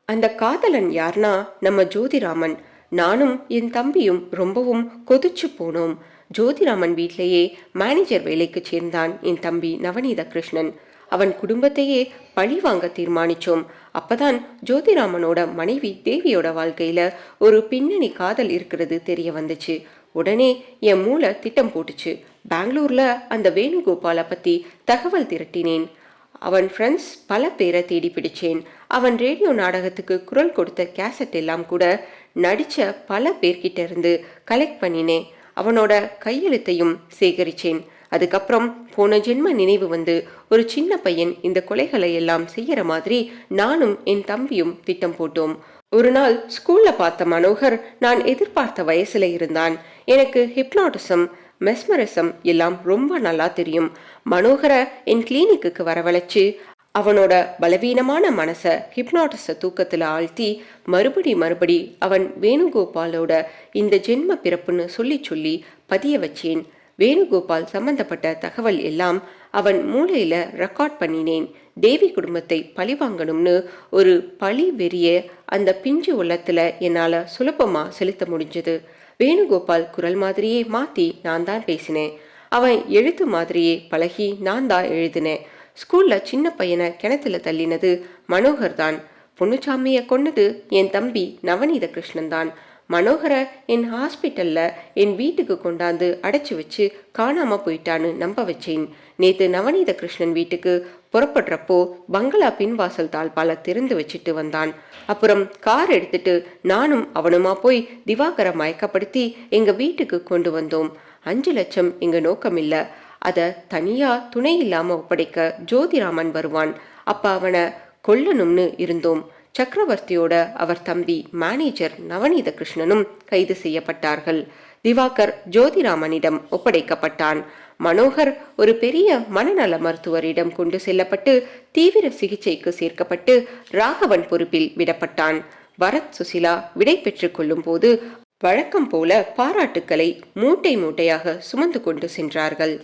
அந்த காதலன் யார்னா நம்ம ஜோதிராமன். நானும் என் தம்பியும் ரொம்பவும் கொதிச்சு போனோம். ஜோதிராமன் வீட்டிலேயே மேனேஜர் வேலைக்கு சேர்ந்தான் என் தம்பி நவநீத கிருஷ்ணன். அவன் குடும்பத்தையே பழி வாங்க தீர்மானிச்சோம். அப்பதான் ஜோதிராமனோட மனைவி தேவியோட வாழ்க்கையில ஒரு பின்னணி காதல் இருக்கிறது தெரிய வந்துச்சு. உடனே என் மூளை திட்டம் போட்டுச்சு. பெங்களூர்ல அந்த வேணுகோபாலை பத்தி தகவல் திரட்டினேன். அவன் ஃப்ரெண்ட்ஸ் பல பேரை தேடி பிடிச்சேன். அவன் ரேடியோ நாடகத்துக்கு குரல் கொடுத்த கேசட் எல்லாம் கூட நடிச்ச பல பேர்கிட்ட இருந்து கலெக்ட் பண்ணினேன். அவனோட கையெழுத்தையும் சேகரிச்சேன். அதுக்கப்புறம் போன ஜென்ம நினைவு வந்து ஒரு சின்ன பையன் இந்த கொலைகளை எல்லாம் செய்யற மாதிரி நானும் என் தம்பியும் திட்டம் போட்டோம். ஒரு நாள் ஸ்கூல்ல பார்த்த மனோகர் நான் எதிர்பார்த்த வயசுல இருந்தான். எனக்கு ஹிப்னாட்டிசம், மெஸ்மரிசம் எல்லாம் ரொம்ப நல்லா தெரியும். மனோகரை என் கிளினிக்கு வரவழைச்சு அவனோட பலவீனமான மனசை ஹிப்னாட்டிச தூக்கத்துல ஆழ்த்தி மறுபடி அவன் வேணுகோபாலோட இந்த ஜென்ம பிறப்புன்னு சொல்லி பதிய வச்சேன். வேணுகோபால் சம்பந்தப்பட்ட தகவல் எல்லாம் அவன் மூளையில ரெக்கார்ட் பண்ணினேன். தேவி குடும்பத்தை பழிவாங்கணும்னு ஒரு பழி வெறிய அந்த பிஞ்சு உள்ளத்துல என்னால சுலபமா செலுத்த முடிஞ்சது. வேணுகோபால் குரல் மாதிரியே மாத்தி நான் தான் பேசினேன். அவன் எழுத்து மாதிரியே பழகி நான் தான் எழுதினேன். ஸ்கூல்ல சின்ன பையனை கிணத்துல தள்ளினது மனோகர் தான். பொன்னுச்சாமியை கொன்னது என் தம்பி நவநீத கிருஷ்ணன் தான். மனோகரை என் ஹாஸ்பிட்டல்ல என் வீட்டுக்கு கொண்டாந்து அடைச்சி வச்சு காணாம போயிட்டான்னு நம்ப வச்சேன். நேத்து நவநீத கிருஷ்ணன் வீட்டுக்கு புறப்படுறப்போ பங்களா பின்வாசல் தாழ்பால திறந்து வச்சுட்டு வந்தான். அப்புறம் கார் எடுத்துட்டு நானும் அவனுமா போய் திவாகரை மயக்கப்படுத்தி எங்க வீட்டுக்கு கொண்டு வந்தோம். 5 லட்சம் எங்க நோக்கம் இல்ல. அத தனியா துணை இல்லாம ஒப்படைக்க ஜோதிராமன் வருவான். அப்ப அவனை கொல்லணும்னு இருந்தோம். சக்கரவர்த்தியோட அவர் தம்பி மேனேஜர் நவநீத கிருஷ்ணனும் கைது செய்யப்பட்டார்கள். திவாகர் ஜோதிராமனிடம் ஒப்படைக்கப்பட்டான். மனோகர் ஒரு பெரிய மனநல மருத்துவரிடம் கொண்டு செல்லப்பட்டு தீவிர சிகிச்சைக்கு சேர்க்கப்பட்டு ராகவன் பொறுப்பில் விடப்பட்டான். பரத் சுசிலா விடை பெற்றுக் கொள்ளும் போது வழக்கம் போல பாராட்டுக்களை மூட்டை மூட்டையாக சுமந்து கொண்டு சென்றார்கள்.